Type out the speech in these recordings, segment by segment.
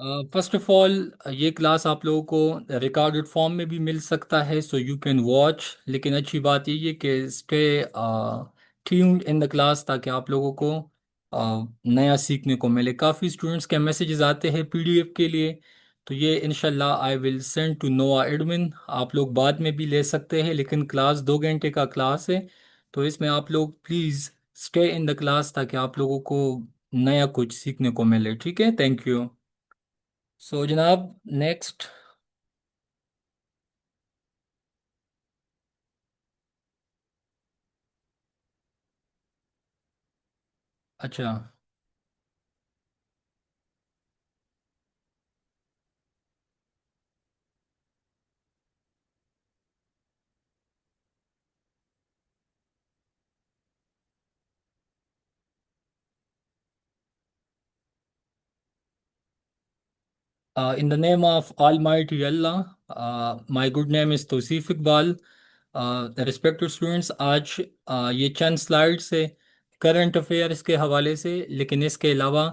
First of all, ये class आप लोगों को रिकॉर्डेड फॉर्म में भी मिल सकता है, सो यू कैन वॉच। लेकिन अच्छी बात ये है कि stay tuned in the class, ताकि आप लोगों को नया सीखने को मिले। काफ़ी स्टूडेंट्स के मैसेजेस आते हैं पीडीएफ के लिए, तो ये इनशाला आई विल सेंड टू नोआ एडमिन। आप लोग बाद में भी ले सकते हैं, लेकिन क्लास 2 घंटे का क्लास है, तो इसमें आप लोग please stay in the class, ताकि आप लोगों को नया कुछ सीखने को मिले। ठीक है, थैंक यू। सो जनाब, नेक्स्ट। अच्छा। In the name of Almighty Allah, my good name is Tauseef Iqbal. Respected students, आज ये चंद स्लाइड्स है करंट अफेयर्स के हवाले से, लेकिन इसके अलावा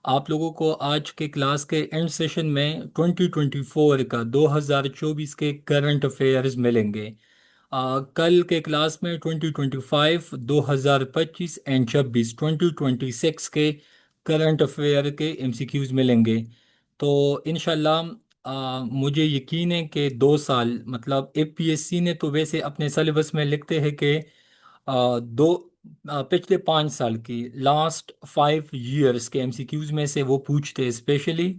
आप लोगों को आज के क्लास के एंड सेशन में 2024 का 2024 के करंट अफेयर्स मिलेंगे। कल के क्लास में 2025, 2025 एंड 26, 2026 के करंट अफेयर के एमसीक्यूज मिलेंगे। तो इंशाल्लाह मुझे यकीन है कि 2 साल, मतलब एपीएससी ने तो वैसे अपने सिलेबस में लिखते हैं कि दो पिछले 5 साल की लास्ट 5 ईयर्स के एमसीक्यूज में से वो पूछते हैं, स्पेशली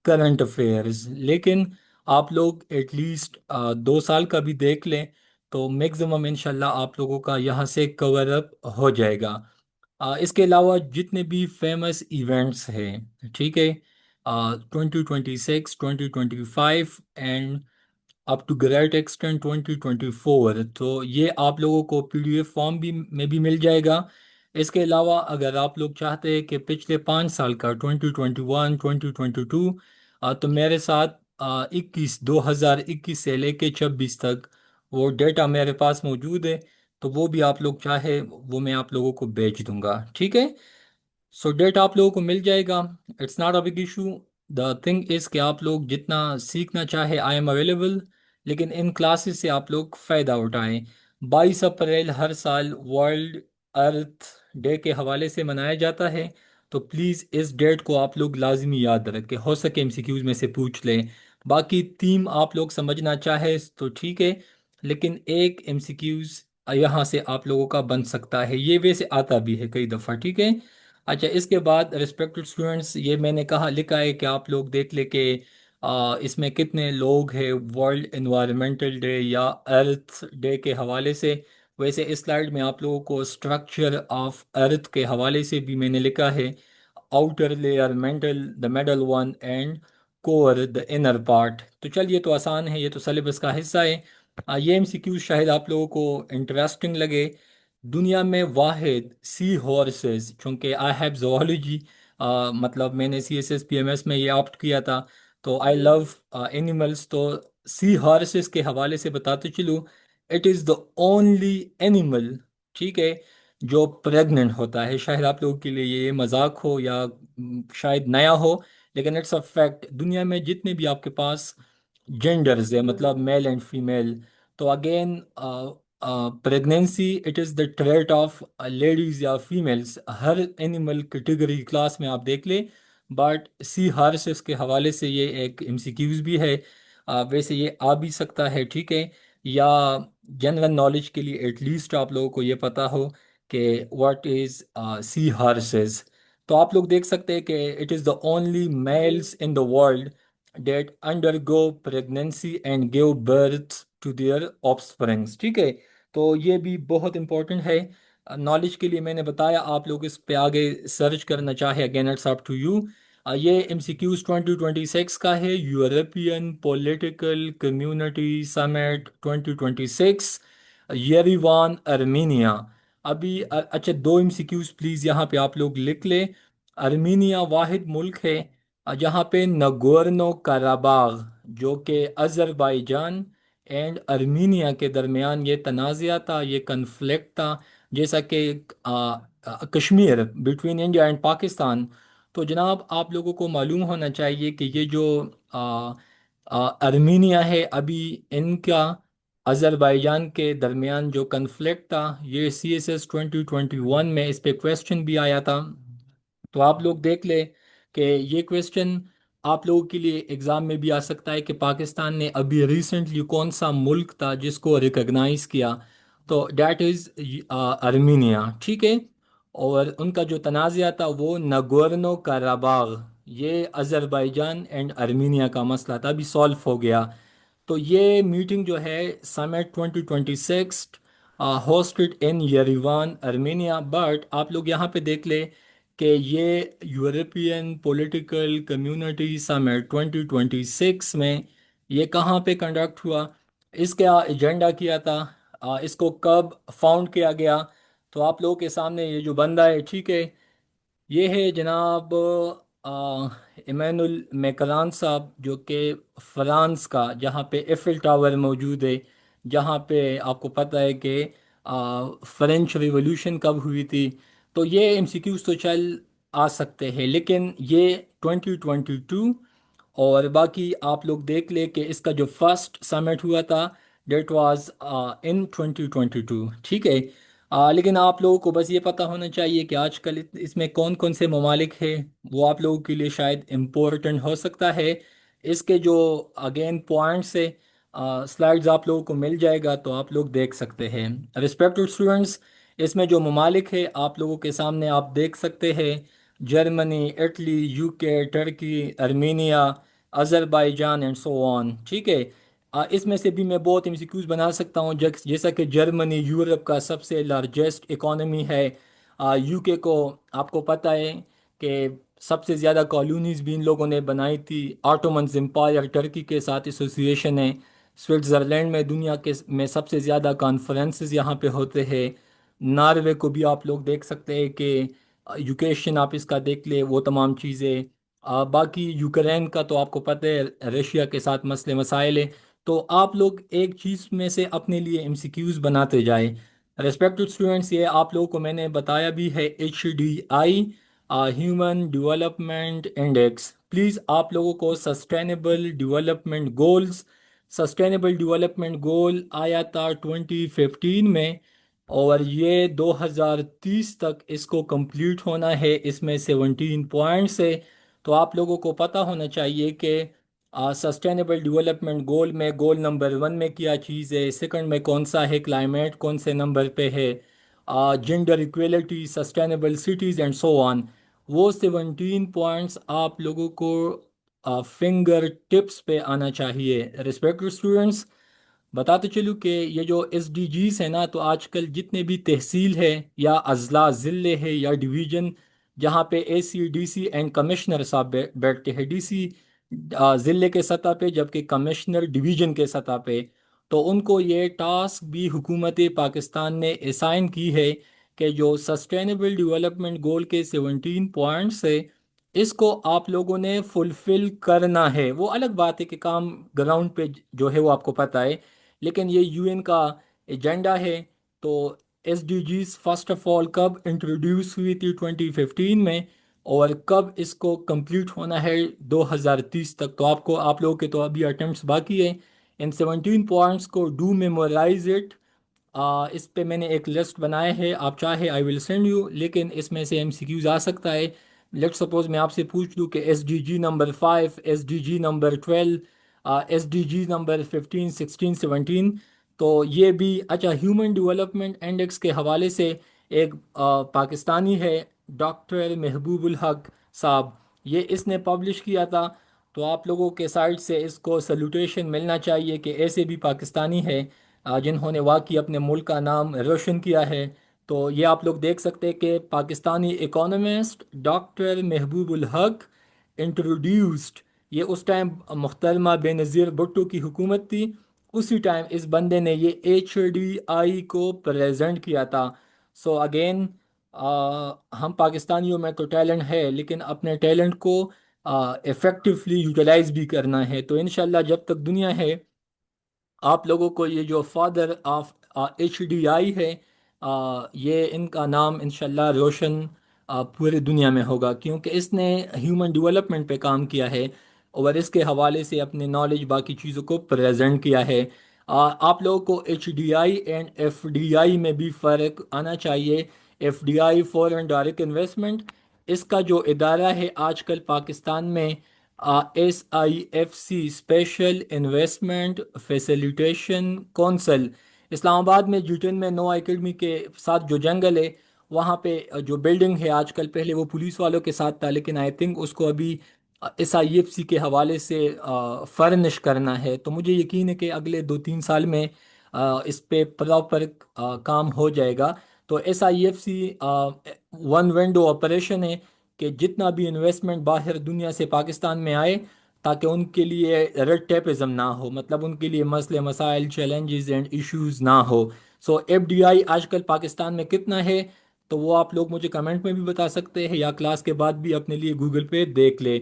करंट अफेयर्स। लेकिन आप लोग एटलीस्ट 2 साल का भी देख लें, तो मैक्सिमम इंशाल्लाह आप लोगों का यहाँ से कवर अप हो जाएगा। इसके अलावा जितने भी फेमस इवेंट्स हैं, ठीक है, 2026, 2025 and up to great extent 2024, तो ये आप लोगों को पीडीएफ फॉर्म भी में भी मिल जाएगा। इसके अलावा अगर आप लोग चाहते हैं कि पिछले 5 साल का 2021, 2022, तो मेरे साथ 2021 से लेके 26 तक वो डेटा मेरे पास मौजूद है, तो वो भी आप लोग चाहे वो मैं आप लोगों को भेज दूंगा। ठीक है, सो डेट आप लोगों को मिल जाएगा। It's not a big issue. The thing is कि आप लोग जितना सीखना चाहे आई एम अवेलेबल, लेकिन इन क्लासेस से आप लोग फ़ायदा उठाएं। 22 अप्रैल हर साल वर्ल्ड अर्थ डे के हवाले से मनाया जाता है, तो प्लीज़ इस डेट को आप लोग लाजमी याद रखें। हो सके एमसीक्यूज में से पूछ लें। बाकी थीम आप लोग समझना चाहे तो ठीक है, लेकिन एक एमसीक्यूज यहाँ से आप लोगों का बन सकता है, ये वैसे आता भी है कई दफ़ा। ठीक है। अच्छा, इसके बाद रिस्पेक्टेड स्टूडेंट्स, ये मैंने कहा लिखा है कि आप लोग देख ले कि इसमें कितने लोग हैं वर्ल्ड एनवायरमेंटल डे या अर्थ डे के हवाले से। वैसे इस स्लाइड में आप लोगों को स्ट्रक्चर ऑफ अर्थ के हवाले से भी मैंने लिखा है। Outer layer mental, the medal one, and core the inner part. तो चलिए, तो आसान है, ये तो सिलेबस का हिस्सा है। ये एमसीक्यू शायद आप लोगों को इंटरेस्टिंग लगे। दुनिया में वाहिद सी हॉर्सेस, चूंकि आई हैव जोलॉजी, मतलब मैंने C S S P M S में ये ऑप्ट किया था, तो आई लव एनिमल्स। तो सी हॉर्सेस के हवाले से बताते चलूँ, it is the only animal, ठीक है, जो प्रेग्नेंट होता है। शायद आप लोगों के लिए ये मजाक हो या शायद नया हो, लेकिन इट्स अ फैक्ट। दुनिया में जितने भी आपके पास जेंडर्स है, मतलब मेल एंड फीमेल, तो again pregnancy it is the trait of ladies या फीमेल्स, हर एनिमल कैटेगरी क्लास में आप देख ले। बट सी हार्सेस के हवाले से ये एक एमसीक्यूज भी है। वैसे ये आ भी सकता है, ठीक है, या जनरल नॉलेज के लिए एटलीस्ट आप लोगों को ये पता हो कि व्हाट इज़ सी हार्सेस। तो आप लोग देख सकते हैं कि it is the only males in the world that undergo pregnancy and give birth to their offsprings। ठीक है, तो ये भी बहुत इंपॉर्टेंट है नॉलेज के लिए। मैंने बताया, आप लोग इस पे आगे सर्च करना चाहे, again it's up to you. ये MCQs 2026 का है, European political community summit 2026, Yerevan Armenia. अभी अच्छा, 2 MCQs प्लीज़ यहाँ पे आप लोग लिख ले। अर्मीनिया वाहिद मुल्क है जहाँ पे नगोर्नो कराबाग, जो कि अज़रबैजान एंड अर्मीनिया के दरमियान ये तनाज़ा था, ये कन्फ्लिक्ट था। जैसा कि Kashmir between India and Pakistan, तो जनाब आप लोगों को मालूम होना चाहिए कि ये जो आ, अर्मीनिया है अभी, इनका अज़रबैजान के दरमियान जो कन्फ्लिक्ट था, ये CSS 2021 में इस पे क्वेश्चन भी आया था। तो आप लोग देख ले कि ये क्वेश्चन आप लोगों के लिए एग्ज़ाम में भी आ सकता है कि पाकिस्तान ने अभी रिसेंटली कौन सा मुल्क था जिसको रिकग्नाइज किया। तो डैट इज़ अर्मीनिया, ठीक है। और उनका जो तनाज़ा था वो नगोर्नो कराबाग, ये अज़रबैजान एंड अर्मीनिया का मसला था, अभी सॉल्व हो गया। तो ये मीटिंग जो है summit 2026 hosted in Yerevan Armenia. But आप लोग यहाँ पे देख ले कि ये यूरोपियन पॉलिटिकल कम्युनिटी समिट 2026 में ये कहाँ पे कंडक्ट हुआ, इसका एजेंडा किया था, इसको कब फाउंड किया गया। तो आप लोगों के सामने ये जो बंदा है, ठीक है, ये है जनाब इमानुल मैक्रान साहब, जो कि फ्रांस का, जहाँ पे एफिल टावर मौजूद है, जहाँ पे आपको पता है कि फ्रेंच रिवॉल्यूशन कब हुई थी। तो ये एमसीक्यूज तो चल आ सकते हैं, लेकिन ये 2022 और बाकी आप लोग देख ले कि इसका जो फर्स्ट समिट हुआ था डेट वाज इन 2022, ठीक है। लेकिन आप लोगों को बस ये पता होना चाहिए कि आजकल इसमें कौन कौन से ममालिक हैं, वो आप लोगों के लिए शायद इम्पोर्टेंट हो सकता है। इसके जो अगेन पॉइंट्स है, स्लाइड्स आप लोगों को मिल जाएगा, तो आप लोग देख सकते हैं। रिस्पेक्टेड स्टूडेंट्स, इसमें जो ममालिक है आप लोगों के सामने आप देख सकते हैं, Germany, Italy, UK, Turkey, Armenia, Azerbaijan and so on, ठीक है। इसमें से भी मैं बहुत एमसीक्यूज बना सकता हूँ, जैसा कि जर्मनी यूरोप का सबसे लार्जेस्ट इकोनॉमी है। यूके को आपको पता है कि सबसे ज़्यादा कॉलोनीज भी इन लोगों ने बनाई थी। ऑटोमन्स एम्पायर टर्की के साथ एसोसिएशन है। स्विट्ज़रलैंड में दुनिया के में सबसे ज़्यादा कॉन्फ्रेंसेस यहाँ पे होते हैं। नॉर्वे को भी आप लोग देख सकते हैं कि एजुकेशन आप इसका देख ले, वो तमाम चीज़ें। बाकी यूक्रेन का तो आपको पता है, रशिया के साथ मसले मसाइल है। तो आप लोग एक चीज़ में से अपने लिए एमसीक्यूज बनाते जाए। रेस्पेक्टेड स्टूडेंट्स, ये आप लोगों को मैंने बताया भी है, HDI human development index. Please आप लोगों को sustainable development goals, sustainable development goal आया था 2015 में, और ये 2030 तक इसको कंप्लीट होना है। इसमें 17 पॉइंट्स है। तो आप लोगों को पता होना चाहिए कि सस्टेनेबल डेवलपमेंट गोल में गोल नंबर 1 में क्या चीज़ है, सेकंड में कौन सा है, क्लाइमेट कौन से नंबर पे है, gender equality, sustainable cities and so on. वो 17 पॉइंट्स आप लोगों को फिंगर टिप्स पे आना चाहिए। रिस्पेक्टेड स्टूडेंट्स, बताते चलूँ कि ये जो SDGs है ना, तो आजकल जितने भी तहसील है या अजला ज़िले है या डिवीज़न, जहाँ पे AC, DC एंड कमिश्नर साहब बैठते हैं, DC ज़िले के सतह पे, जबकि कमिश्नर डिवीज़न के सतह पे, तो उनको ये टास्क भी हुकूमत पाकिस्तान ने असाइन की है कि जो सस्टेनेबल डेवलपमेंट गोल के 17 पॉइंट्स है, इसको आप लोगों ने फुलफिल करना है। वो अलग बात है कि काम ग्राउंड पे जो है वो आपको पता है, लेकिन ये UN का एजेंडा है। तो SDGs फर्स्ट ऑफ ऑल कब इंट्रोड्यूस हुई थी 2015 में, और कब इसको कंप्लीट होना है 2030 तक। तो आपको, आप लोगों के तो अभी अटेम्प्ट्स बाकी है। इन 17 पॉइंट्स को डू मेमोराइज इट। इस पे मैंने एक लिस्ट बनाया है, आप चाहे आई विल सेंड यू, लेकिन इसमें से MCQs आ सकता है। लेट सपोज मैं आपसे पूछ लूँ कि SDG number 5, SDG number 12, SDG number 15, 16, 17। तो ये भी अच्छा, ह्यूमन डेवलपमेंट इंडेक्स के हवाले से एक पाकिस्तानी है, डॉक्टर महबूबुल हक साहब, ये इसने पब्लिश किया था। तो आप लोगों के साइड से इसको सल्यूटेशन मिलना चाहिए कि ऐसे भी पाकिस्तानी है जिन्होंने वाकई अपने मुल्क का नाम रोशन किया है। तो ये आप लोग देख सकते हैं कि पाकिस्तानी इकोनॉमिस्ट डॉक्टर महबूबुल हक इंट्रोड्यूस्ड, ये उस टाइम मुहतरमा बेनज़ीर भुट्टो की हुकूमत थी, उसी टाइम इस बंदे ने ये HDI को प्रेजेंट किया था। सो अगेन, हम पाकिस्तानियों में तो टैलेंट है, लेकिन अपने टैलेंट को इफ़ेक्टिवली यूटिलाइज भी करना है। तो इंशाल्लाह जब तक दुनिया है, आप लोगों को ये जो फादर ऑफ HDI है, ये इनका नाम इंशाल्लाह रोशन पूरे दुनिया में होगा, क्योंकि इसने ह्यूमन डेवलपमेंट पे काम किया है और इसके हवाले से अपने नॉलेज बाकी चीज़ों को प्रेजेंट किया है। आप लोगों को HDI एंड FDI में भी फ़र्क आना चाहिए। FDI फॉरेन डायरेक्ट इन्वेस्टमेंट, इसका जो इदारा है आजकल पाकिस्तान में, SIFC special investment facilitation council, Islamabad में G10 में नो अकेडमी के साथ जो जंगल है वहाँ पे जो बिल्डिंग है आजकल, पहले वो पुलिस वालों के साथ था लेकिन आई थिंक उसको अभी SIFC के हवाले से फर्निश करना है। तो मुझे यकीन है कि अगले 2-3 साल में इस पे प्रॉपर काम हो जाएगा। तो SIFC वन विंडो ऑपरेशन है कि जितना भी इन्वेस्टमेंट बाहर दुनिया से पाकिस्तान में आए, ताकि उनके लिए रेड टेपिज्म ना हो, मतलब उनके लिए मसले मसाइल चैलेंजेस एंड इश्यूज ना हो। सो FDI आजकल पाकिस्तान में कितना है, तो वो आप लोग मुझे कमेंट में भी बता सकते हैं या क्लास के बाद भी अपने लिए गूगल पे देख ले।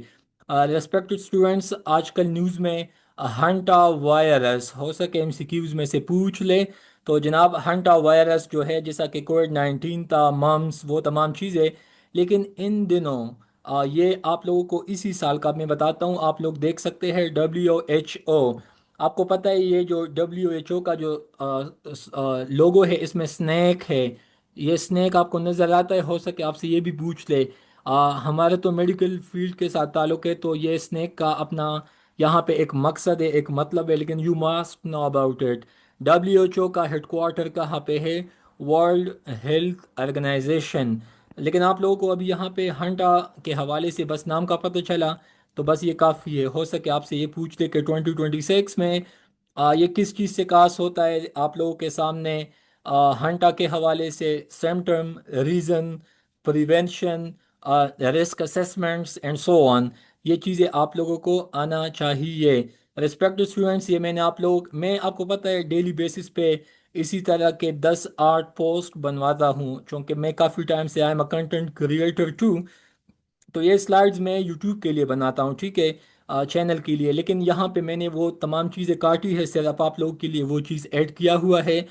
रेस्पेक्टेड स्टूडेंट्स, आजकल न्यूज़ में हंटा वायरस, हो सके MCQs में से पूछ ले। तो जनाब हंटा वायरस जो है, जैसा कि कोविड-19 था, मम्स, वो तमाम चीज़ें, लेकिन इन दिनों ये आप लोगों को इसी साल का मैं बताता हूँ, आप लोग देख सकते हैं WHO। आपको पता है ये जो WHO का जो लोगो है इसमें स्नेक है। ये स्नेक आपको नज़र आता है, हो सके आपसे ये भी पूछ ले। हमारे तो मेडिकल फील्ड के साथ ताल्लुक है, तो ये स्नेक का अपना यहाँ पे एक मकसद है, एक मतलब है, लेकिन you must know about it. WHO का हेडक्वार्टर कहाँ पे है? World health organization. लेकिन आप लोगों को अभी यहाँ पे हंटा के हवाले से बस नाम का पता चला, तो बस ये काफ़ी है। हो सके आपसे ये पूछ ले कि 2026 में ये किस चीज़ से कास होता है आप लोगों के सामने। हंटा के हवाले से symptom, reason, prevention, risk assessments and so on, ये चीज़ें आप लोगों को आना चाहिए। रिस्पेक्टेड स्टूडेंट्स, ये मैं आपको पता है डेली बेसिस पे इसी तरह के 10-8 पोस्ट बनवाता हूँ, क्योंकि मैं काफ़ी टाइम से I am a content creator too. तो ये स्लाइड्स मैं यूट्यूब के लिए बनाता हूँ, ठीक है, चैनल के लिए, लेकिन यहाँ पे मैंने वो तमाम चीज़ें काटी है, सिर्फ आप लोगों के लिए वो चीज़ ऐड किया हुआ है।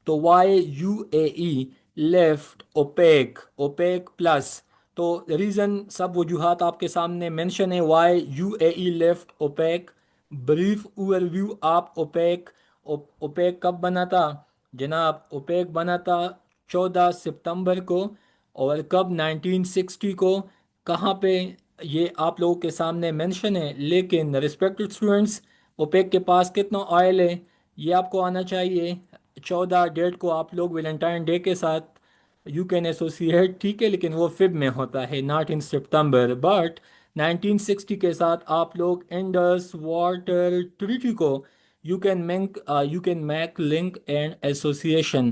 तो YUAE left OPEC, OPEC plus. तो रीज़न सब वजूहात आपके सामने मेंशन है। YUAE left OPEC. Brief overview, आप ओपेक, ओपेक कब बना था जनाब? ओपेक बना था 14 सितंबर को। और कब? 1960 को। कहाँ पे? ये आप लोगों के सामने मेंशन है। लेकिन रिस्पेक्टेड स्टूडेंट्स, ओपेक के पास कितना ऑयल है ये आपको आना चाहिए। 14 डेट को आप लोग वैलेंटाइन डे के साथ यू कैन एसोसिएट, ठीक है, लेकिन वो फिब में होता है, नॉट इन सितंबर। बट 1960 के साथ आप लोग इंडस वाटर ट्रीटी को you can make link and association.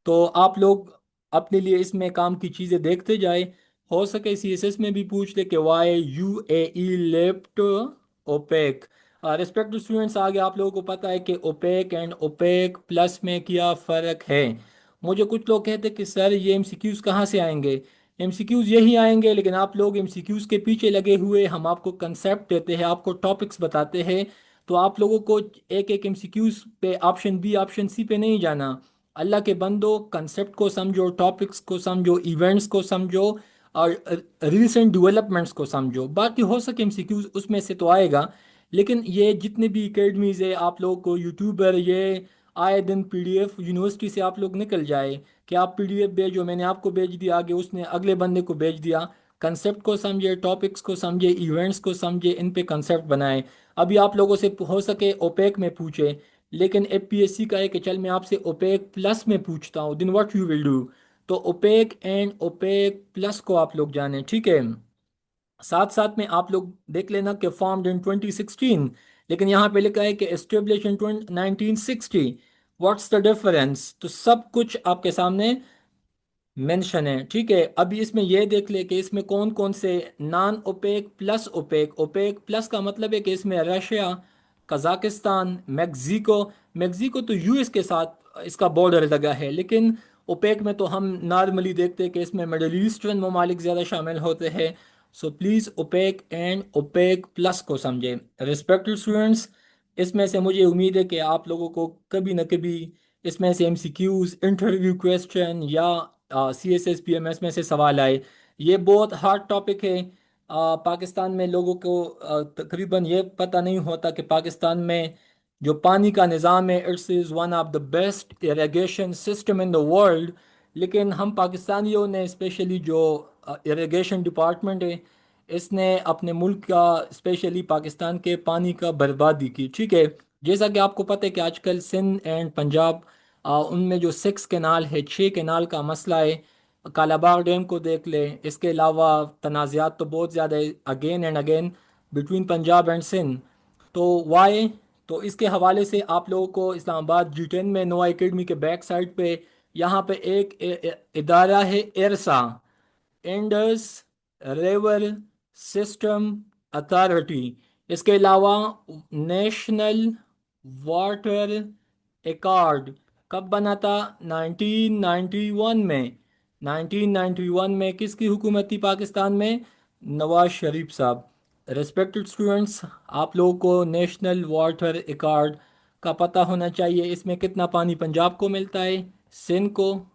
तो आप लोग अपने लिए इसमें काम की चीज़ें देखते जाए। हो सके CSS में भी पूछ ले कि YUAE left OPEC. Respect students, आगे आप लोगों को पता है कि ओपेक एंड ओपेक प्लस में क्या फ़र्क है। मुझे कुछ लोग कहते हैं कि सर ये MCQs कहाँ से आएंगे? MCQs यही आएंगे, लेकिन आप लोग MCQs के पीछे लगे हुए, हम आपको कंसेप्ट देते हैं, आपको टॉपिक्स बताते हैं। तो आप लोगों को एक एक MCQs पे ऑप्शन बी ऑप्शन सी पे नहीं जाना। अल्लाह के बंदो, कंसेप्ट को समझो, टॉपिक्स को समझो, इवेंट्स को समझो और रिसेंट डेवलपमेंट्स को समझो। बाकी हो सके MCQs उसमें से तो आएगा, लेकिन ये जितने भी एकेडमीज है, आप लोगों को यूट्यूबर, ये आए दिन PDF यूनिवर्सिटी से आप लोग निकल जाए कि आप PDF भेजो, मैंने आपको भेज दिया, आगे उसने अगले बंदे को भेज दिया। कंसेप्ट को समझे, टॉपिक्स को समझे, इवेंट्स को समझे, इन पे कंसेप्ट बनाए। अभी आप लोगों से हो सके ओपेक में पूछे, लेकिन FPSC का है कि चल मैं आपसे ओपेक प्लस में पूछता हूँ, दिन व्हाट यू विल डू। तो ओपेक एंड ओपेक प्लस को आप लोग जाने, ठीक है। साथ साथ में आप लोग देख लेना कि फॉर्म्ड इन 2016, लेकिन यहाँ पे लिखा है कि establish in 1960। What's the difference? तो सब कुछ आपके सामने मेंशन है, ठीक है। अभी इसमें यह देख ले कि इसमें कौन कौन से non OPEC plus OPEC, OPEC plus का मतलब है कि इसमें रशिया, कजाकिस्तान, मेक्सिको, मेक्सिको तो US के साथ इसका बॉर्डर लगा है, लेकिन ओपेक में तो हम नॉर्मली देखते हैं कि इसमें मिडल ईस्टर्न ममालिक ज़्यादा शामिल होते हैं। So please OPEC and OPEC plus को समझें। रिस्पेक्टेड स्टूडेंट्स, इसमें से मुझे उम्मीद है कि आप लोगों को कभी न कभी इसमें से MCQs, इंटरव्यू क्वेश्चन या CSS PMS में से सवाल आए। ये बहुत हार्ड टॉपिक है। पाकिस्तान में लोगों को तकरीबन ये पता नहीं होता कि पाकिस्तान में जो पानी का निज़ाम है, it's is one of the best irrigation system in the world. लेकिन हम पाकिस्तानियों ने स्पेशली जो इरिगेशन डिपार्टमेंट है, इसने अपने मुल्क का, स्पेशली पाकिस्तान के पानी का बर्बादी की। ठीक है, जैसा कि आपको पता है कि आजकल सिंध एंड पंजाब, उनमें जो 6 कैनाल है, 6 कैनाल का मसला है। कालाबाग डैम को देख लें, इसके अलावा तनाज़ात तो बहुत ज़्यादा है, again and again, between Punjab and Sindh. तो वाई, तो इसके हवाले से आप लोगों को इस्लामाबाद G10 में नोआ एकेडमी के बैक साइड पे यहाँ पे एक इदारा है, एरसा, इंडस रिवर सिस्टम अथॉरिटी। इसके अलावा नेशनल वाटर एकॉर्ड कब बना था? 1991 में। 1991 में किसकी हुकूमत थी पाकिस्तान में? नवाज शरीफ साहब। रेस्पेक्टेड स्टूडेंट्स, आप लोगों को नेशनल वाटर एकॉर्ड का पता होना चाहिए। इसमें कितना पानी पंजाब को मिलता है, सिंध को,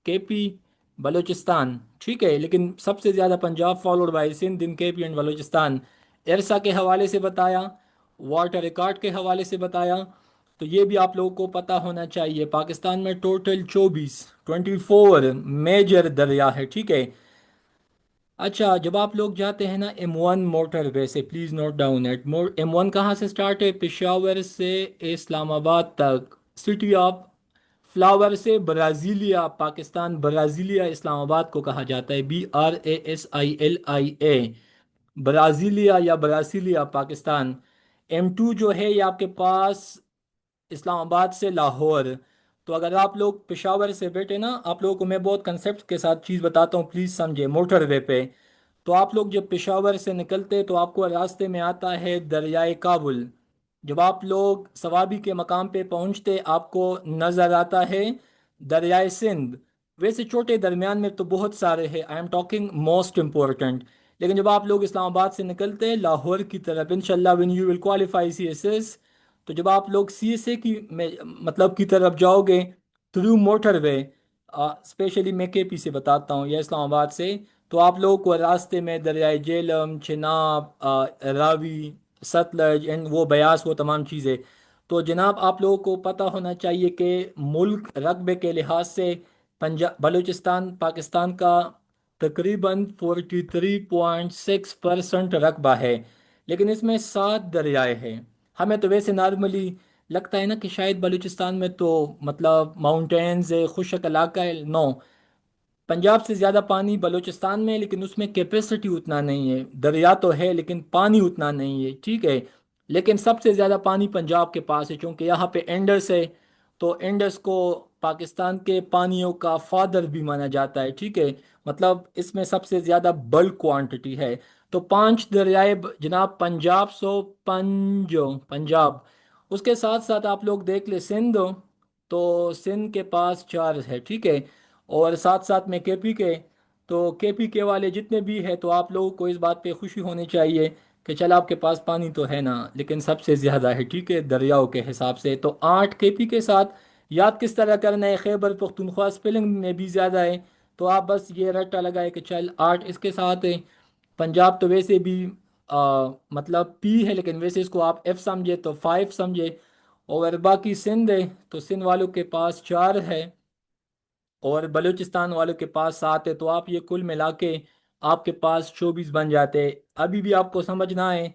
KP, बलूचिस्तान। ठीक है, लेकिन सबसे ज़्यादा पंजाब फॉलोड बाय सिंध, दिन KP एंड बलूचिस्तान। एरसा के हवाले से बताया, वाटर रिकॉर्ड के हवाले से बताया। तो ये भी आप लोगों को पता होना चाहिए। पाकिस्तान में टोटल 24 मेजर दरिया है। ठीक है। अच्छा, जब आप लोग जाते हैं ना M1 मोटर वे से, please note down eight M1 कहाँ से स्टार्ट है? पेशावर से इस्लामाबाद तक, सिटी ऑफ फ्लावर से ब्राज़ीलिया, पाकिस्तान ब्राज़ीलिया इस्लामाबाद को कहा जाता है, BRASILIA, ब्राज़ीलिया या ब्रासीलिया पाकिस्तान। M2 जो है ये आपके पास इस्लामाबाद से लाहौर। तो अगर आप लोग पेशावर से बैठे ना, आप लोगों को मैं बहुत कंसेप्ट के साथ चीज़ बताता हूँ, प्लीज़ समझे। मोटरवे पे तो आप लोग जब पेशावर से निकलते तो आपको रास्ते में आता है दरियाए काबुल। जब आप लोग सवाबी के मकाम पे पहुंचते, आपको नज़र आता है दरियाए सिंध। वैसे छोटे दरमियान में तो बहुत सारे हैं, I am talking most important. लेकिन जब आप लोग इस्लामाबाद से निकलते हैं लाहौर की तरफ, इंशाल्लाह when you will qualify CSS, तो जब आप लोग CSA की मतलब की तरफ जाओगे थ्रू मोटरवे, स्पेशली मैं KP से बताता हूँ या इस्लामाबाद से, तो आप लोगों को रास्ते में दरियाए जेलम, चिनाब, रावी, सतलज एंड वो बयास, वो तमाम चीज़ें। तो जनाब आप लोगों को पता होना चाहिए कि मुल्क रकबे के लिहाज से पंजाब बलूचिस्तान पाकिस्तान का तकरीबन 43.6% रकबा है। लेकिन इसमें 7 दरियाए हैं। हमें तो वैसे नॉर्मली लगता है ना कि शायद बलूचिस्तान में तो मतलब माउंटेन्स है, खुशक इलाका है। नो, पंजाब से ज़्यादा पानी बलूचिस्तान में है, लेकिन उसमें कैपेसिटी उतना नहीं है। दरिया तो है लेकिन पानी उतना नहीं है। ठीक है, लेकिन सबसे ज़्यादा पानी पंजाब के पास है, क्योंकि यहाँ पे इंडस है। तो इंडस को पाकिस्तान के पानियों का फादर भी माना जाता है। ठीक है, मतलब इसमें सबसे ज़्यादा बल्क क्वांटिटी है। तो 5 दरियाए जनाब, पंजाब सो पंजो पंजाब। उसके साथ साथ आप लोग देख ले सिंध, तो सिंध के पास 4 है। ठीक है, और साथ साथ में KP के, तो KP के वाले जितने भी हैं, तो आप लोगों को इस बात पे खुशी होनी चाहिए कि चल आपके पास पानी तो है ना, लेकिन सबसे ज़्यादा है। ठीक है, दरियाओं के हिसाब से तो 8 KP के साथ। याद किस तरह करना है? खैबर पख्तूनख्वा स्पेलिंग में भी ज़्यादा है, तो आप बस ये रट्टा लगाए कि चल 8 इसके साथ है। पंजाब तो वैसे भी मतलब P है, लेकिन वैसे इसको आप F समझे तो 5 समझे। और बाकी सिंध है, तो सिंध वालों के पास 4 है और बलूचिस्तान वालों के पास 7 है। तो आप ये कुल मिला के आपके पास 24 बन जाते हैं। अभी भी आपको समझना है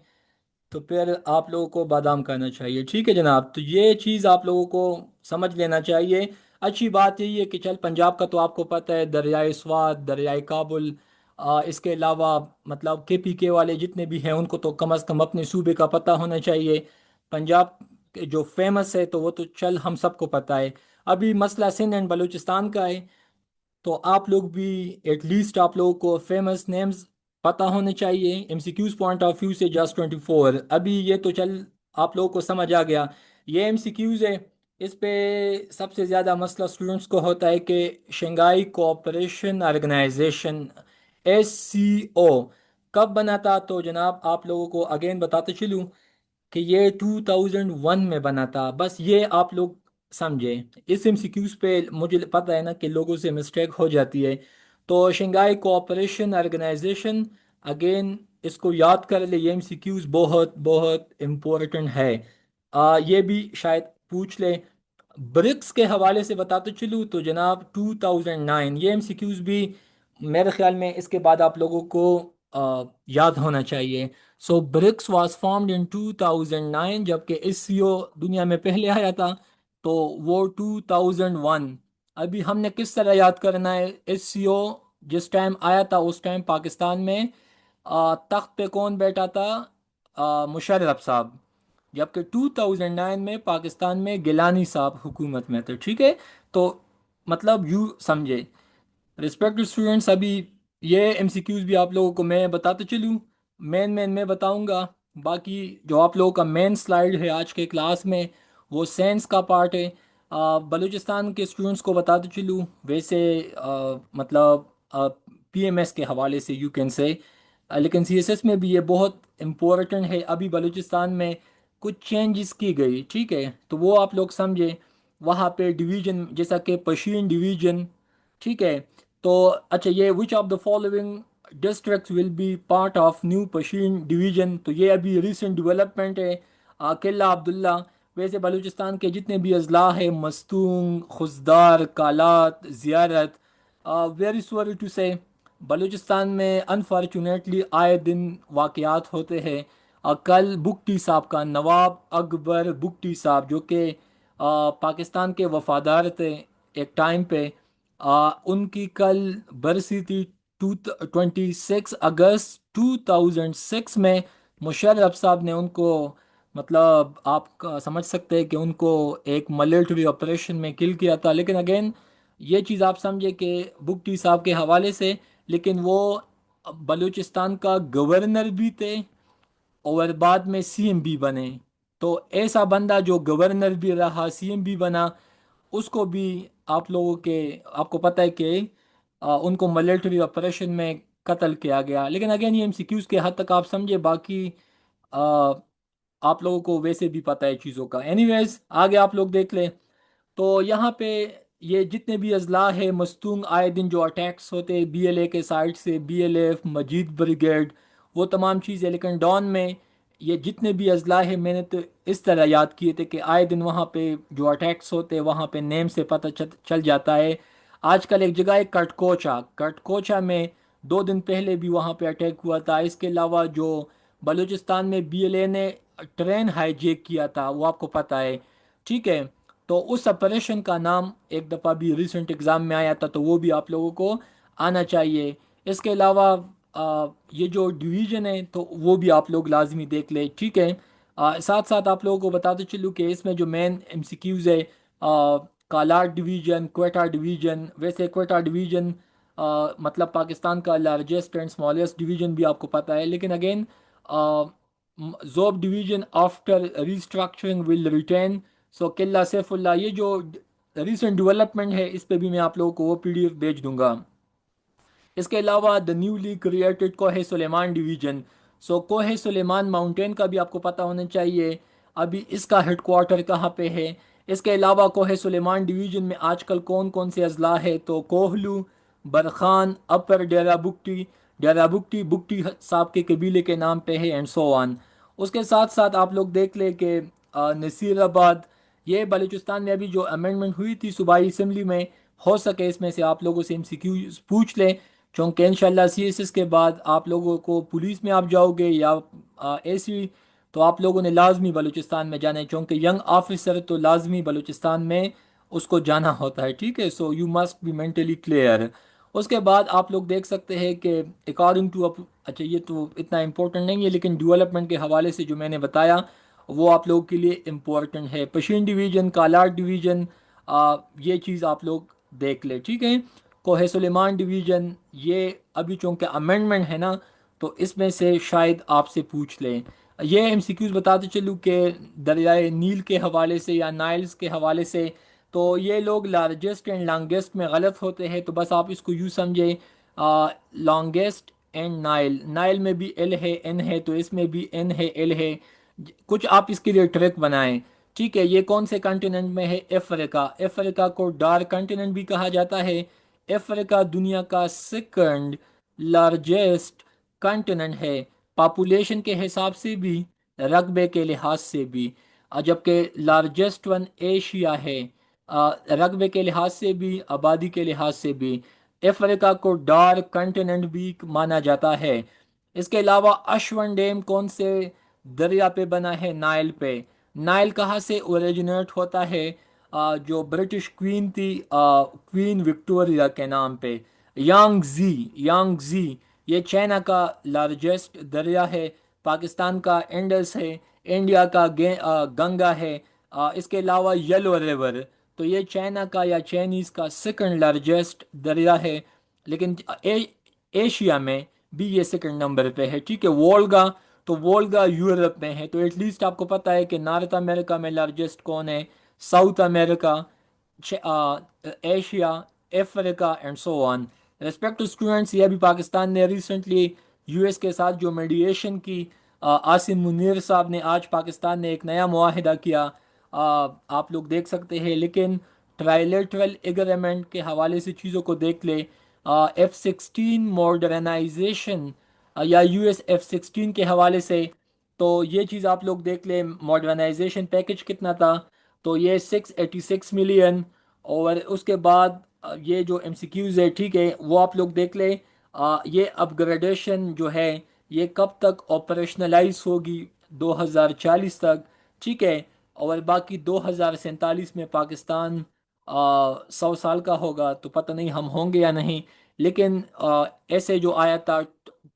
तो फिर आप लोगों को बादाम करना चाहिए। ठीक है जनाब, तो ये चीज़ आप लोगों को समझ लेना चाहिए। अच्छी बात यही है कि चल पंजाब का तो आपको पता है, दरियाए स्वात, दरियाए काबुल, इसके अलावा मतलब KPK वाले जितने भी हैं उनको तो कम अज़ कम अपने सूबे का पता होना चाहिए। पंजाब के जो फेमस है तो वो तो चल हम सबको पता है। अभी मसला सिंध एंड बलूचिस्तान का है, तो आप लोग भी एटलीस्ट आप लोगों को फेमस नेम्स पता होने चाहिए। MCQs पॉइंट ऑफ व्यू से जस्ट 24। अभी ये तो चल आप लोगों को समझ आ गया। ये MCQs है, इस पे सबसे ज़्यादा मसला स्टूडेंट्स को होता है कि शंघाई कोऑपरेशन ऑर्गेनाइजेशन, SCO कब बना था? तो जनाब आप लोगों को अगेन बताते चलूँ कि ये 2001 में बना था। बस ये आप लोग समझे। इस MCQs पे मुझे पता है ना कि लोगों से मिस्टेक हो जाती है, तो शंघाई कोऑपरेशन ऑर्गेनाइजेशन, अगेन इसको याद कर ले, ये एमसीक्यूज बहुत बहुत इम्पोर्टेंट है। ये भी शायद पूछ ले। ब्रिक्स के हवाले से बताते चलूँ तो जनाब 2009, ये एमसीक्यूज भी मेरे ख्याल में इसके बाद आप लोगों को याद होना चाहिए। सो ब्रिक्स वाज फॉर्म्ड इन 2009, जबकि एससीओ दुनिया में पहले आया था, तो वो 2001। अभी हमने किस तरह याद करना है एससीओ? जिस टाइम आया था उस टाइम पाकिस्तान में तख्त पे कौन बैठा था? मुशर्रफ साहब। जबकि 2009 में पाकिस्तान में गिलानी साहब हुकूमत में थे, ठीक है? तो मतलब यू समझे। रिस्पेक्टेड स्टूडेंट्स, अभी ये एमसीक्यूज भी आप लोगों को मैं बताते चलूँ। मेन मेन मैं बताऊंगा। बाकी जो आप लोगों का मेन स्लाइड है आज के क्लास में, वो साइंस का पार्ट है। बलूचिस्तान के स्टूडेंट्स को बताते चलूँ, वैसे मतलब पीएमएस के हवाले से यू कैन से, लेकिन सीएसएस में भी ये बहुत इम्पोर्टेंट है। अभी बलूचिस्तान में कुछ चेंजेस की गई, ठीक है? तो वो आप लोग समझे। वहाँ पे डिवीजन जैसा कि पशीन डिवीजन, ठीक है? तो अच्छा, ये which of the following districts will be part of new Pishin division, तो ये अभी रिसेंट डेवलपमेंट है। किला अब्दुल्ला। वैसे बलूचिस्तान के जितने भी अजला है, मस्तूंग, खुजदार, कालात, ज़ियारत, वेरी सॉरी टू से, बलूचिस्तान में अनफॉर्चुनेटली आए दिन वाक़यात होते हैं। कल बुगटी साहब का, नवाब अकबर बुगटी साहब, जो कि पाकिस्तान के वफादार थे एक टाइम पे, उनकी कल बरसी थी। 26 अगस्त 2006 में मुशर्रफ साहब ने उनको, मतलब आप समझ सकते हैं कि उनको एक मिलिट्री ऑपरेशन में किल किया था। लेकिन अगेन ये चीज़ आप समझे कि बुगटी साहब के हवाले से, लेकिन वो बलूचिस्तान का गवर्नर भी थे और बाद में सीएम भी बने। तो ऐसा बंदा जो गवर्नर भी रहा, सीएम भी बना, उसको भी आप लोगों के, आपको पता है कि उनको मिलिट्री ऑपरेशन में कत्ल किया गया। लेकिन अगेन ये एमसीक्यूज के हद तक आप समझे, बाकी आ, आप लोगों को वैसे भी पता है चीज़ों का। एनीवेज आगे आप लोग देख लें। तो यहाँ पे ये जितने भी अजला है मस्तूंग, आए दिन जो अटैक्स होते हैं बीएलए के साइड से, बीएलएफ, मजीद ब्रिगेड, वो तमाम चीज़ें। लेकिन डॉन में ये जितने भी अजला है, मैंने तो इस तरह याद किए थे कि आए दिन वहाँ पे जो अटैक्स होते हैं, वहाँ पे नेम से पता चल जाता है। आजकल एक जगह है कटकोचा, कटकोचा में 2 दिन पहले भी वहाँ पे अटैक हुआ था। इसके अलावा जो बलूचिस्तान में बीएलए ने ट्रेन हाईजैक किया था, वो आपको पता है, ठीक है? तो उस ऑपरेशन का नाम एक दफ़ा भी रिसेंट एग्ज़ाम में आया था, तो वो भी आप लोगों को आना चाहिए। इसके अलावा ये जो डिवीज़न है तो वो भी आप लोग लाजमी देख ले, ठीक है? साथ साथ आप लोगों को बताते चलूँ कि इसमें जो मेन एमसीक्यूज़ है, कालार डिवीज़न, क्वेटा डिवीज़न। वैसे क्वेटा डिवीज़न मतलब पाकिस्तान का लार्जेस्ट एंड स्मॉलेस्ट डिवीज़न भी आपको पता है। लेकिन again job division after restructuring will retain. So Killa Saifullah, ये जो रिसेंट डेवलपमेंट है, इस पे भी मैं आप लोगों को वो पीडीएफ भेज दूंगा। इसके अलावा द न्यूली क्रिएटेड कोहे सुलेमान डिवीजन। सो कोहे सुलेमान माउंटेन का भी आपको पता होना चाहिए, अभी इसका हेडक्वार्टर कहाँ पे है। इसके अलावा कोहे सुलेमान डिवीजन में आजकल कौन कौन से अजला है? तो कोहलू, बरखान, अपर डेरा बुगटी, डेरा बुगटी बुगटी साहब के कबीले के नाम पे है, एंड सो ऑन। उसके साथ साथ आप लोग देख ले कि नसीराबाद, ये बलूचिस्तान में अभी जो अमेंडमेंट हुई थी सूबाई असम्बली में, हो सके इसमें से आप लोगों से एमसीक्यू पूछ लें। चूँकि इंशाल्लाह सीएसएस के बाद आप लोगों को पुलिस में आप जाओगे या ऐसी, तो आप लोगों ने लाजमी बलूचिस्तान में जाना है, क्योंकि यंग ऑफिसर तो लाजमी बलूचिस्तान में उसको जाना होता है, ठीक है? So you must be mentally clear. उसके बाद आप लोग देख सकते हैं कि अकॉर्डिंग टू, अच्छा ये तो इतना इम्पोर्टेंट नहीं है, लेकिन डेवलपमेंट के हवाले से जो मैंने बताया वो आप लोगों के लिए इम्पोर्टेंट है। पशीन डिवीज़न, कालार डिवीज़न, ये चीज़ आप लोग देख ले, ठीक है? कोहे सुलेमान डिवीज़न, ये अभी चूँकि अमेंडमेंट है ना, तो इसमें से शायद आपसे पूछ लें। ये एमसीक्यूज़ बताते चलूँ कि दरियाए नील के हवाले से या नाइल्स के हवाले से, तो ये लोग लार्जेस्ट एंड लॉन्गेस्ट में गलत होते हैं, तो बस आप इसको यूँ समझें, लॉन्गेस्ट एंड नाइल, नाइल में भी एल है, एन है, तो इसमें भी एन है, एल है। कुछ आप इसके लिए ट्रैक बनाएं, ठीक है? ये कौन से कॉन्टिनेंट में है? अफ्रीका। अफ्रीका को डार्क कॉन्टिनेंट भी कहा जाता है, अफ्रीका दुनिया का सेकंड लार्जेस्ट कंटिनेंट है, पॉपुलेशन के हिसाब से भी, रकबे के लिहाज से भी। जबकि लार्जेस्ट वन एशिया है, रकबे के लिहाज से भी, आबादी के लिहाज से भी। अफ्रीका को डार्क कंटिनेंट भी माना जाता है। इसके अलावा अश्वन डैम कौन से दरिया पे बना है? नाइल पे। नाइल कहाँ से ओरिजिनेट होता है? जो ब्रिटिश क्वीन थी, क्वीन विक्टोरिया के नाम पे। यांगजी, ये चाइना का लार्जेस्ट दरिया है। पाकिस्तान का इंडस है। इंडिया का गंगा है। इसके अलावा येलो रिवर, तो ये चाइना का या चाइनीज का सेकंड लार्जेस्ट दरिया है। लेकिन एशिया में भी ये सेकंड नंबर पे है। ठीक है, वोल्गा, तो वोल्गा यूरोप में है। तो एटलीस्ट आपको पता है कि नॉर्थ अमेरिका में लार्जेस्ट कौन है, South America, Asia, Africa and so on. Respect to students, ये भी पाकिस्तान ने रिसेंटली यूएस के साथ जो मेडिएशन की, आसिम मुनीर साहब ने, आज पाकिस्तान ने एक नया मुआहिदा किया, आप लोग देख सकते हैं। लेकिन ट्राइलेटरल एग्रीमेंट के हवाले से चीज़ों को देख ले, F-16 मॉडर्नाइजेशन या US F-16 के हवाले से, तो ये चीज़ आप लोग देख ले, मॉडर्नाइजेशन पैकेज कितना था? तो ये 686 मिलियन। और उसके बाद ये जो MCQs है, ठीक है, वो आप लोग देख ले। ये अपग्रेडेशन जो है, ये कब तक ऑपरेशनलाइज होगी? 2040 तक। ठीक है, और बाकी 2047 में पाकिस्तान 100 साल का होगा, तो पता नहीं हम होंगे या नहीं। लेकिन ऐसे जो आया था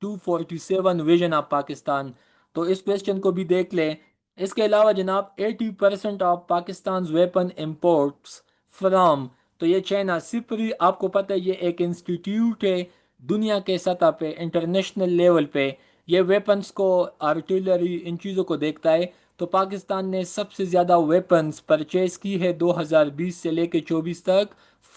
247 विजन ऑफ पाकिस्तान, तो इस क्वेश्चन को भी देख ले। इसके अलावा जनाब, 80% of Pakistan weapon imports from, तो ये चाइना। सिपरी, आपको पता है ये एक इंस्टीट्यूट है दुनिया के सतह पे, इंटरनेशनल लेवल पे, ये वेपन्स को, आर्टिलरी, इन चीज़ों को देखता है। तो पाकिस्तान ने सबसे ज़्यादा वेपन्स परचेज की है 2020 से लेके 24 तक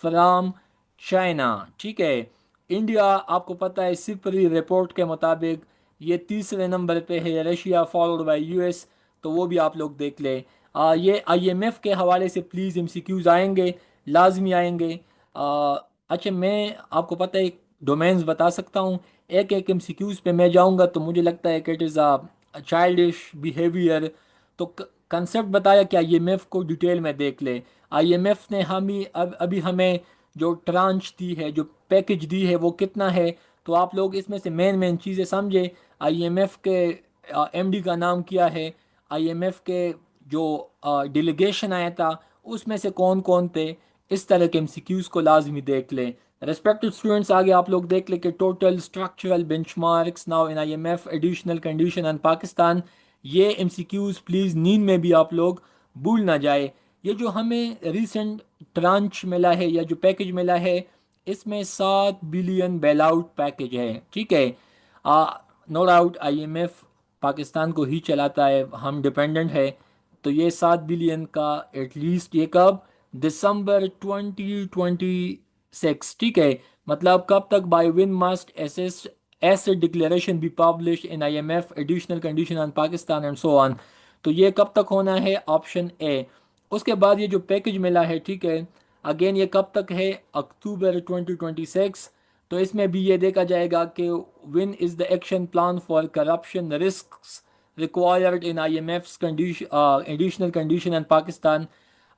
फ्राम चाइना। ठीक है, इंडिया, आपको पता है सिपरी रिपोर्ट के मुताबिक ये तीसरे नंबर पे है, रशिया फॉलोड बाय यूएस। तो वो भी आप लोग देख ले। ये IMF के हवाले से प्लीज़ MCQs आएंगे, लाजमी आएंगे। अच्छा, मैं आपको पता है डोमेन्स बता सकता हूँ। एक एक MCQs पे मैं जाऊँगा तो मुझे लगता है कि it is a childish behaviour. तो कंसेप्ट बताया कि IMF को डिटेल में देख ले। IMF ने हम ही अभी हमें जो ट्रांच दी है, जो पैकेज दी है, वो कितना है? तो आप लोग इसमें से मेन मेन चीज़ें समझे। IMF के MD का नाम क्या है? IMF के जो डेलीगेशन आया था, उसमें से कौन कौन थे? इस तरह के MCQs को लाजमी देख लें। रेस्पेक्टेड स्टूडेंट्स, आगे आप लोग देख लें कि total structural benchmarks now in IMF additional condition and Pakistan. ये MCQs प्लीज़ नींद में भी आप लोग भूल ना जाए। ये जो हमें रिसेंट ट्रांच मिला है या जो पैकेज मिला है, इसमें 7 बिलियन बेल आउट पैकेज है। ठीक है, नो डाउट IMF पाकिस्तान को ही चलाता है, हम डिपेंडेंट है। तो ये 7 बिलियन का एटलीस्ट, ये कब? दिसंबर 2026। ठीक है, मतलब कब तक? By when must assess asset declaration be publish in IMF additional condition on Pakistan and so on. तो ये कब तक होना है? Option A. उसके बाद ये जो पैकेज मिला है, ठीक है, अगेन ये कब तक है? अक्टूबर 2026। तो इसमें भी ये देखा जाएगा कि win is the action plan for corruption risks required in IMF's condition additional condition and Pakistan.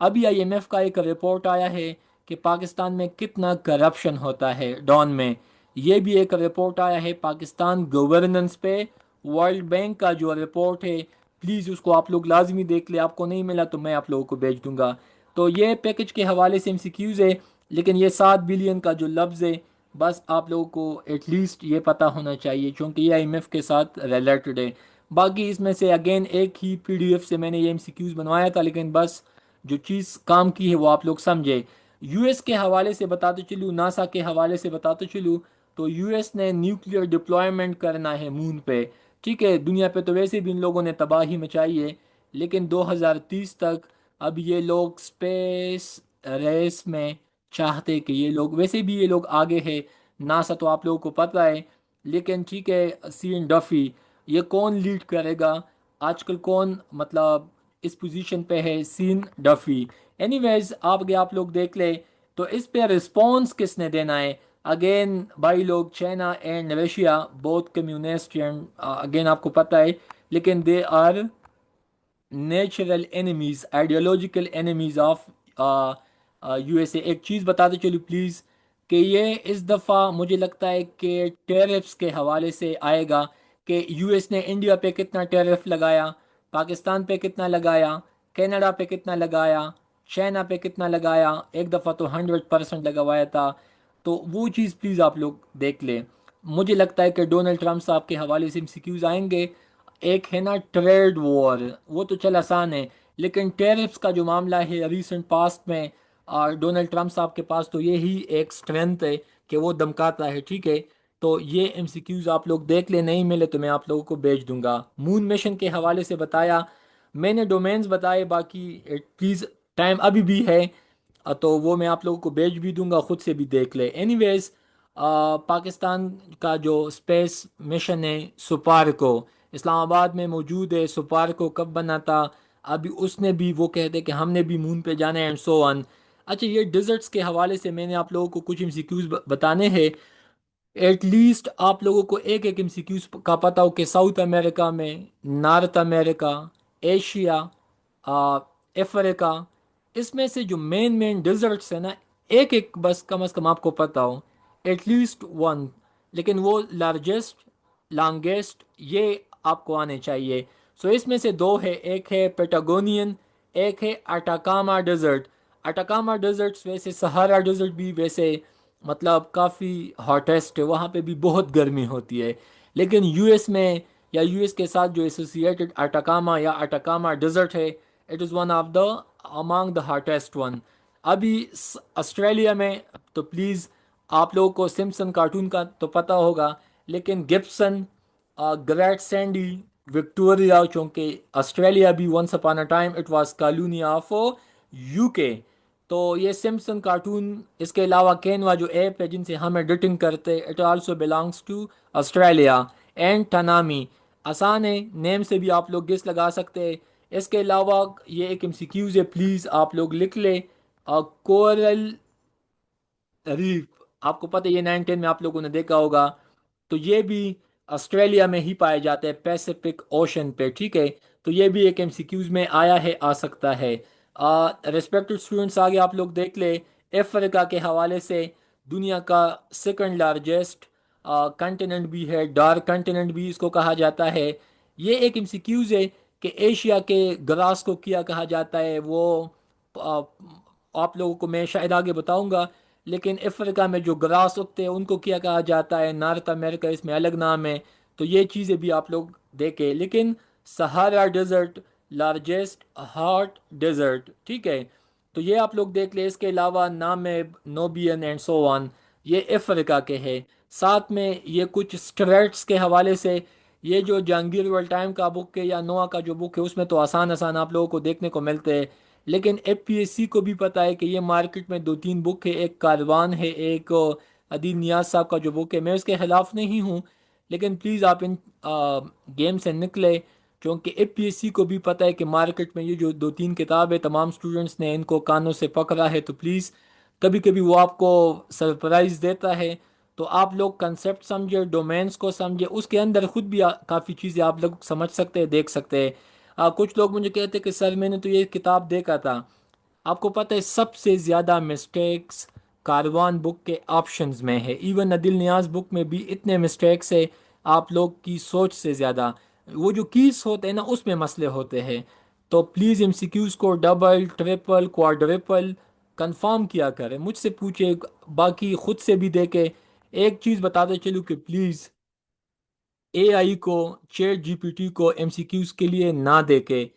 अभी IMF का एक रिपोर्ट आया है कि पाकिस्तान में कितना करप्शन होता है डॉन में। ये भी एक रिपोर्ट आया है पाकिस्तान गवर्नेंस पे, वर्ल्ड बैंक का जो रिपोर्ट है, प्लीज़ उसको आप लोग लाजमी देख ले। आपको नहीं मिला तो मैं आप लोगों को भेज दूंगा। तो ये पैकेज के हवाले से MCQs है। लेकिन ये 7 बिलियन का जो लफ्ज़ है, बस आप लोगों को एटलीस्ट ये पता होना चाहिए, क्योंकि ये IMF के साथ रिलेटेड है। बाकी इसमें से अगेन एक ही PDF से मैंने ये MCQs बनवाया था, लेकिन बस जो चीज़ काम की है वो आप लोग समझे। US के हवाले से बताते चलूँ, नासा के हवाले से बताते चलूँ, तो US ने न्यूक्लियर डिप्लॉयमेंट करना है मून पे। ठीक है, दुनिया पे तो वैसे भी इन लोगों ने तबाही मचाई है, लेकिन 2030 तक अब ये लोग स्पेस रेस में चाहते कि ये लोग, वैसे भी ये लोग आगे है। नासा तो आप लोगों को पता है। लेकिन ठीक है, सीन डफी, ये कौन लीड करेगा आजकल? कौन मतलब इस पोजीशन पे है? Sean Duffy. एनीवेज, आप लोग देख ले, तो इस पे रिस्पॉन्स किसने देना है? अगेन भाई लोग, China and Russia both communist and again आपको पता है, लेकिन they are natural enemies, ideological enemies of USA. एक चीज़ बताते चलूँ प्लीज़, कि ये इस दफ़ा मुझे लगता है कि टेरिफ्स के हवाले से आएगा, कि यूएस ने इंडिया पे कितना टेरिफ लगाया, पाकिस्तान पे कितना लगाया, कनाडा पे कितना लगाया, चाइना पे कितना लगाया, एक दफ़ा तो 100% लगवाया था। तो वो चीज़ प्लीज़ आप लोग देख लें। मुझे लगता है कि डोनाल्ड ट्रंप साहब के हवाले से एमसीक्यूज आएंगे। एक है ना ट्रेड वॉर, वो तो चल आसान है, लेकिन टेरिफ्स का जो मामला है रिसेंट पास्ट में, और डोनाल्ड ट्रंप साहब के पास तो ये ही एक स्ट्रेंथ है कि वो धमकाता है, ठीक है। तो ये एमसीक्यूज आप लोग देख ले, नहीं मिले तो मैं आप लोगों को भेज दूंगा। मून मिशन के हवाले से बताया मैंने, डोमेन्स बताए, बाकी प्लीज़ टाइम अभी भी है, तो वो मैं आप लोगों को भेज भी दूंगा, खुद से भी देख ले। एनीवेज, पाकिस्तान का जो स्पेस मिशन है सुपार्को, इस्लामाबाद में मौजूद है। सुपार्को कब बना था? अभी उसने भी वो कहते कि हमने भी मून पे जाना है एंड सो ऑन। अच्छा, ये डिजर्ट्स के हवाले से मैंने आप लोगों को कुछ एमसीक्यूज बताने हैं। एटलीस्ट आप लोगों को एक एक एमसीक्यूज का पता हो कि साउथ अमेरिका में, नॉर्थ अमेरिका, एशिया, आ, अफ्रीका, इसमें से जो मेन मेन डिजर्ट्स है ना, एक एक बस कम से कम आपको पता हो, एटलीस्ट वन। लेकिन वो लार्जेस्ट, लॉन्गेस्ट, ये आपको आने चाहिए। सो इसमें से दो है, एक है पेटागोनियन, एक है अटाकामा डेजर्ट। अटाकामा डेजर्ट वैसे सहारा डेजर्ट भी वैसे मतलब काफ़ी हॉटेस्ट है, वहाँ पे भी बहुत गर्मी होती है। लेकिन यूएस में, या यूएस के साथ जो एसोसिएटेड अटाकामा या अटाकामा डेजर्ट है, it is one of the among the hottest one. अभी ऑस्ट्रेलिया में, तो प्लीज़ आप लोगों को सिम्पसन कार्टून का तो पता होगा, लेकिन गिब्सन, ग्रेट सैंडी, विक्टोरिया, चूंकि ऑस्ट्रेलिया भी once upon a time it was colony of UK. तो ये सिम्पसन कार्टून, इसके अलावा केनवा जो ऐप है जिनसे हम एडिटिंग करते, it also belongs to Australia. And टनामी, आसान है, नेम से भी आप लोग गेस लगा सकते हैं। इसके अलावा ये एक एमसीक्यूज है, प्लीज़ आप लोग लिख ले। कोरल रीफ, आपको पता है ये 9-10 में आप लोगों ने देखा होगा, तो ये भी ऑस्ट्रेलिया में ही पाया जाता है, पैसिफिक ओशन पे, ठीक है। तो ये भी एक एमसीक्यूज में आया है, आ सकता है। रिस्पेक्टेड स्टूडेंट्स, आगे आप लोग देख ले। अफ्रीका के हवाले से दुनिया का सेकंड लार्जेस्ट कंटिनेंट भी है, डार्क कंटिनेंट भी इसको कहा जाता है। ये एक एमसीक्यूज है कि एशिया के ग्रास को क्या कहा जाता है, वो आ, आप लोगों को मैं शायद आगे बताऊंगा। लेकिन अफ्रीका में जो ग्रास उगते हैं उनको क्या कहा जाता है, नॉर्थ अमेरिका इसमें अलग नाम है। तो ये चीज़ें भी आप लोग देखें। लेकिन Sahara desert largest hot desert, ठीक है। तो ये आप लोग देख ले। इसके अलावा नाम है नोबियन एंड सो ऑन, ये अफ्रीका के हैं। साथ में ये कुछ स्ट्रेट्स के हवाले से, ये जो जहांगीर वर्ल्ड टाइम का बुक है या नोआ का जो बुक है, उसमें तो आसान आसान आप लोगों को देखने को मिलते हैं। लेकिन एफपीएससी को भी पता है कि ये मार्केट में 2-3 बुक है, एक कारवान है, एक अदील नियाज साहब का जो बुक है। मैं उसके खिलाफ नहीं हूँ, लेकिन प्लीज़ आप इन गेम से निकले, क्योंकि एफपीएससी को भी पता है कि मार्केट में ये जो 2-3 किताब है, तमाम स्टूडेंट्स ने इनको कानों से पकड़ा है। तो प्लीज़, कभी कभी वो आपको सरप्राइज देता है। तो आप लोग कंसेप्ट समझे, डोमेन्स को समझे, उसके अंदर खुद भी काफ़ी चीज़ें आप लोग समझ सकते हैं, देख सकते हैं। कुछ लोग मुझे कहते हैं कि सर मैंने तो ये किताब देखा था। आपको पता है सबसे ज़्यादा मिस्टेक्स कारवान बुक के ऑप्शंस में है, इवन अदिल नियाज बुक में भी इतने मिस्टेक्स है आप लोग की सोच से ज़्यादा। वो जो कीज होते हैं ना, उसमें मसले होते हैं। तो प्लीज़ एमसीक्यूज को डबल ट्रिपल क्वाड्रिपल कंफर्म किया करें, मुझसे पूछे, बाकी खुद से भी देखे। एक चीज़ बताते चलूँ कि प्लीज़ एआई को, चैट जीपीटी को एमसीक्यूज के लिए ना देके।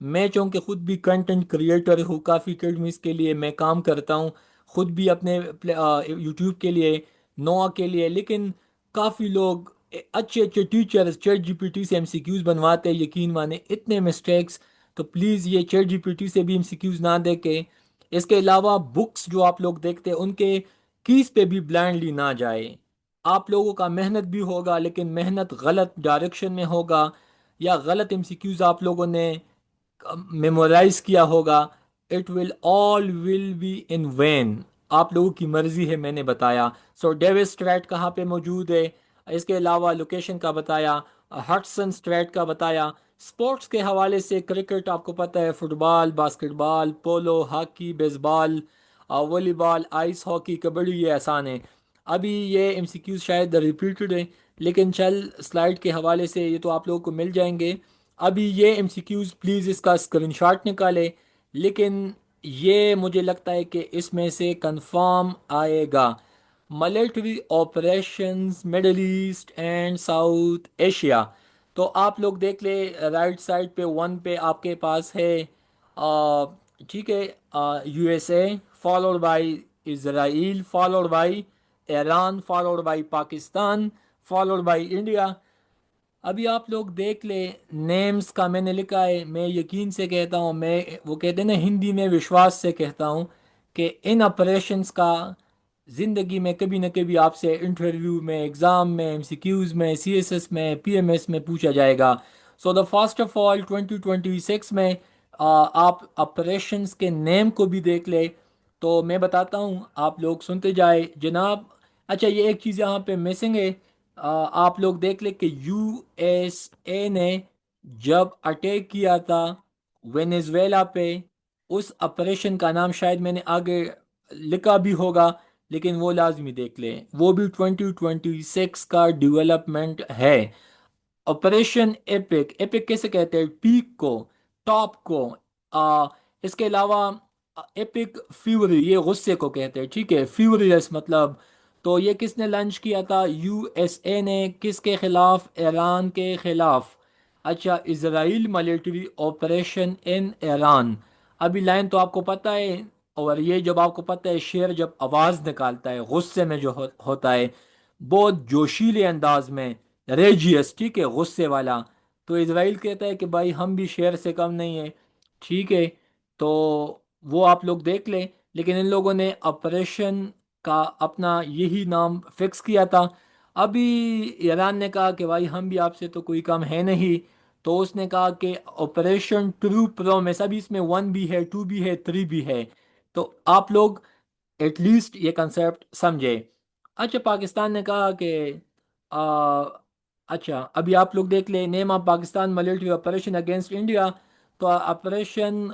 मैं चूँकि खुद भी कंटेंट क्रिएटर हूँ, काफ़ी अकेडमीज के लिए मैं काम करता हूँ, खुद भी अपने यूट्यूब के लिए, नोआ के लिए। लेकिन काफ़ी लोग अच्छे अच्छे टीचर्स चैट जीपीटी से एमसीक्यूज बनवाते हैं, यकीन माने इतने मिस्टेक्स। तो प्लीज़ ये चैट जीपीटी से भी एमसीक्यूज ना देके। इसके अलावा बुक्स जो आप लोग देखते हैं उनके कीज पे भी ब्लाइंडली ना जाए। आप लोगों का मेहनत भी होगा, लेकिन मेहनत गलत डायरेक्शन में होगा, या गलत एमसीक्यूज आप लोगों ने मेमोराइज किया होगा, it will all will be in when. आप लोगों की मर्जी है, मैंने बताया। सो डेविस स्ट्रैट कहाँ पे मौजूद है, इसके अलावा लोकेशन का बताया, हडसन स्ट्रैट का बताया। स्पोर्ट्स के हवाले से क्रिकेट आपको पता है, football, basketball, polo, hockey, baseball, volleyball, ice hockey, kabaddi, ये आसान है। अभी ये एमसीक्यूज शायद रिपीटेड है, लेकिन चल स्लाइड के हवाले से ये तो आप लोगों को मिल जाएंगे। अभी ये एमसीक्यूज प्लीज़ इसका स्क्रीनशॉट निकालें, लेकिन ये मुझे लगता है कि इसमें से कंफर्म आएगा। Military operations middle east and south Asia. तो आप लोग देख ले, राइट साइड पे वन पे आपके पास है, ठीक है, USA, followed by Israel, followed by Iran, followed by Pakistan, followed by India. अभी आप लोग देख ले, नेम्स का मैंने लिखा है, मैं यकीन से कहता हूँ, मैं वो कहते हैं ना हिंदी में विश्वास से कहता हूँ कि इन ऑपरेशंस का ज़िंदगी में कभी न कभी आपसे इंटरव्यू में, एग्ज़ाम में, एमसीक्यूज़ में, सीएसएस में, पीएमएस में पूछा जाएगा। So the first of all 2026 में आप ऑपरेशंस के नेम को भी देख ले। तो मैं बताता हूँ, आप लोग सुनते जाए जनाब। अच्छा, ये एक चीज़ यहाँ पे मिसिंग है। आप लोग देख ले कि यूएसए ने जब अटैक किया था वेनेजुएला पे, उस ऑपरेशन का नाम शायद मैंने आगे लिखा भी होगा, लेकिन वो लाजमी देख लें, वो भी 2026 का डेवलपमेंट है। ऑपरेशन एपिक, एपिक कैसे कहते हैं, पीक को, टॉप को। आ, इसके अलावा एपिक फ्यूरी, ये गुस्से को कहते हैं, ठीक है, फ्यूरियस मतलब। तो ये किसने लॉन्च किया था, यूएसए ने, किसके खिलाफ, ईरान के खिलाफ। अच्छा, Israel military operation in Iran. अभी लाइन तो आपको पता है, और ये जब आपको पता है, शेर जब आवाज़ निकालता है गुस्से में जो होता है, बहुत जोशीले अंदाज में, रेजियस, ठीक है, गुस्से वाला। तो इजराइल कहता है कि भाई हम भी शेर से कम नहीं है, ठीक है। तो वो आप लोग देख लें, लेकिन इन लोगों ने ऑपरेशन का अपना यही नाम फिक्स किया था। अभी ईरान ने कहा कि भाई हम भी आपसे तो कोई कम है नहीं, तो उसने कहा कि ऑपरेशन ट्रू प्रोमिस, अभी इसमें वन भी है, टू भी है, थ्री भी है। तो आप लोग एटलीस्ट ये कंसेप्ट समझे। अच्छा, पाकिस्तान ने कहा कि आ, अच्छा, अभी आप लोग देख ले, name of Pakistan military operation against India. तो ऑपरेशन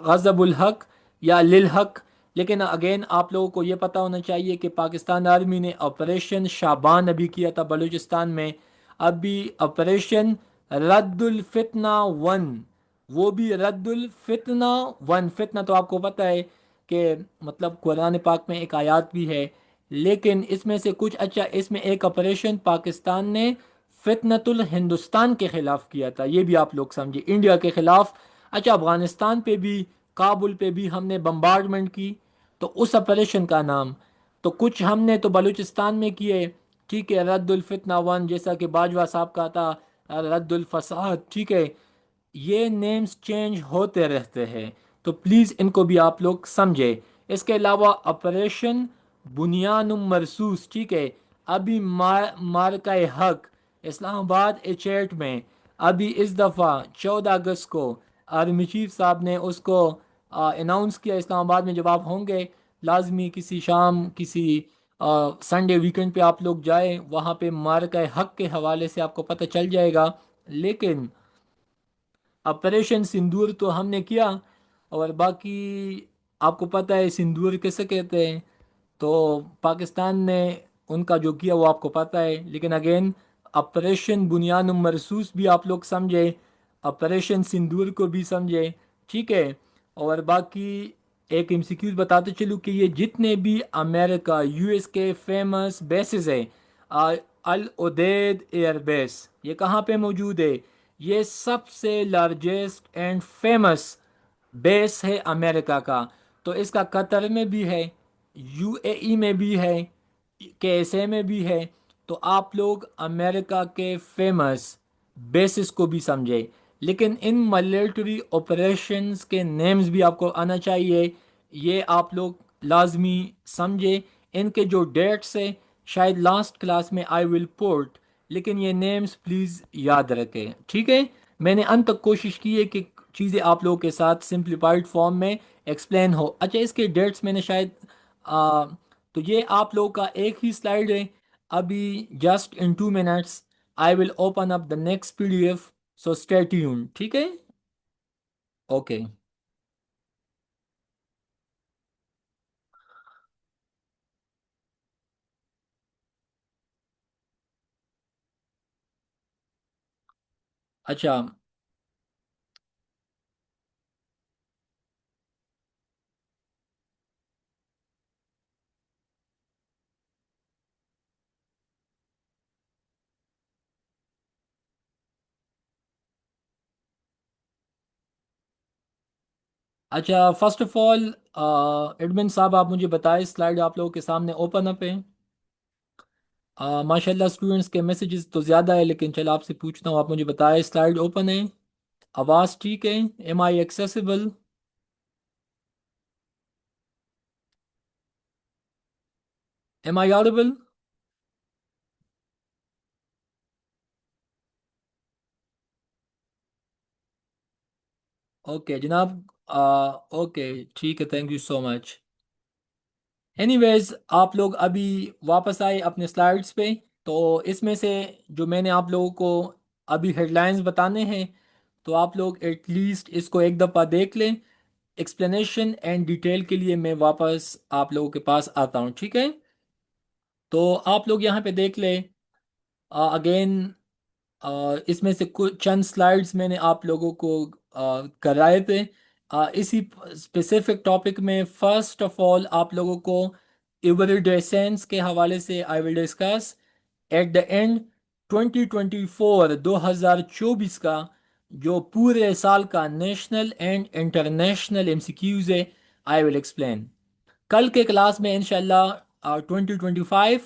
गजबुल हक या लिल हक। लेकिन अगेन आप लोगों को ये पता होना चाहिए कि पाकिस्तान आर्मी ने ऑपरेशन शाबान अभी किया था बलूचिस्तान में। अभी ऑपरेशन रद्दुल फितना वन, वो भी रद्दुल फितना वन। फितना तो आपको पता है कि मतलब कुरान पाक में एक आयत भी है, लेकिन इसमें से कुछ, अच्छा, इसमें एक ऑपरेशन पाकिस्तान ने फितनतुल हिंदुस्तान के खिलाफ किया था, ये भी आप लोग समझे, इंडिया के खिलाफ। अच्छा, अफगानिस्तान पे भी, काबुल पे भी हमने बम्बार्डमेंट की, तो उस ऑपरेशन का नाम, तो कुछ हमने तो बलूचिस्तान में किए, ठीक है, रद्दुल फितना वन, जैसा कि बाजवा साहब का था, रद्दुल फसाद, ठीक है। ये नेम्स चेंज होते रहते हैं, तो प्लीज़ इनको भी आप लोग समझे। इसके अलावा ऑपरेशन बुनियानुम मरसूस, ठीक है, अभी मारका हक इस्लामाबाद एचेट में, अभी इस दफ़ा 14 अगस्त को आर्मी चीफ साहब ने उसको अनाउंस किया। इस्लामाबाद में जब आप होंगे, लाजमी किसी शाम, किसी संडे वीकेंड पे आप लोग जाएं, वहाँ पे मारका हक के हवाले से आपको पता चल जाएगा। लेकिन ऑपरेशन सिंदूर तो हमने किया, और बाकी आपको पता है सिंदूर किसे कहते हैं, तो पाकिस्तान ने उनका जो किया वो आपको पता है। लेकिन अगेन, ऑपरेशन बुनियान मरसूस भी आप लोग समझे, ऑपरेशन सिंदूर को भी समझे, ठीक है। और बाकी एक एमसीक्यूज बताते चलूँ कि ये जितने भी अमेरिका यूएस के फेमस बेसिस है, अल उदैद एयरबेस, ये कहाँ पे मौजूद है, ये सबसे लार्जेस्ट एंड फेमस बेस है अमेरिका का। तो इसका कतर में भी है, यूएई में भी है, केएसए में भी है। तो आप लोग अमेरिका के फेमस बेसिस को भी समझे, लेकिन इन मिलिट्री ऑपरेशंस के नेम्स भी आपको आना चाहिए, ये आप लोग लाजमी समझे। इनके जो डेट्स है शायद लास्ट क्लास में आई विल पुट, लेकिन ये नेम्स प्लीज़ याद रखें, ठीक है। मैंने अंत तक कोशिश की है कि चीज़ें आप लोगों के साथ सिंप्लीफाइड फॉर्म में एक्सप्लेन हो। अच्छा, इसके डेट्स मैंने शायद आ, तो ये आप लोगों का एक ही स्लाइड है अभी। Just in 2 minutes I will open up the next PDF, so stay tuned, ठीक है? ओके। अच्छा। अच्छा, फर्स्ट ऑफ ऑल एडमिन साहब आप मुझे बताएं, स्लाइड आप लोगों के सामने ओपन अप है? माशाल्लाह स्टूडेंट्स के मैसेजेस तो ज़्यादा है, लेकिन चलो आपसे पूछता हूँ, आप मुझे बताएं स्लाइड ओपन है? आवाज़ ठीक है? Am I accessible? Am I audible? Okay जनाब। ओके, ठीक है, thank you so much. Anyways, आप लोग अभी वापस आए अपने स्लाइड्स पे। तो इसमें से जो मैंने आप लोगों को अभी हेडलाइंस बताने हैं, तो आप लोग एटलीस्ट इसको एक दफ़ा देख लें। एक्सप्लेनेशन एंड डिटेल के लिए मैं वापस आप लोगों के पास आता हूँ, ठीक है? तो आप लोग यहाँ पे देख लें अगेन। इसमें से कुछ चंद स्लाइड्स मैंने आप लोगों को कराए थे इसी स्पेसिफिक टॉपिक में। फर्स्ट ऑफ ऑल आप लोगों को इवरिडेसेंस के हवाले से I will discuss eight the and 2024 2024 का जो पूरे साल का नेशनल एंड इंटरनेशनल एमसीक्यूज है, आई विल एक्सप्लेन। कल के क्लास में इंशाल्लाह 2025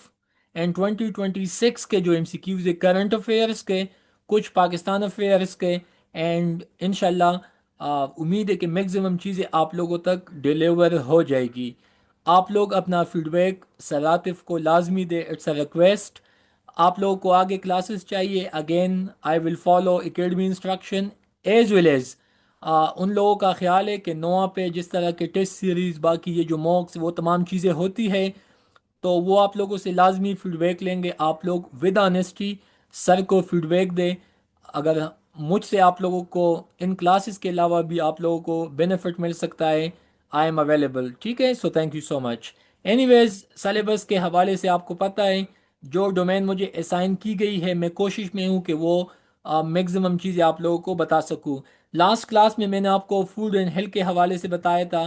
एंड 2026 के जो एमसीक्यूज है करंट अफेयर्स के, कुछ पाकिस्तान अफेयर्स के, एंड इंशाल्लाह उम्मीद है कि मैक्सिमम चीज़ें आप लोगों तक डिलीवर हो जाएगी। आप लोग अपना फीडबैक सलातिफ को लाजमी दे, इट्स अ रिक्वेस्ट। आप लोगों को आगे क्लासेस चाहिए, again I will follow academy instruction as well as उन लोगों का ख्याल है कि नोआ पे जिस तरह के टेस्ट सीरीज़, बाकी ये जो मॉक्स, वो तमाम चीज़ें होती है, तो वो आप लोगों से लाजमी फीडबैक लेंगे। आप लोग विद ऑनेस्टी सर को फीडबैक दें। अगर मुझसे आप लोगों को इन क्लासेस के अलावा भी आप लोगों को बेनिफिट मिल सकता है, आई एम अवेलेबल, ठीक है? So thank you so much. Anyways, syllabus के हवाले से आपको पता है जो डोमेन मुझे असाइन की गई है, मैं कोशिश में हूँ कि वो मैक्सिमम चीज़ें आप लोगों को बता सकूँ। लास्ट क्लास में मैंने आपको फूड एंड हेल्थ के हवाले से बताया था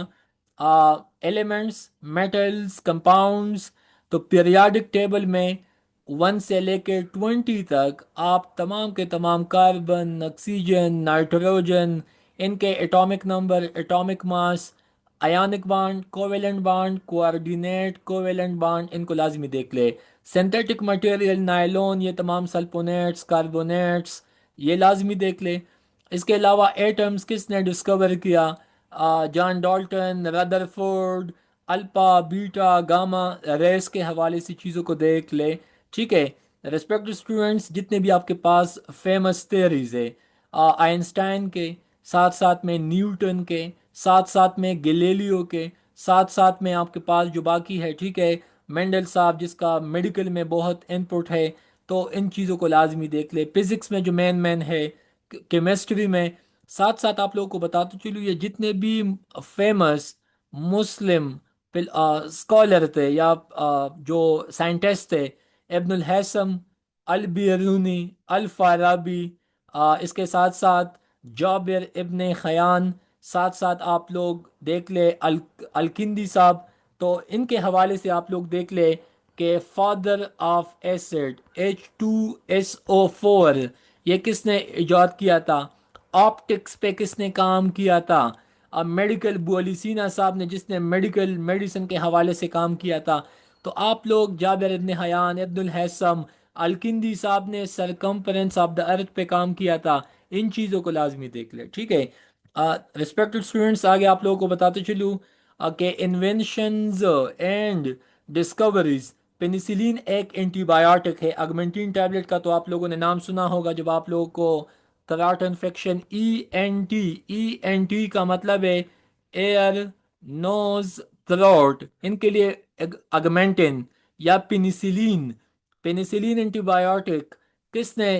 एलिमेंट्स, मेटल्स, कंपाउंड्स। तो पीरियाडिक टेबल में 1 से लेकर 20 तक आप तमाम के तमाम कार्बन, ऑक्सीजन, नाइट्रोजन, इनके एटॉमिक नंबर, एटॉमिक मास, आयनिक बाड, कोवेलेंट बाड, कोऑर्डिनेट, कोवेलेंट बाड, इनको लाजमी देख ले। सिंथेटिक मटेरियल, नायलॉन, ये तमाम सल्फोनेट्स, कार्बोनेट्स, ये लाजमी देख ले। इसके अलावा एटम्स किसने डिस्कवर किया? John Dalton, Rutherford. Alpha, beta, gamma rays के हवाले से चीज़ों को देख ले, ठीक है? रेस्पेक्टेड स्टूडेंट्स, जितने भी आपके पास फेमस theories है, आइंस्टाइन के, साथ साथ में न्यूटन के, साथ साथ में गैलीलियो के, साथ साथ में आपके पास जो बाकी है, ठीक है, मेंडल साहब जिसका मेडिकल में बहुत इनपुट है, तो इन चीज़ों को लाजमी देख ले। फिजिक्स में जो मैन मैन है, केमिस्ट्री में। साथ साथ आप लोगों को बताते चलूँ, ये जितने भी फेमस मुस्लिम स्कॉलर थे या जो साइंटिस्ट थे, इब्नुल हैसम, अल बिरूनी, अल फाराबी, इसके साथ साथ जाबिर इब्ने खयान, साथ साथ आप लोग देख ले अलकिंदी साहब। तो इनके हवाले से आप लोग देख ले कि फादर ऑफ एसिड H2SO4 ये किसने इजाद किया था? ऑप्टिक्स पे किसने काम किया था? अब मेडिकल बुअलिसीना साहब ने, जिसने मेडिकल मेडिसिन के हवाले से काम किया था। तो आप लोग जाबिर इब्ने हयान, अब्दुल हैसम, अलकिंदी साहब ने सरकमफरेंस ऑफ द अर्थ पे काम किया था। इन चीज़ों को लाजमी देख ले, ठीक है? रिस्पेक्टेड स्टूडेंट्स, आगे आप लोगों को बताते चलूँ कि इन्वेंशंस एंड डिस्कवरीज। पेनिसिलिन एक एंटीबायोटिक है। अगमेंटिन टैबलेट का तो आप लोगों ने नाम सुना होगा जब आप लोगों को थ्रॉट इन्फेक्शन, ENT का मतलब है एयर, नोज, थ्रोट, इनके लिए अगमेंटिन या पेनिसिलिन। पेनिसिलिन एंटीबायोटिक किसने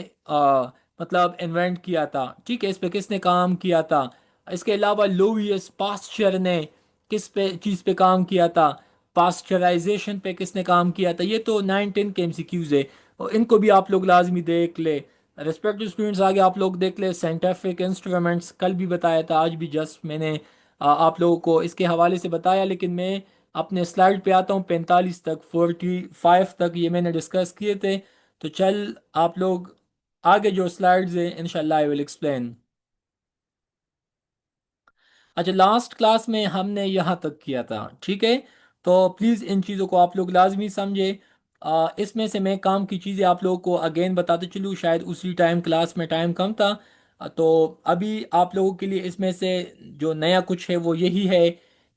मतलब इन्वेंट किया था, ठीक है, इस पे किसने काम किया था? इसके अलावा लुईस पास्चर ने किस पे चीज़ पे काम किया था? पास्चराइजेशन पे किसने काम किया था? ये तो 9-10 के एमसीक्यूज है, और इनको भी आप लोग लाजमी देख ले। रिस्पेक्टिव स्टूडेंट्स, आगे आप लोग देख ले साइंटिफिक इंस्ट्रूमेंट्स, कल भी बताया था, आज भी जस्ट मैंने आप लोगों को इसके हवाले से बताया, लेकिन मैं अपने स्लाइड पे आता हूँ 45 तक, 45 तक ये मैंने डिस्कस किए थे। तो चल आप लोग आगे जो स्लाइड्स हैं इंशाल्लाह आई विल एक्सप्लेन। अच्छा, लास्ट क्लास में हमने यहाँ तक किया था, ठीक है। तो प्लीज़ इन चीज़ों को आप लोग लाजमी समझे। इसमें से मैं काम की चीज़ें आप लोगों को अगेन बताते चलूँ, शायद उसी टाइम क्लास में टाइम कम था। तो अभी आप लोगों के लिए इसमें से जो नया कुछ है वो यही है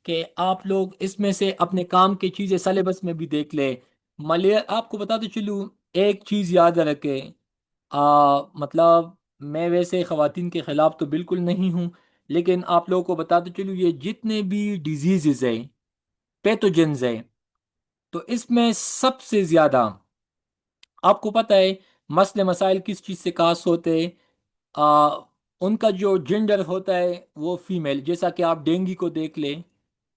कि आप लोग इसमें से अपने काम की चीज़ें सिलेबस में भी देख ले। आपको बताते चलूँ, एक चीज़ याद रखें, मतलब मैं वैसे ख़वातीन के ख़िलाफ़ तो बिल्कुल नहीं हूँ, लेकिन आप लोगों को बताते चलूँ, ये जितने भी डिजीज़ हैं, पैथोजेंस हैं, तो इसमें सबसे ज़्यादा आपको पता है मसले मसाइल किस चीज़ से कास होते हैं? आ, उनका जो जेंडर होता है वो फीमेल, जैसा कि आप डेंगू को देख ले,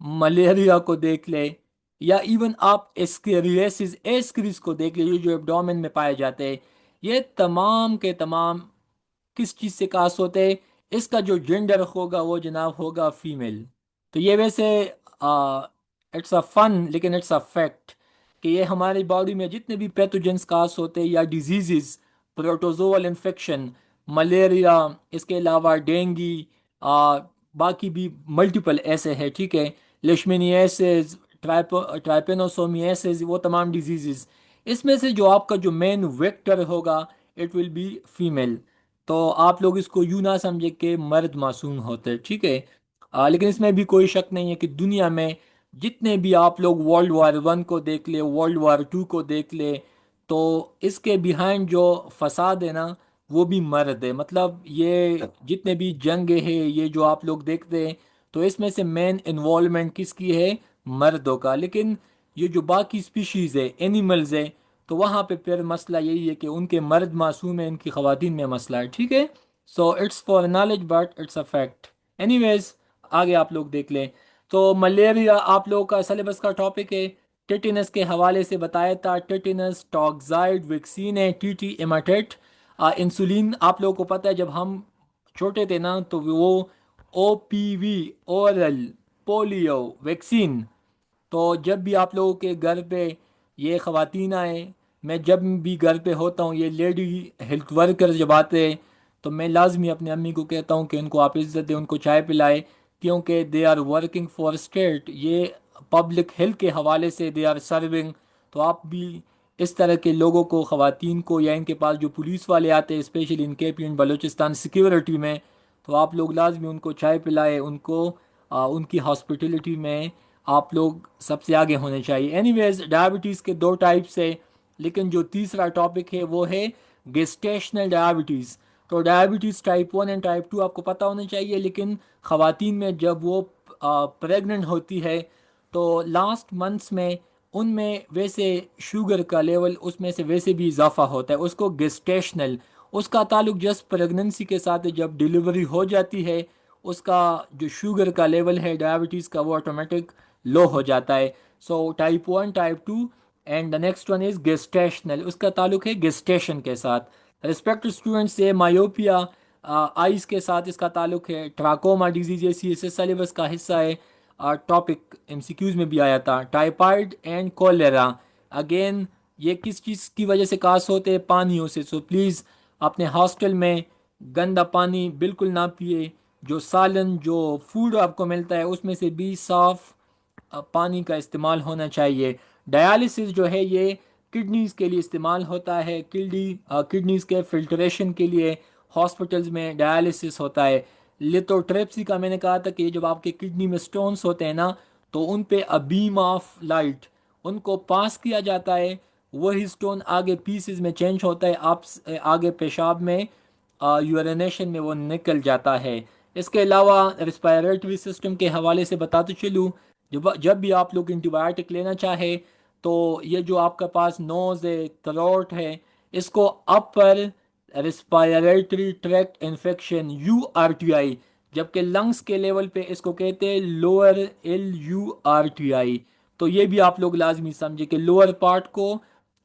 मलेरिया को देख ले, या इवन आप एस्केरियासिस एस्क्रिस को देख ले, ये जो एब्डोमेन में पाए जाते हैं, ये तमाम के तमाम किस चीज़ से कास होते हैं? इसका जो जेंडर होगा वो जनाब होगा फीमेल। तो ये वैसे इट्स अ फन, लेकिन इट्स अ फैक्ट कि ये हमारी बॉडी में जितने भी पैथोजेंस कास होते हैं या डिजीजेस, प्रोटोजोअल इन्फेक्शन, मलेरिया, इसके अलावा डेंगू, आ, बाकी भी मल्टीपल ऐसे हैं, ठीक है, लेशमेनियासिस, ट्राइपेनोसोमियासिस, वो तमाम डिजीजेस, इसमें से जो आपका जो मेन वेक्टर होगा इट विल बी फीमेल। तो आप लोग इसको यूं ना समझे कि मर्द मासूम होते हैं, ठीक है। लेकिन इसमें भी कोई शक नहीं है कि दुनिया में जितने भी आप लोग वर्ल्ड वार 1 को देख ले, वर्ल्ड वार 2 को देख ले, तो इसके बिहाइंड जो फसाद है ना, वो भी मर्द है। मतलब ये जितने भी जंग है, ये जो आप लोग देखते हैं, तो इसमें से मेन इन्वॉल्वमेंट किसकी है? मर्दों का। लेकिन ये जो बाकी स्पीशीज़ है, एनिमल्स है, तो वहाँ पे फिर मसला यही है कि उनके मर्द मासूम है, इनकी ख़वातीन में मसला है, ठीक है। So it's for knowledge but it's a fact. Anyways, आगे आप लोग देख लें। तो मलेरिया आप लोगों का सिलेबस का टॉपिक है। टेटिनस के हवाले से बताया था, टेटिनस टॉक्साइड वैक्सीन है, TT इमाटेट। इंसुलिन आप लोगों को पता है, जब हम छोटे थे ना, तो वो OPV, ओरल पोलियो वैक्सीन। तो जब भी आप लोगों के घर पे ये ख़वातीन आए, मैं जब भी घर पे होता हूँ, ये लेडी हेल्थ वर्कर जब आते हैं, तो मैं लाजमी अपनी अम्मी को कहता हूँ कि उनको आप इज़्ज़त दें, उनको चाय पिलाए, क्योंकि they are working for state, ये पब्लिक हेल्थ के हवाले से दे आर सर्विंग। तो आप भी इस तरह के लोगों को, ख़वातीन को, या इनके पास जो पुलिस वाले आते हैं specially in KP and Balochistan security में, तो आप लोग लाजमी उनको चाय पिलाए, उनको उनकी हॉस्पिटलिटी में आप लोग सबसे आगे होने चाहिए। एनीवेज, डायबिटीज़ के दो टाइप्स है, लेकिन जो तीसरा टॉपिक है वो है गेस्टेशनल डायबिटीज़। तो डायबिटीज़ टाइप 1 एंड टाइप 2 आपको पता होना चाहिए, लेकिन ख़वातीन में जब वो प्रेग्नेंट होती है, तो लास्ट मंथ्स में उनमें वैसे शुगर का लेवल उसमें से वैसे भी इजाफा होता है, उसको गेस्टेशनल, उसका ताल्लुक जस्ट प्रेगनेंसी के साथ है। जब डिलीवरी हो जाती है, उसका जो शुगर का लेवल है डायबिटीज़ का, वो ऑटोमेटिक लो हो जाता है। So type 1, type 2, and the next one is gestational, उसका ताल्लुक है गेस्टेशन के साथ। रिस्पेक्ट स्टूडेंट्स से मायोपिया आइज़ के साथ इसका ताल्लुक है। ट्राकोमा डिजीज, ये सिलेबस का हिस्सा है, टॉपिक MCQs में भी आया था। टाइफाइड एंड कोलेरा, अगेन ये किस चीज़ की वजह से कास होते हैं? पानियों से। सो प्लीज़ अपने हॉस्टल में गंदा पानी बिल्कुल ना पिए। जो सालन, जो फूड आपको मिलता है, उसमें से भी साफ पानी का इस्तेमाल होना चाहिए। डायलिसिस जो है ये किडनीज के लिए इस्तेमाल होता है, किडनीज के फिल्ट्रेशन के लिए हॉस्पिटल्स में डायलिसिस होता है। लिथोट्रिप्सी का मैंने कहा था कि जब आपके किडनी में स्टोन्स होते हैं ना, तो उन पे अ बीम ऑफ लाइट उनको पास किया जाता है, वही स्टोन आगे पीसेस में चेंज होता है, आप आगे पेशाब में यूरिनेशन में वो निकल जाता है। इसके अलावा रिस्पायरेटरी सिस्टम के हवाले से बताते चलूँ, जब जब भी आप लोग एंटीबायोटिक लेना चाहे तो ये जो आपका पास नोज़ है, थ्रोट है, इसको upper respiratory tract infection URTI, जबकि लंग्स के लेवल पे इसको कहते हैं लोअर LURTI। तो ये भी आप लोग लाजमी समझे कि लोअर पार्ट को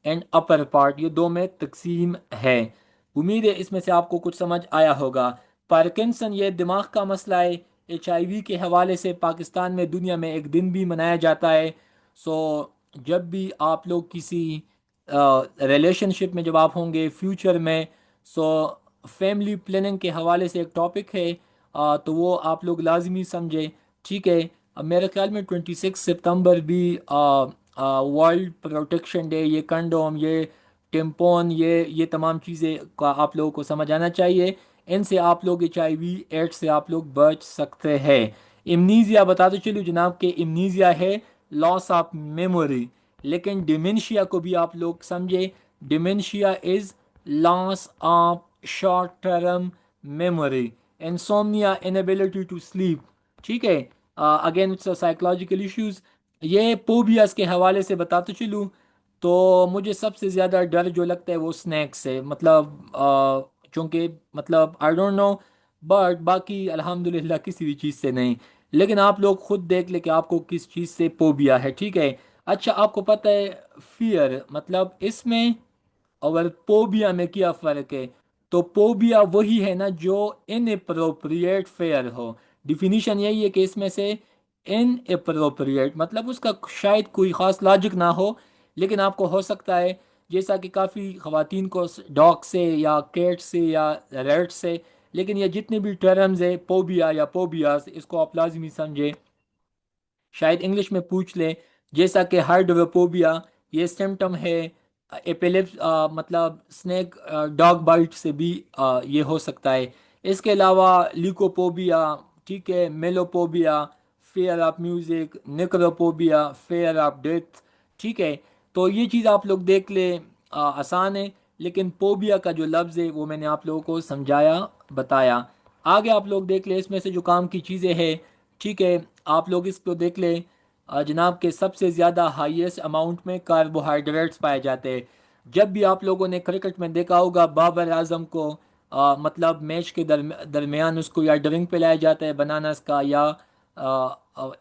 एंड अपर पार्ट, ये दो में तकसीम है। उम्मीद है इसमें से आपको कुछ समझ आया होगा। पार्किंसन ये दिमाग का मसला है। HIV के हवाले से पाकिस्तान में दुनिया में एक दिन भी मनाया जाता है। सो जब भी आप लोग किसी रिलेशनशिप में जब आप होंगे फ्यूचर में, सो फैमिली प्लानिंग के हवाले से एक टॉपिक है, तो वो आप लोग लाजमी समझे। ठीक है। अब मेरे ख्याल में 26 सितंबर भी वर्ल्ड प्रोटेक्शन डे, ये कंडोम, ये टेम्पोन, ये तमाम चीज़ें का आप लोगों को समझ आना चाहिए। इनसे आप लोग HIV एड्स से आप लोग बच सकते हैं। इम्नीजिया बताते चलूँ जनाब के इम्नीजिया है लॉस ऑफ मेमोरी, लेकिन डिमेंशिया को भी आप लोग समझे। Dementia is loss of short term memory. Insomnia inability to sleep. ठीक है। Again it's psychological issues. ये पोबियास के हवाले से बताते चलूँ तो मुझे सबसे ज़्यादा डर जो लगता है वो स्नैक्स से, मतलब चूँकि मतलब आई डोंट नो, बट बाकी अल्हम्दुलिल्लाह किसी भी चीज़ से नहीं। लेकिन आप लोग खुद देख ले कि आपको किस चीज़ से पोबिया है। ठीक है। अच्छा, आपको पता है फियर मतलब इसमें और पोबिया में क्या फ़र्क है? तो पोबिया वही है ना जो इनअप्रोप्रिएट फेयर हो। डिफिनीशन यही है कि इसमें से इनअप्रोप्रिएट मतलब उसका शायद कोई ख़ास लॉजिक ना हो, लेकिन आपको हो सकता है, जैसा कि काफ़ी ख़वातीन को डॉग से या कैट से या रेड से, लेकिन ये जितने भी टर्म्स है पोबिया या पोबियास, इसको आप लाजमी समझे। शायद इंग्लिश में पूछ लें, जैसा कि हाइड्रोफोबिया ये सिम्टम है एपिलेप्स, मतलब स्नेक डॉग बाइट से भी ये हो सकता है। इसके अलावा ल्यूकोपोबिया, ठीक है, melophobia, fear of music, necrophobia, fear of death. ठीक है। तो ये चीज़ आप लोग देख ले, आसान है। लेकिन पोबिया का जो लफ्ज़ है वो मैंने आप लोगों को समझाया, बताया। आगे आप लोग देख ले इसमें से जो काम की चीज़ें हैं। ठीक है। आप लोग इसको देख लें, जनाब के सबसे ज़्यादा हाईएस्ट अमाउंट में कार्बोहाइड्रेट्स पाए जाते हैं। जब भी आप लोगों ने क्रिकेट में देखा होगा बाबर आजम को, मतलब मैच के दरमियान उसको या ड्रिंक पिलाया जाता है बनानास का, या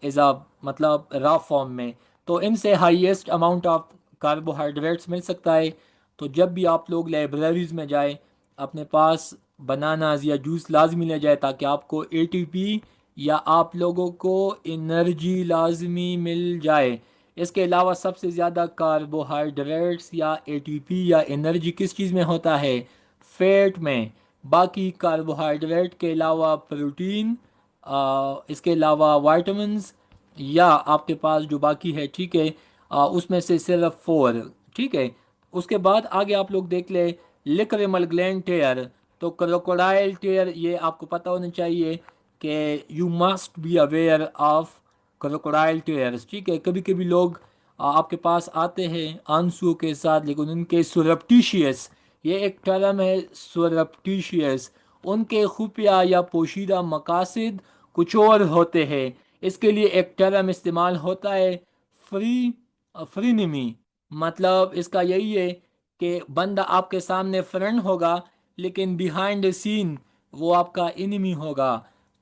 एज आ मतलब रॉ फॉर्म में, तो इनसे हाईएस्ट अमाउंट ऑफ कार्बोहाइड्रेट्स मिल सकता है। तो जब भी आप लोग लाइब्रेरीज में जाए, अपने पास बनानाज या जूस लाजमी ले जाए ताकि आपको ATP या आप लोगों को एनर्जी लाजमी मिल जाए। इसके अलावा सबसे ज़्यादा कार्बोहाइड्रेट्स या ATP या एनर्जी किस चीज़ में होता है? फैट में। बाकी कार्बोहाइड्रेट के अलावा प्रोटीन, इसके अलावा वाइटामस, या आपके पास जो बाकी है, ठीक है, उसमें से सिर्फ 4। ठीक है। उसके बाद आगे आप लोग देख ले लिक्रेमल ग्लैंड टेयर। तो क्रोकोडाइल टेयर ये आपको पता होना चाहिए कि you must be aware of crocodile tears. ठीक है। कभी कभी लोग आपके पास आते हैं आंसुओं के साथ, लेकिन उनके सुरप्टिशियस, ये एक टर्म है सुरप्टिशियस, उनके खुफिया या पोशीदा मकासद कुछ और होते हैं। इसके लिए एक टर्म इस्तेमाल होता है फ्री फ्रीनिमी। मतलब इसका यही है कि बंदा आपके सामने फ्रेंड होगा, लेकिन बिहाइंड द सीन वो आपका इनिमी होगा।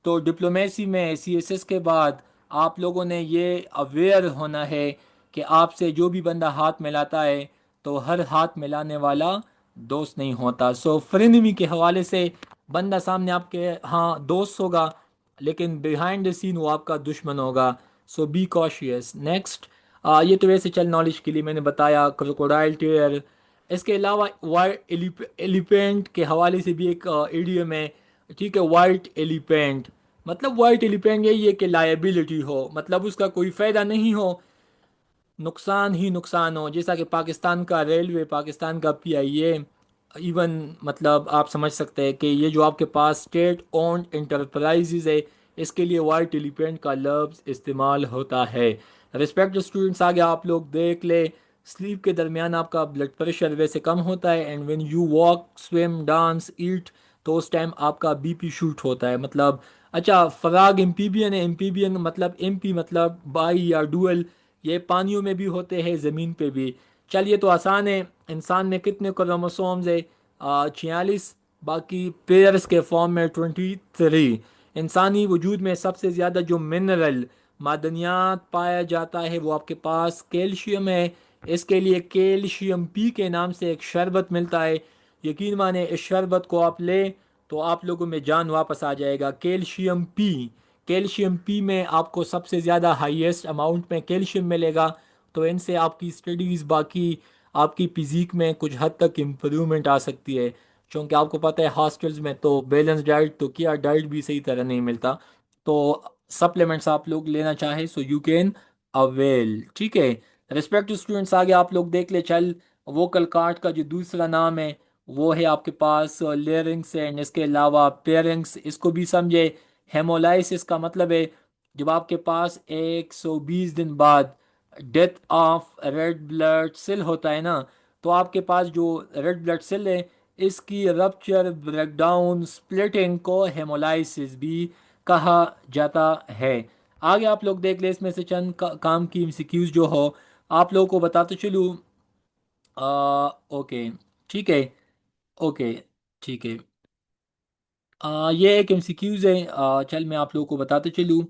तो डिप्लोमेसी में CSS के बाद आप लोगों ने ये अवेयर होना है कि आपसे जो भी बंदा हाथ मिलाता है तो हर हाथ मिलाने वाला दोस्त नहीं होता। सो फ्रेंडमी के हवाले से बंदा सामने आपके हाँ दोस्त होगा, लेकिन बिहाइंड द सीन वो आपका दुश्मन होगा। सो बी कॉशियस। नेक्स्ट, ये तो वैसे चल नॉलेज के लिए मैंने बताया क्रोकोडाइल टेयर। इसके अलावा वाइट एलिफेंट के हवाले से भी एक इडियम है। ठीक है। वाइट एलिफेंट मतलब वाइट एलिफेंट यही है कि लायबिलिटी हो, मतलब उसका कोई फ़ायदा नहीं हो, नुकसान ही नुकसान हो। जैसा कि पाकिस्तान का रेलवे, पाकिस्तान का PIA, इवन मतलब आप समझ सकते हैं कि ये जो आपके पास स्टेट ओन्ड इंटरप्राइजेज है, इसके लिए वाइट एलिफेंट का लफ्ज़ इस्तेमाल होता है। रिस्पेक्ट स्टूडेंट्स, आगे आप लोग देख ले, स्लीप के दरमियान आपका ब्लड प्रेशर वैसे कम होता है, and when you walk, swim, dance, eat, तो उस टाइम आपका बीपी शूट होता है। मतलब अच्छा, फराग एम्फीबियन है। एम्फीबियन मतलब एमपी मतलब बाई या डुअल। ये पानियों में भी होते हैं, ज़मीन पे भी। चलिए तो आसान है। इंसान में कितने क्रोमोसोम्स है? 46। बाकी पेयर्स के फॉर्म में 23। इंसानी वजूद में सबसे ज़्यादा जो मिनरल मादनियात पाया जाता है वो आपके पास कैल्शियम है। इसके लिए कैल्शियम पी के नाम से एक शरबत मिलता है। यकीन माने इस शरबत को आप लें तो आप लोगों में जान वापस आ जाएगा। Calcium P. कैल्शियम पी में आपको सबसे ज़्यादा हाईएस्ट अमाउंट में कैल्शियम मिलेगा। तो इनसे आपकी स्टडीज़, बाकी आपकी फिजिक में कुछ हद तक इम्प्रूवमेंट आ सकती है। क्योंकि आपको पता है हॉस्टल्स में तो बैलेंस डाइट तो क्या, डाइट भी सही तरह नहीं मिलता। तो सप्लीमेंट्स आप लोग लेना चाहे सो यू कैन अवेल। ठीक है। रिस्पेक्ट स्टूडेंट्स, आगे आप लोग देख ले चल। वोकल कार्ड का जो दूसरा नाम है वो है आपके पास लेरिंग्स एंड इसके अलावा पेरिंग्स। इसको भी समझे। हेमोलाइसिस का मतलब है जब आपके पास 120 दिन बाद death of red blood cell होता है ना, तो आपके पास जो रेड ब्लड सेल है इसकी रप्चर, ब्रेकडाउन, स्प्लिटिंग को हेमोलाइसिस भी कहा जाता है। आगे आप लोग देख ले, इसमें से चंद काम की एमसीक्यूज जो हो आप लोगों को बताते चलूँ। ओके। ठीक है। ओके। ठीक है। ये एक एमसीक्यूज है। चल मैं आप लोगों को बताते चलूँ।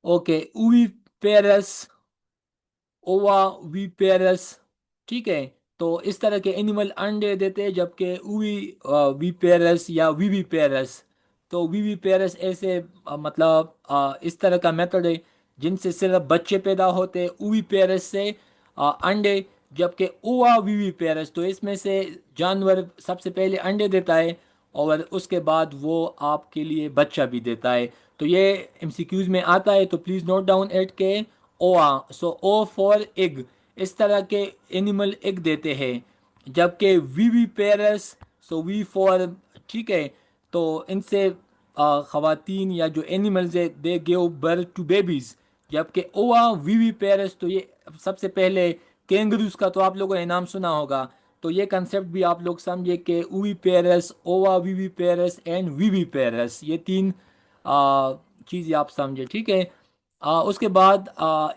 ओके। उवी पेरस, ओवा वीपेरस। ठीक है। तो इस तरह के एनिमल अंडे देते हैं, जबकि उवी वीपेरस या वीवीपेरस, तो वीवीपेरस ऐसे मतलब इस तरह का मेथड है जिनसे सिर्फ बच्चे पैदा होते हैं उवीपेरस से अंडे। जबकि ओवा वीवीपेरस तो इसमें से जानवर सबसे पहले अंडे देता है और उसके बाद वो आपके लिए बच्चा भी देता है। तो ये एमसीक्यूज में आता है, तो प्लीज़ नोट डाउन एट के ओआ। सो ओ फॉर एग, इस तरह के एनिमल एग देते हैं। जबकि वीवी पेरस, सो वी फॉर, ठीक है, तो इनसे खवातीन या जो एनिमल्स है they give birth to babies. जबकि ओआ वीवी पेरस तो ये सबसे पहले कैंगरूज का तो आप लोगों ने नाम सुना होगा। तो ये कंसेप्ट भी आप लोग समझे कि ओवी पेरस, ओवा वीवी पेरस एंड वीवी पेरस, ये तीन चीज़ें आप समझे। ठीक है। उसके बाद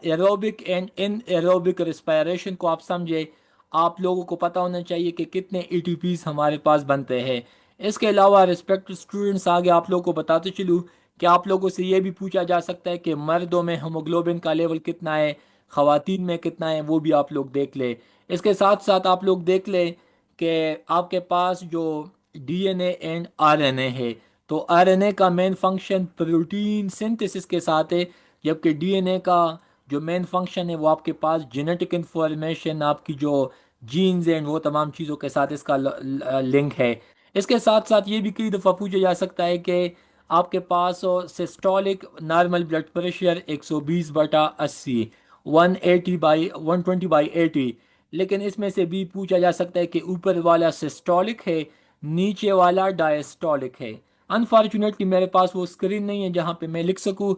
aerobic and in aerobic respiration को आप समझे। आप लोगों को पता होना चाहिए कि कितने एटीपीज हमारे पास बनते हैं। इसके अलावा रिस्पेक्ट स्टूडेंट्स, आगे आप लोगों को बताते चलूँ कि आप लोगों से ये भी पूछा जा सकता है कि मर्दों में हीमोग्लोबिन का लेवल कितना है, ख़वातीन में कितना है, वो भी आप लोग देख ले। इसके साथ साथ आप लोग देख ले कि आपके पास जो डीएनए एंड आरएनए है, तो आरएनए का मेन फंक्शन प्रोटीन सिंथेसिस के साथ है, जबकि डीएनए का जो मेन फंक्शन है वो आपके पास जेनेटिक इंफॉर्मेशन, आपकी जो जीन्स एंड वो तमाम चीज़ों के साथ इसका लिंक है। इसके साथ साथ ये भी कई दफ़ा पूछा जा सकता है कि आपके पास सिस्टोलिक नॉर्मल ब्लड प्रेशर 120/80, 120/80, लेकिन इसमें से भी पूछा जा सकता है कि ऊपर वाला सिस्टोलिक है, नीचे वाला डायस्टोलिक है। अनफॉर्चुनेटली मेरे पास वो स्क्रीन नहीं है जहाँ पे मैं लिख सकूँ।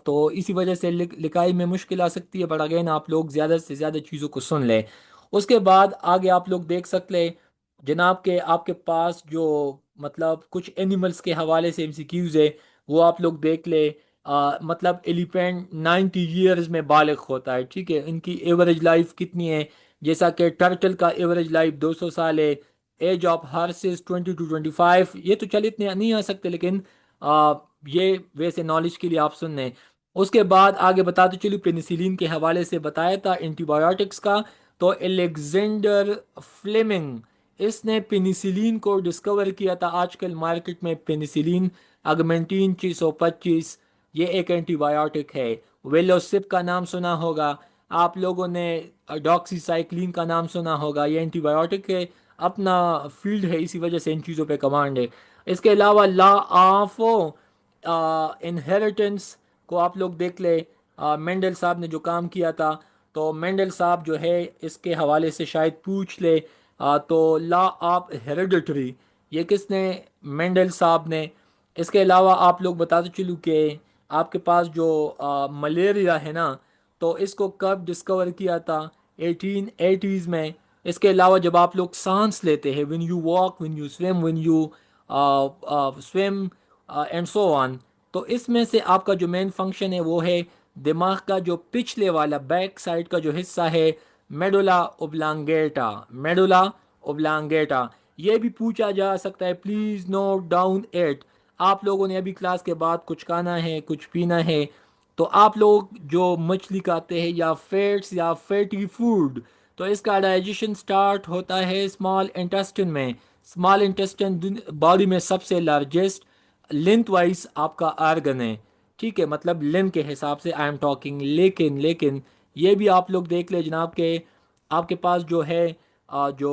तो इसी वजह से लिखाई में मुश्किल आ सकती है। बट अगेन आप लोग ज़्यादा से ज़्यादा चीज़ों को सुन लें। उसके बाद आगे आप लोग देख सकते हैं जनाब के आपके पास जो मतलब कुछ एनिमल्स के हवाले से एमसीक्यूज है वो आप लोग देख ले। मतलब एलिफेंट 90 ईयर्स में बालिग होता है। ठीक है। इनकी एवरेज लाइफ कितनी है? जैसा कि टर्टल का एवरेज लाइफ 200 साल है। Age of horses 20 to 25। ये तो चल इतने नहीं आ सकते, लेकिन ये वैसे नॉलेज के लिए आप सुन लें। उसके बाद आगे बताते चलूँ, पेनिसिलिन के हवाले से बताया था एंटीबायोटिक्स का। तो एलेक्जेंडर फ्लेमिंग, इसने पेनिसिलिन को डिस्कवर किया था। आजकल मार्केट में पेनिसिलिन अगमेंटीन 625, ये एक एंटीबायोटिक है। वेलोसिप का नाम सुना होगा आप लोगों ने। डॉक्सीसाइक्लिन का नाम सुना होगा। ये एंटीबायोटिक है, अपना फील्ड है, इसी वजह से इन चीज़ों पे कमांड है। इसके अलावा लॉ ऑफ इनहेरिटेंस को आप लोग देख ले। मेंडल साहब ने जो काम किया था, तो मेंडल साहब जो है इसके हवाले से शायद पूछ ले। तो लॉ ऑफ हेरिडिटरी ये किसने? मेंडल साहब ने। इसके अलावा आप लोग बताते चलूँ कि आपके पास जो मलेरिया है ना, तो इसको कब डिस्कवर किया था? 1880s में। इसके अलावा जब आप लोग सांस लेते हैं, when you walk, when you swim, when you swim and so on, तो इसमें से आपका जो मेन फंक्शन है वो है दिमाग का जो पिछले वाला बैक साइड का जो हिस्सा है, मेडुला ओब्लांगेटा, मेडुला ओब्लांगेटा। ये भी पूछा जा सकता है, प्लीज नोट डाउन इट। आप लोगों ने अभी क्लास के बाद कुछ खाना है, कुछ पीना है, तो आप लोग जो मछली खाते हैं या फैट्स या फैटी फूड, तो इसका डाइजेशन स्टार्ट होता है स्मॉल इंटेस्टिन में। स्मॉल इंटेस्टिन बॉडी में सबसे लार्जेस्ट लेंथ वाइज आपका आर्गन है, ठीक है, मतलब लेंथ के हिसाब से आई एम टॉकिंग। लेकिन लेकिन ये भी आप लोग देख ले जनाब के आपके पास जो है जो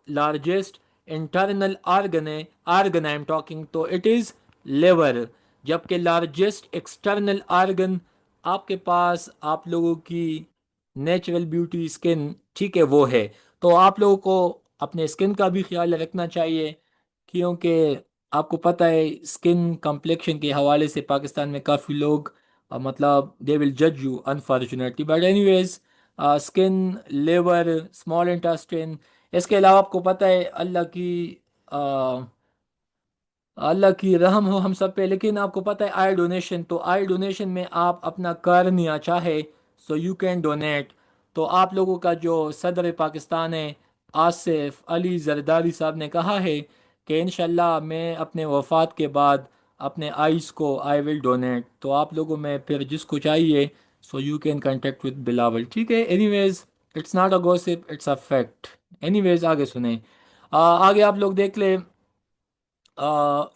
लार्जेस्ट इंटरनल आर्गन है, आर्गन आई एम टॉकिंग, तो इट इज़ लिवर। जबकि लार्जेस्ट एक्सटर्नल आर्गन आपके पास आप लोगों की नेचुरल ब्यूटी स्किन, ठीक है, वो है। तो आप लोगों को अपने स्किन का भी ख्याल रखना चाहिए, क्योंकि आपको पता है स्किन कम्प्लेक्शन के हवाले से पाकिस्तान में काफ़ी लोग मतलब दे विल जज you unfortunately, but anyways skin, liver, small intestine, इसके अलावा आपको पता है अल्लाह की रहम हो हम सब पे, लेकिन आपको पता है आई डोनेशन, तो आई डोनेशन में आप अपना करनिया चाहे सो यू कैन डोनेट। तो आप लोगों का जो सदर पाकिस्तान है आसिफ अली जरदारी साहब ने कहा है कि इंशाल्लाह मैं अपने वफात के बाद अपने आइस को आई विल डोनेट। तो आप लोगों में फिर जिसको चाहिए so you can contact with Bilawal, ठीक है। Anyways it's not a gossip, it's a fact. Anyways आगे सुने। आगे आप लोग देख ले।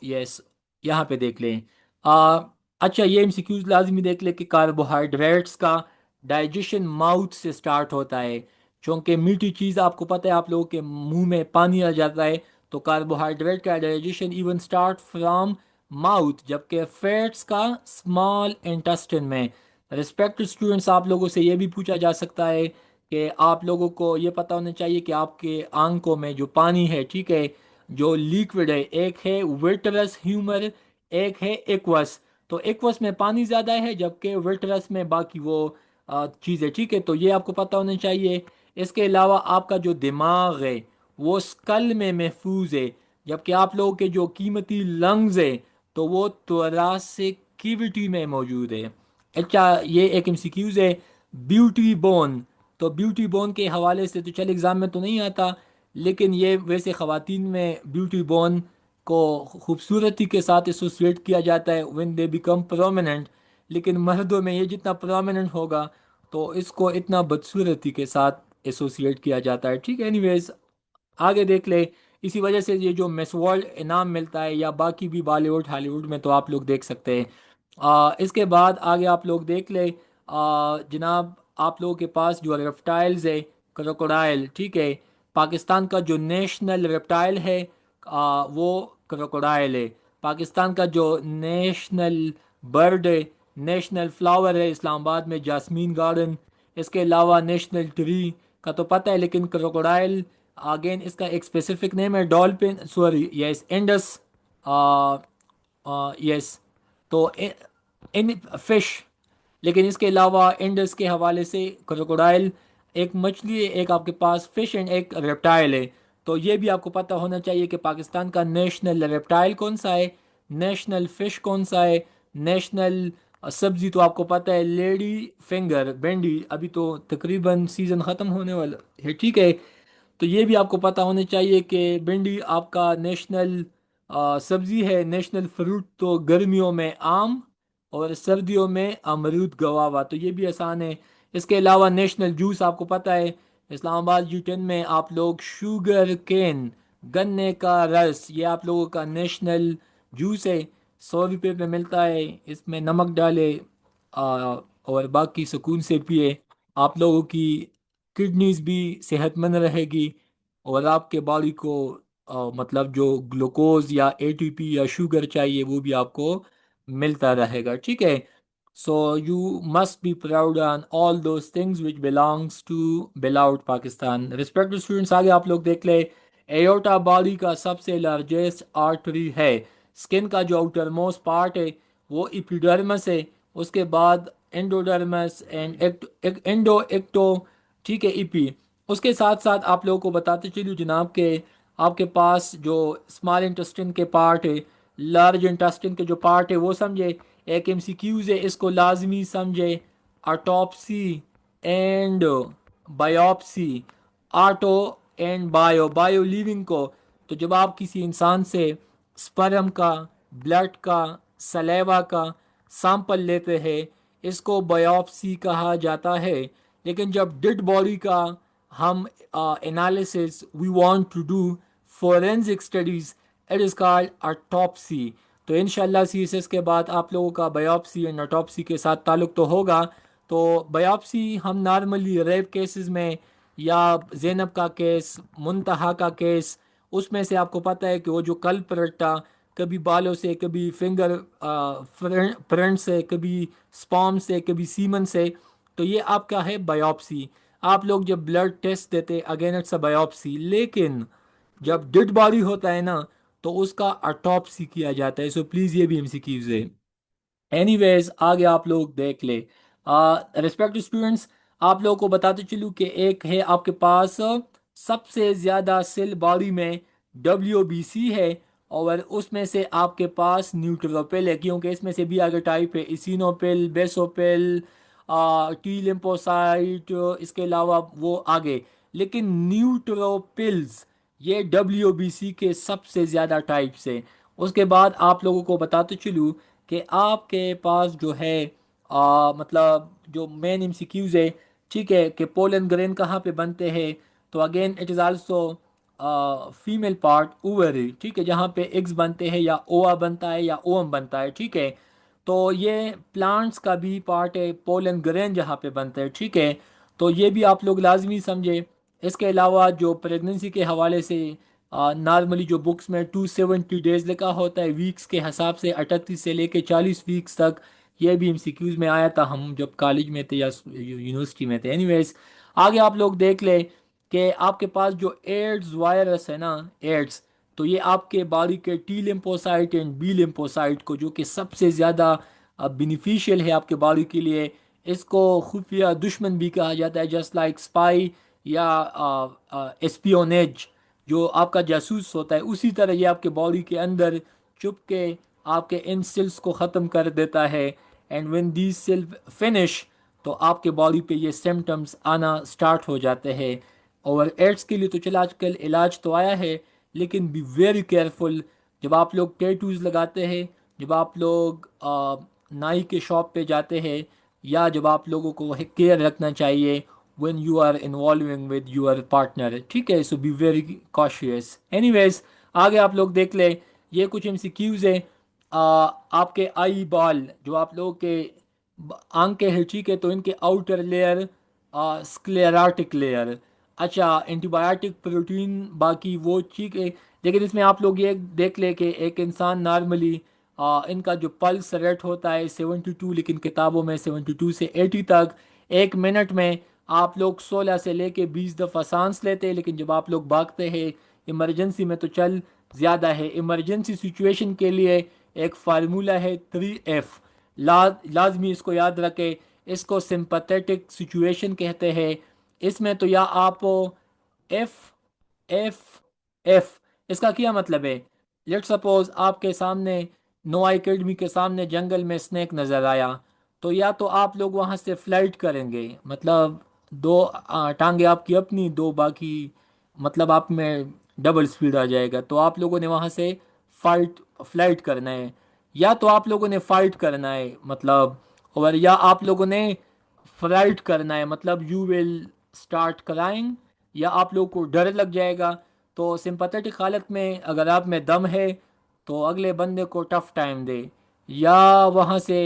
यस, यहाँ पे देख लें। आ, अच्छा, ये एमसीक्यूज लाजमी देख ले कि कार्बोहाइड्रेट्स का डाइजेशन माउथ से स्टार्ट होता है। चूंकि मीठी चीज़ आपको पता है आप लोगों के मुंह में पानी आ जाता है, तो कार्बोहाइड्रेट का digestion even start from mouth, जबकि फैट्स का स्मॉल इंटेस्टिन में। रिस्पेक्टेड स्टूडेंट्स, आप लोगों से ये भी पूछा जा सकता है कि आप लोगों को ये पता होना चाहिए कि आपके आंखों में जो पानी है, ठीक है, जो लिक्विड है, एक है विट्रस ह्यूमर, एक है एक्वस। तो एक्वस में पानी ज़्यादा है, जबकि विट्रस में बाकी वो चीज़ें, ठीक है, तो ये आपको पता होना चाहिए। इसके अलावा आपका जो दिमाग है वो स्कल में महफूज है, जबकि आप लोगों के जो कीमती लंग्स है तो वो thoracic कैविटी में मौजूद है। अच्छा, ये एक एमसीक्यूज है। ब्यूटी बोन, तो ब्यूटी बोन के हवाले से तो चल एग्ज़ाम में तो नहीं आता, लेकिन ये वैसे ख़वातीन में ब्यूटी बोन को खूबसूरती के साथ एसोसिएट किया जाता है व्हेन दे बिकम प्रोमिनेंट। लेकिन मर्दों में ये जितना प्रोमिनेंट होगा तो इसको इतना बदसूरती के साथ एसोसिएट किया जाता है, ठीक है। एनीवेज आगे देख ले। इसी वजह से ये जो मिस वर्ल्ड इनाम मिलता है या बाकी भी बॉलीवुड हॉलीवुड में तो आप लोग देख सकते हैं। इसके बाद आगे आप लोग देख ले। जनाब आप लोगों के पास जो रेप्टाइल्स है, क्रोकोडाइल, ठीक है, पाकिस्तान का जो नेशनल रेप्टाइल है वो क्रोकोडाइल है। पाकिस्तान का जो नेशनल बर्ड है, नेशनल फ्लावर है इस्लामाबाद में जासमीन गार्डन। इसके अलावा नेशनल ट्री का तो पता है, लेकिन क्रोकोडाइल अगेन इसका एक स्पेसिफिक नेम है, dolphin, sorry yes Indus, yes, तो इन फिश। लेकिन इसके अलावा इंडस के हवाले से क्रोकोडाइल एक मछली है, एक आपके पास फिश एंड एक रेप्टाइल है। तो ये भी आपको पता होना चाहिए कि पाकिस्तान का नेशनल रेप्टाइल कौन सा है, नेशनल फिश कौन सा है, नेशनल सब्जी तो आपको पता है लेडी फिंगर भिंडी, अभी तो तकरीबन सीज़न ख़त्म होने वाला है, ठीक है। तो ये भी आपको पता होना चाहिए कि भिंडी आपका नेशनल सब्जी है। नेशनल फ्रूट तो गर्मियों में आम और सर्दियों में अमरूद गवावा, तो ये भी आसान है। इसके अलावा नेशनल जूस आपको पता है इस्लामाबाद U10 में आप लोग शुगर केन, गन्ने का रस, ये आप लोगों का नेशनल जूस है। 100 रुपये पे मिलता है, इसमें नमक डाले और बाकी सुकून से पिए। आप लोगों की किडनीज भी सेहतमंद रहेगी और आपके बॉडी को मतलब जो ग्लूकोज या ATP या शुगर चाहिए वो भी आपको मिलता रहेगा, ठीक है। So you must be proud on all those things which belongs to beloved Pakistan. Respected students, आगे आप लोग देख ले। एयोटा बॉडी का सबसे लार्जेस्ट आर्टरी है। स्किन का जो आउटर मोस्ट पार्ट है वो इपिडर्मस है, उसके बाद एंडोडर्मस एंड एंडो एक्टो, ठीक है, ईपी। उसके साथ साथ आप लोगों को बताते चलूँ जनाब के आपके पास जो स्मॉल इंटेस्टिन के पार्ट है, लार्ज इंटेस्टिन के जो पार्ट है वो समझे। एक एमसीक्यूज है, इसको लाजमी समझे। Autopsy and biopsy. Auto and bio, bio living को। तो जब आप किसी इंसान से स्पर्म का, ब्लड का, सलेवा का सैंपल लेते हैं, इसको बायोप्सी कहा जाता है। लेकिन जब डेड बॉडी का हम analysis we want to do forensic studies, it is called autopsy. तो इंशाल्लाह सीएसएस के बाद आप लोगों का बायोप्सी एंड ऑटोप्सी के साथ ताल्लुक तो होगा। तो बायोप्सी हम नॉर्मली रेप केसेस में, या जैनब का केस, मुंतहा का केस, उसमें से आपको पता है कि वो जो कल्प्रेट था, कभी बालों से, कभी फिंगर प्रिंट से, कभी स्पॉम से, कभी सीमन से। तो ये आपका है बायोप्सी। आप लोग जब ब्लड टेस्ट देते, अगेन इट्स अ बायोप्सी। लेकिन जब डेड बॉडी होता है ना, तो उसका ऑटोप्सी किया जाता है। सो प्लीज़ ये भी एमसीक्यूज है। एनीवेज आगे आप लोग देख ले। रिस्पेक्ट स्टूडेंट्स, आप लोगों को बताते चलूँ कि एक है आपके पास सबसे ज़्यादा सेल बॉडी में WBC है। और उसमें से आपके पास न्यूट्रोपिल है, क्योंकि इसमें से भी आगे टाइप है इसिनोपिल, बेसोपिल, टी लिम्फोसाइट, इसके अलावा वो आगे। लेकिन न्यूट्रोपिल्स ये WBC के सबसे ज़्यादा टाइप्स है। उसके बाद आप लोगों को बताते चलूँ कि आपके पास जो है मतलब जो मेन एमसीक्यूज है, ठीक है, कि पोलन ग्रेन कहाँ पे बनते हैं। तो again it is also female part ovary, ठीक है, जहाँ पे एग्स बनते हैं, या ओवा बनता है, या ओवम बनता है, ठीक है। तो ये प्लांट्स का भी पार्ट है, पोलन ग्रेन जहाँ पे बनते हैं, ठीक है। तो ये भी आप लोग लाजमी समझे। इसके अलावा जो प्रेगनेंसी के हवाले से नॉर्मली जो बुक्स में 270 डेज लिखा होता है, वीक्स के हिसाब से 38 से लेके 40 वीक्स तक, ये भी एमसीक्यूज में आया था हम जब कॉलेज में थे या यूनिवर्सिटी में थे। एनीवेज आगे आप लोग देख ले कि आपके पास जो एड्स वायरस है ना, एड्स, तो ये आपके बॉडी के T lymphocyte and B lymphocyte को, जो कि सबसे ज़्यादा बेनिफिशियल है आपके बॉडी के लिए, इसको खुफिया दुश्मन भी कहा जाता है, जस्ट लाइक स्पाई या एस्पियोनेज, जो आपका जासूस होता है, उसी तरह ये आपके बॉडी के अंदर चुप के आपके इन सेल्स को ख़त्म कर देता है। And when these cell finish, तो आपके बॉडी पे ये सिम्टम्स आना स्टार्ट हो जाते हैं। और एड्स के लिए तो चला आजकल इलाज तो आया है, लेकिन बी वेरी केयरफुल। जब आप लोग टैटूज लगाते हैं, जब आप लोग नाई के शॉप पे जाते हैं, या जब आप लोगों को केयर रखना चाहिए when you are involving with your partner, ठीक है। सो बी वेरी कॉशियस। एनीवेज आगे आप लोग देख ले, ये कुछ एमसीक्यूज है। आपके आई बॉल, जो आप लोगों के आंखें हैं, ठीक है, तो इनके आउटर लेयर स्क्लेराटिक लेयर। अच्छा, एंटीबायोटिक प्रोटीन बाकी वो ठीक है। लेकिन इसमें आप लोग ये देख ले कि एक इंसान नॉर्मली इनका जो पल्स रेट होता है 72, लेकिन किताबों में 72 से 80 तक। एक मिनट में आप लोग 16 से लेके 20 दफ़ा सांस लेते हैं, लेकिन जब आप लोग भागते हैं इमरजेंसी में तो चल ज़्यादा है। इमरजेंसी सिचुएशन के लिए एक फार्मूला है 3F, लाजमी इसको याद रखें। इसको सिंपैथेटिक सिचुएशन कहते हैं। इसमें तो या आप एफ एफ एफ, इसका क्या मतलब है? लेट सपोज आपके सामने नोआ एकेडमी के सामने जंगल में स्नेक नज़र आया, तो या तो आप लोग वहाँ से फ्लाइट करेंगे, मतलब दो टांगे आपकी अपनी, दो बाकी, मतलब आप में डबल स्पीड आ जाएगा। तो आप लोगों ने वहाँ से फ्लाइट करना है, या तो आप लोगों ने फाइट करना है मतलब, और या आप लोगों ने फ्लाइट करना है मतलब यू विल स्टार्ट क्राइंग, या आप लोग को डर लग जाएगा। तो सिंपैथेटिक हालत में अगर आप में दम है, तो अगले बंदे को टफ टाइम दे, या वहाँ से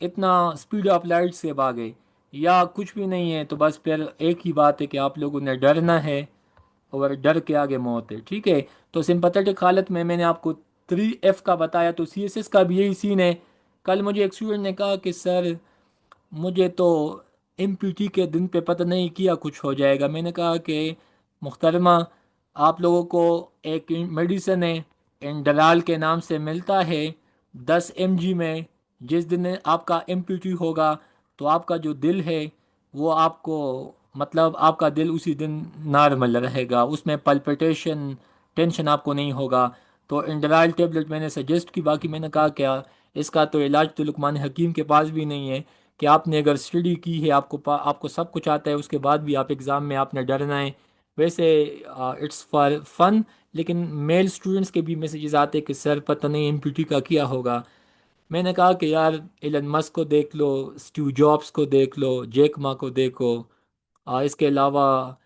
इतना स्पीड ऑफ लाइट से भागे, या कुछ भी नहीं है तो बस फिर एक ही बात है कि आप लोगों ने डरना है, और डर के आगे मौत है, ठीक है। तो सिंपैथेटिक हालत में मैंने आपको 3F का बताया, तो CSS का भी यही सीन है। कल मुझे एक स्टूडेंट ने कहा कि सर मुझे तो MPT के दिन पे पता नहीं किया कुछ हो जाएगा। मैंने कहा कि मुख्तरमा, आप लोगों को एक मेडिसन है इंडराल के नाम से मिलता है 10 mg में। जिस दिन आपका MPT होगा, तो आपका जो दिल है वो आपको मतलब आपका दिल उसी दिन नॉर्मल रहेगा, उसमें पल्पिटेशन, टेंशन आपको नहीं होगा। तो इंडराइल टेबलेट मैंने सजेस्ट की। बाकी मैंने कहा क्या, इसका तो इलाज तो लुकमान हकीम के पास भी नहीं है कि आपने अगर स्टडी की है, आपको सब कुछ आता है, उसके बाद भी आप एग्ज़ाम में आपने डरना है। वैसे इट्स फॉर फन। लेकिन मेल स्टूडेंट्स के भी मैसेजेस आते हैं कि सर पता नहीं एमपीटी का क्या होगा। मैंने कहा कि यार एलन मस्क को देख लो, स्टीव जॉब्स को देख लो, जैक मा को देखो, इसके अलावा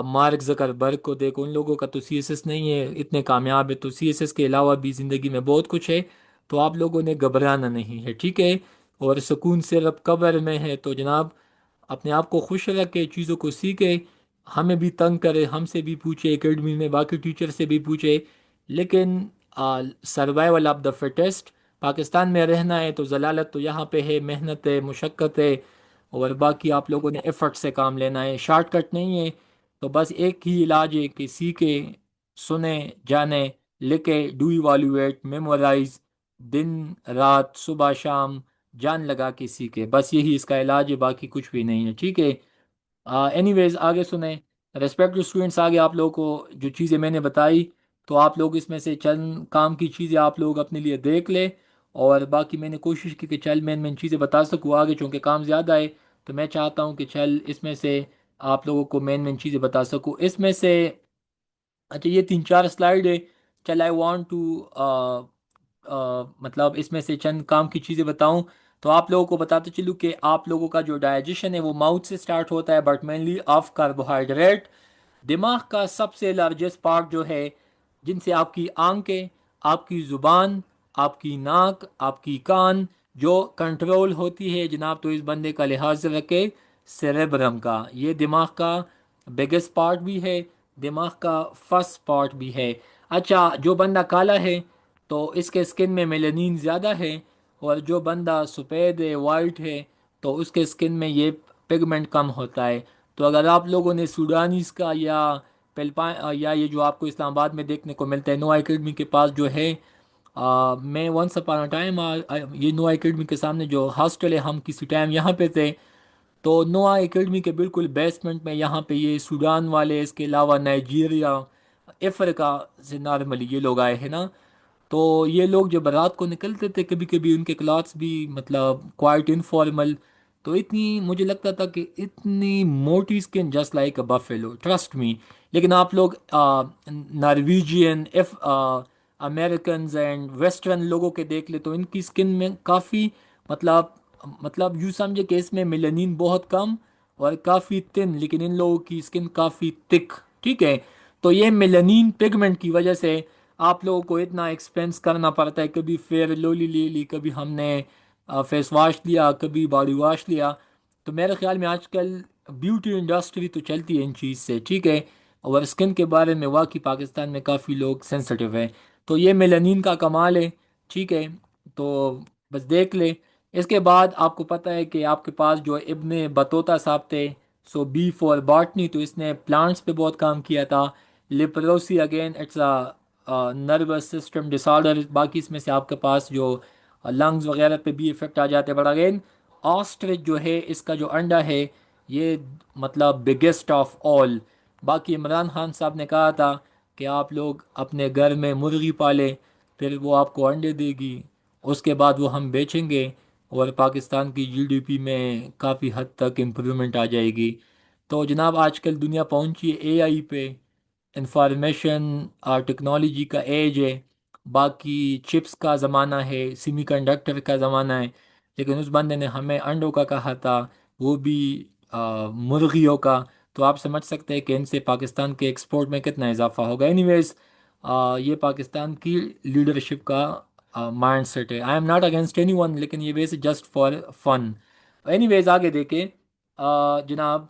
मार्क जकरबर्ग को देखो। उन लोगों का तो सीएसएस नहीं है, इतने कामयाब है। तो सीएसएस के अलावा भी ज़िंदगी में बहुत कुछ है। तो आप लोगों ने घबराना नहीं है, ठीक है। और सुकून सिर्फ कब्र में है। तो जनाब, अपने आप को खुश रखे, चीज़ों को सीखे, हमें भी तंग करे, हमसे भी पूछे, एकेडमी में बाकी टीचर से भी पूछे। लेकिन survival of the fittest, Pakistan में रहना है तो जलालत तो यहाँ पे है, मेहनत है, मुशक्क़त है। और बाकी आप लोगों ने एफर्ट से काम लेना है, शॉर्टकट नहीं है। तो बस एक ही इलाज है कि सीखे, सुने, जाने, लिखे, डू इवाल्यूएट, मेमोराइज, दिन रात सुबह शाम जान लगा के सीखे। बस यही इसका इलाज है, बाकी कुछ भी नहीं है, ठीक है। एनीवेज आगे सुने। रेस्पेक्ट टू स्टूडेंट्स, आगे आप लोगों को जो चीज़ें मैंने बताई, तो आप लोग इसमें से चंद काम की चीज़ें आप लोग अपने लिए देख ले। और बाकी मैंने कोशिश की कि चल मेन चीज़ें बता सकूँ आगे, चूँकि काम ज़्यादा है। तो मैं चाहता हूँ कि चल इसमें से आप लोगों को मेन चीज़ें बता सकूँ इसमें से। अच्छा, ये 3 4 स्लाइड है। चल आई वांट टू मतलब इसमें से चंद काम की चीज़ें बताऊं। तो आप लोगों को बताते चलूँ कि आप लोगों का जो डाइजेशन है वो माउथ से स्टार्ट होता है, बट मेनली ऑफ कार्बोहाइड्रेट। दिमाग का सबसे लार्जेस्ट पार्ट जो है, जिनसे आपकी आंखें, आपकी ज़ुबान, आपकी नाक, आपकी कान जो कंट्रोल होती है जनाब, तो इस बंदे का लिहाज रखे, सेरेब्रम का। ये दिमाग का बिगेस्ट पार्ट भी है, दिमाग का फर्स्ट पार्ट भी है। अच्छा, जो बंदा काला है तो इसके स्किन में मेलानिन ज़्यादा है। और जो बंदा सफ़ेद है, वाइट है, तो उसके स्किन में ये पिगमेंट कम होता है। तो अगर आप लोगों ने सूडानीस का या या ये जो आपको इस्लामाबाद में देखने को मिलता है नो एकेडमी के पास जो है, मैं वंस अपॉन अ टाइम, ये नो एकेडमी के सामने जो हॉस्टल है, हम किसी टाइम यहाँ पे थे। तो नोआ एकेडमी के बिल्कुल बेसमेंट में यहाँ पे ये सूडान वाले, इसके अलावा नाइजीरिया, अफ्रीका से नॉर्मली ये लोग आए हैं ना। तो ये लोग जब रात को निकलते थे, कभी कभी उनके क्लॉथ्स भी मतलब क्वाइट इनफॉर्मल। तो इतनी मुझे लगता था कि इतनी मोटी स्किन जस्ट लाइक अ बफेलो, ट्रस्ट मी। लेकिन आप लोग Norwegian, if American and western लोगों के देख ले, तो इनकी स्किन में काफ़ी मतलब यूँ समझे कि इसमें मेलानिन बहुत कम और काफ़ी थिन, लेकिन इन लोगों की स्किन काफ़ी थिक, ठीक है। तो ये मेलानिन पिगमेंट की वजह से आप लोगों को इतना एक्सपेंस करना पड़ता है। कभी फेयर लोली ले ली, कभी हमने फेस वॉश लिया, कभी बॉडी वॉश लिया। तो मेरे ख्याल में आजकल ब्यूटी इंडस्ट्री तो चलती है इन चीज़ से, ठीक है। और स्किन के बारे में वाकई पाकिस्तान में काफ़ी लोग सेंसिटिव हैं। तो ये मेलानिन का कमाल है, ठीक है। तो बस देख ले। इसके बाद आपको पता है कि आपके पास जो इब्ने बतूता साहब थे, सो बी फॉर बॉटनी, तो इसने प्लांट्स पे बहुत काम किया था। Leprosy again it's a nervous system disorder. बाकी इसमें से आपके पास जो लंग्स वगैरह पे भी इफेक्ट आ जाते हैं। बट अगेन ऑस्ट्रिच जो है, इसका जो अंडा है, ये मतलब बिगेस्ट ऑफ ऑल। बाकी इमरान खान साहब ने कहा था कि आप लोग अपने घर में मुर्गी पालें, फिर वो आपको अंडे देगी, उसके बाद वो हम बेचेंगे और पाकिस्तान की जीडीपी में काफ़ी हद तक इम्प्रूवमेंट आ जाएगी। तो जनाब, आजकल दुनिया पहुंची है एआई पे, इंफॉर्मेशन और टेक्नोलॉजी का एज है। बाकी चिप्स का ज़माना है, सेमीकंडक्टर का ज़माना है। लेकिन उस बंदे ने हमें अंडों का कहा था, वो भी मुर्गियों का। तो आप समझ सकते हैं कि इनसे पाकिस्तान के एक्सपोर्ट में कितना इजाफा होगा। एनीवेज, ये पाकिस्तान की लीडरशिप का माइंड सेट है। I am not against any one, लेकिन ये वैसे जस्ट फॉर फन। एनीवेज आगे देखें। जनाब,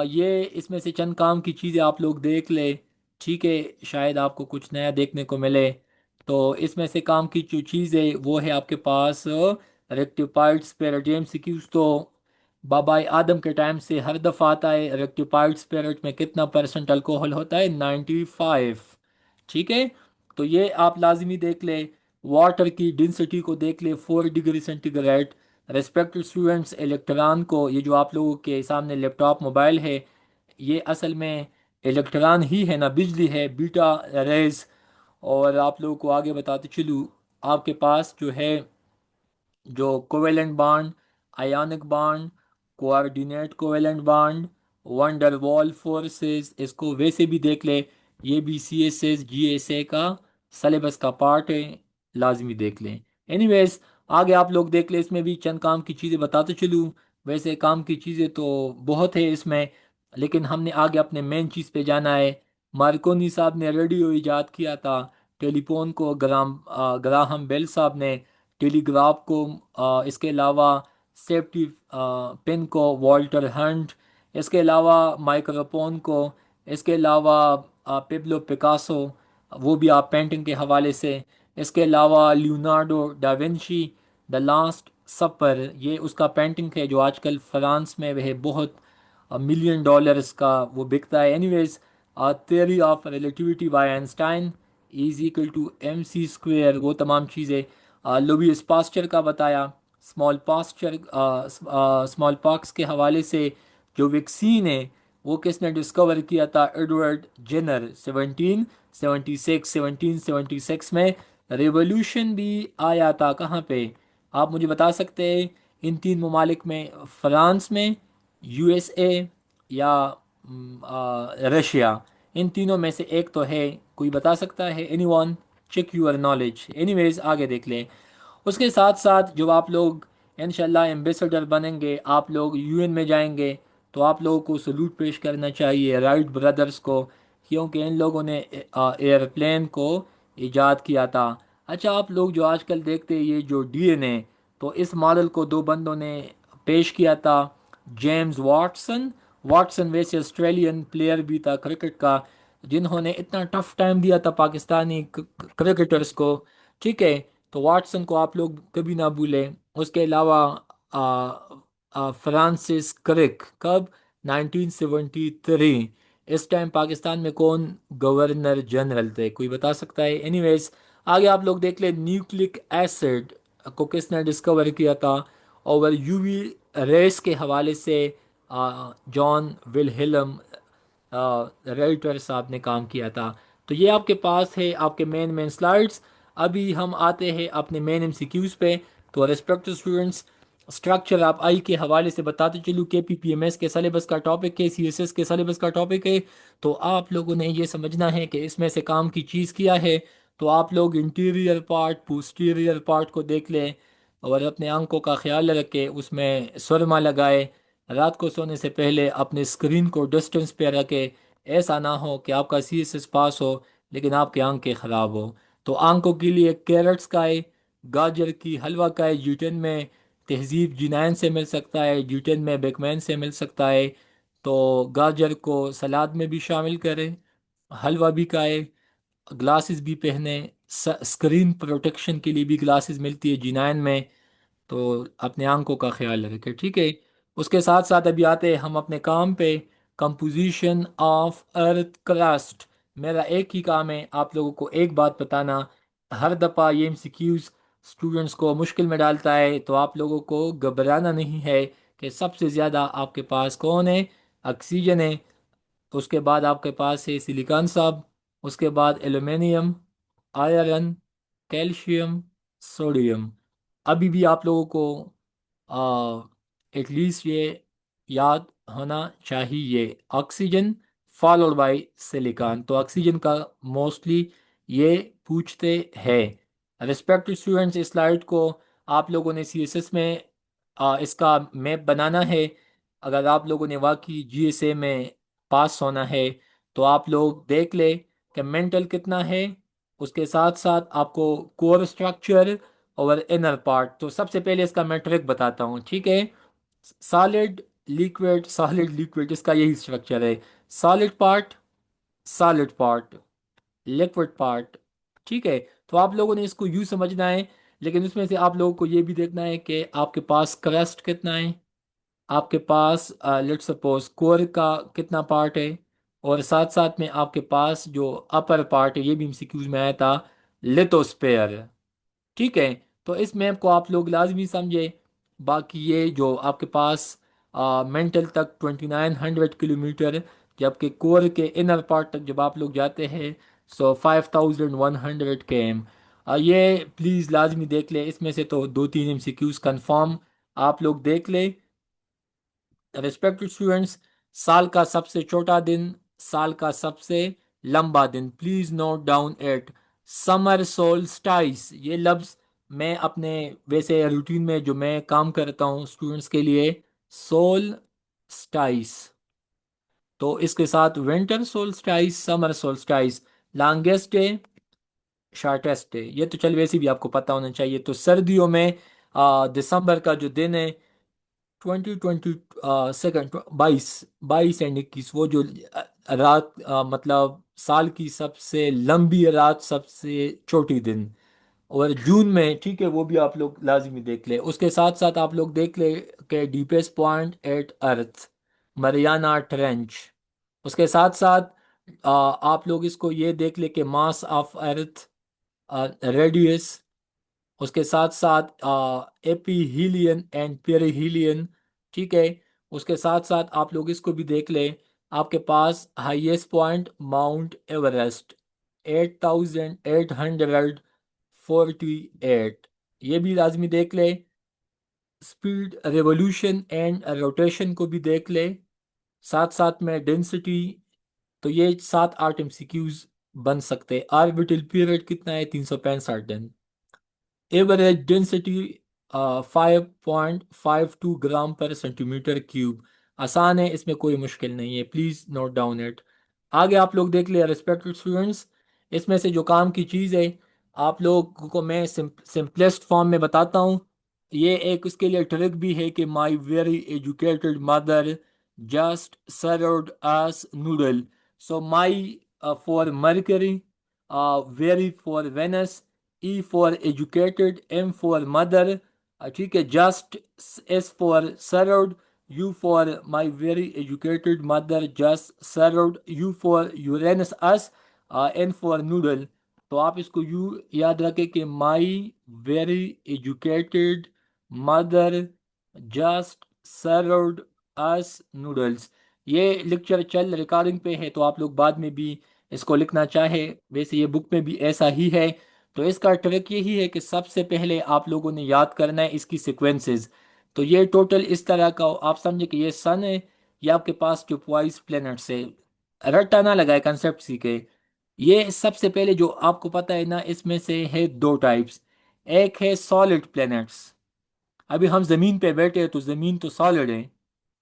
ये इसमें से चंद काम की चीज़ें आप लोग देख ले, ठीक है। शायद आपको कुछ नया देखने को मिले। तो इसमें से काम की जो चीज़ है वो है आपके पास रेक्टिफाइड स्पिरिट। एमसीक्यूज तो बाबा आदम के टाइम से हर दफ़ा आता है। रेक्टिफाइड स्पिरिट में कितना परसेंट अल्कोहल होता है? 95, ठीक है। तो ये आप लाजमी देख ले। वाटर की डेंसिटी को देख ले, 4 degree centigrade. Respected students, electron को, ये जो आप लोगों के सामने लैपटॉप मोबाइल है, ये असल में इलेक्ट्रॉन ही है ना, बिजली है, बीटा रेज। और आप लोगों को आगे बताते चलूँ, आपके पास जो है, जो covalent bond, ionic bond, coordinate covalent bond, van der Waals forces, इसको वैसे भी देख ले, ये भी C S S G S A का सलेबस का पार्ट है, लाजमी देख लें। एनीवेज, आगे आप लोग देख ले, इसमें भी चंद काम की चीज़ें बताते चलूँ। वैसे काम की चीज़ें तो बहुत है इसमें, लेकिन हमने आगे अपने मेन चीज़ पे जाना है। मार्कोनी साहब ने रेडियो इजाद किया था, टेलीफोन को ग्राहम बेल साहब ने, टेलीग्राफ को, इसके अलावा सेफ्टी पिन को वॉल्टर हंट, इसके अलावा माइक्रोफोन को, इसके अलावा पेब्लो पिकासो, वो भी आप पेंटिंग के हवाले से, इसके अलावा Leonardo da Vinci, the last सपर, ये उसका पेंटिंग है जो आजकल फ्रांस में वह बहुत मिलियन डॉलर्स का वो बिकता है। Anyways, theory of relativity by Einstein is equal to M C square, वो तमाम चीज़ें। लुईस पास्चर का बताया, स्मॉल पॉक्स के हवाले से जो वैक्सीन है वो किसने डिस्कवर किया था, एडवर्ड जेनर, 1776 में। रेवोल्यूशन भी आया था कहाँ पे, आप मुझे बता सकते हैं इन तीन ममालिक में, फ्रांस में, यूएसए, या रशिया, इन तीनों में से एक तो है, कोई बता सकता है? Anyone? Check your knowledge. Anyways, आगे देख लें। उसके साथ साथ जब आप लोग इंशाल्लाह एम्बेसडर बनेंगे, आप लोग यूएन में जाएंगे, तो आप लोगों को सल्यूट पेश करना चाहिए राइट ब्रदर्स को, क्योंकि इन लोगों ने एयरप्लेन को इजाद किया था। अच्छा, आप लोग जो आजकल देखते हैं ये जो डीएनए, तो इस मॉडल को दो बंदों ने पेश किया था, जेम्स वाटसन। वाटसन वैसे ऑस्ट्रेलियन प्लेयर भी था क्रिकेट का, जिन्होंने इतना टफ टाइम दिया था पाकिस्तानी क्रिकेटर्स को। ठीक है, तो वाटसन को आप लोग कभी ना भूलें। उसके अलावा फ्रांसिस क्रिक, कब? 1973। इस टाइम पाकिस्तान में कौन गवर्नर जनरल थे, कोई बता सकता है? एनीवेज, आगे आप लोग देख ले, न्यूक्लिक एसिड को किसने डिस्कवर किया था? और यूवी रेस के हवाले से जॉन विलहेल्म राइटर साहब ने काम किया था। तो ये आपके पास है आपके मेन स्लाइड्स। अभी हम आते हैं अपने मेन एमसीक्यूज पे। तो रिस्पेक्टेड स्टूडेंट्स, स्ट्रक्चर आप आई के हवाले से बताते चलूँ, के पी पी एम एस के सिलेबस का टॉपिक है, सी एस एस के सिलेबस का टॉपिक है। तो आप लोगों ने ये समझना है कि इसमें से काम की चीज़ किया है। तो आप लोग इंटीरियर पार्ट, पोस्टीरियर पार्ट को देख लें, और अपने आंखों का ख्याल रखें, उसमें सुरमा लगाए, रात को सोने से पहले अपने स्क्रीन को डिस्टेंस पे रखें। ऐसा ना हो कि आपका सी एस एस पास हो लेकिन आपकी आंखें ख़राब हो। तो आंखों के लिए कैरेट्स का है, गाजर की हलवा का है, यूटेन में तहजीब जिनैन से मिल सकता है, यूटेन में बेकमैन से मिल सकता है। तो गाजर को सलाद में भी शामिल करें, हलवा भी खाए, ग्लासेस भी पहने, स्क्रीन प्रोटेक्शन के लिए भी ग्लासेस मिलती है जिनैन में। तो अपने आंखों का ख्याल रखें, ठीक है। उसके साथ साथ अभी आते हैं हम अपने काम पे, कंपोजिशन ऑफ अर्थ क्रस्ट। मेरा एक ही काम है आप लोगों को एक बात बताना। हर दफ़ा ये एमसीक्यूज स्टूडेंट्स को मुश्किल में डालता है, तो आप लोगों को घबराना नहीं है कि सबसे ज़्यादा आपके पास कौन है? ऑक्सीजन है। उसके बाद आपके पास है सिलिकॉन साहब, उसके बाद एल्युमिनियम, आयरन, कैल्शियम, सोडियम। अभी भी आप लोगों को एटलीस्ट ये याद होना चाहिए, ऑक्सीजन फॉलोड बाय सिलिकॉन। तो ऑक्सीजन का मोस्टली ये पूछते हैं। रिस्पेक्टेड स्टूडेंट्स, इस स्लाइड को आप लोगों ने सीएसएस में इसका मैप बनाना है। अगर आप लोगों ने वाकई जीएसए में पास होना है, तो आप लोग देख ले कि मेंटल कितना है, उसके साथ साथ आपको कोर स्ट्रक्चर और इनर पार्ट। तो सबसे पहले इसका मैं ट्रिक बताता हूँ, ठीक है। सॉलिड लिक्विड, सॉलिड लिक्विड, इसका यही स्ट्रक्चर है। सॉलिड पार्ट, लिक्विड पार्ट, ठीक है। तो आप लोगों ने इसको यूँ समझना है, लेकिन उसमें से आप लोगों को ये भी देखना है कि आपके पास क्रस्ट कितना है, आपके पास लेट्स सपोज कोर का कितना पार्ट है, और साथ साथ में आपके पास जो अपर पार्ट है, ये भी एमसीक्यूज में आया था, लिथोस्फेयर। ठीक है, तो इस मैप को आप लोग लाजमी समझे। बाकी ये जो आपके पास मेंटल तक 2900 किलोमीटर, जबकि कोर के इनर पार्ट तक जब आप लोग जाते हैं, सो 5100 km। ये प्लीज़ लाजमी देख ले, इसमें से तो दो तीन एमसीक्यूज कंफर्म आप लोग देख ले। रेस्पेक्टेड स्टूडेंट्स, साल का सबसे छोटा दिन, साल का सबसे लंबा दिन, please note down at summer solstice. ये लफ्ज मैं अपने वैसे रूटीन में जो मैं काम करता हूँ स्टूडेंट्स के लिए, सोल स्टाइस, तो इसके साथ winter solstice, summer solstice, longest day, shortest day, ये तो चल वैसे भी आपको पता होना चाहिए। तो सर्दियों में दिसंबर का जो दिन है 2020 सेकंड 22 22 एंड 21, वो जो रात मतलब साल की सबसे लंबी रात, सबसे छोटी दिन। और जून में, ठीक है, वो भी आप लोग लाजमी देख ले। उसके साथ साथ आप लोग देख ले के डीपेस्ट पॉइंट एट अर्थ, मरियाना ट्रेंच। उसके साथ साथ आप लोग इसको ये देख ले कि मास ऑफ अर्थ, रेडियस। उसके साथ साथ एपीहीलियन एंड पेरिहीलियन, ठीक है। उसके साथ साथ आप लोग इसको भी देख लें, आपके पास हाईएस्ट पॉइंट माउंट एवरेस्ट 8848, ये भी लाजमी देख ले। स्पीड रेवोल्यूशन एंड रोटेशन को भी देख ले, साथ साथ में डेंसिटी। तो ये 7 8 एमसीक्यूज बन सकते। ऑर्बिटल पीरियड कितना है? 365 दिन। एवरेज डेंसिटी 5.52 ग्राम पर सेंटीमीटर क्यूब। आसान है, इसमें कोई मुश्किल नहीं है, प्लीज़ नोट डाउन इट। आगे आप लोग देख लिया रिस्पेक्टेड स्टूडेंट्स, इसमें से जो काम की चीज़ है आप लोग को मैं सिंपलेस्ट फॉर्म में बताता हूँ। ये एक उसके लिए ट्रिक भी है कि my very educated mother just served us noodle. So my for Mercury, very for Venus, E for educated, M for mother, ठीक है, just, S for served, U for my very educated mother just served, U for Uranus us, N for noodle. तो आप इसको यू याद रखें कि my very educated mother just served us noodles. ये लेक्चर चल रिकॉर्डिंग पे है, तो आप लोग बाद में भी इसको लिखना चाहे, वैसे ये बुक में भी ऐसा ही है। तो इसका ट्रिक यही है कि सबसे पहले आप लोगों ने याद करना है इसकी सीक्वेंसेस। तो ये टोटल इस तरह का आप समझे कि ये सन है, ये आपके पास ट्विपवाइज प्लैनेट्स है। रट्टा ना लगाए, कंसेप्ट सीखे। ये सबसे पहले जो आपको पता है ना, इसमें से है दो टाइप्स। एक है सॉलिड प्लैनेट्स। अभी हम जमीन पे बैठे हैं तो जमीन तो सॉलिड है,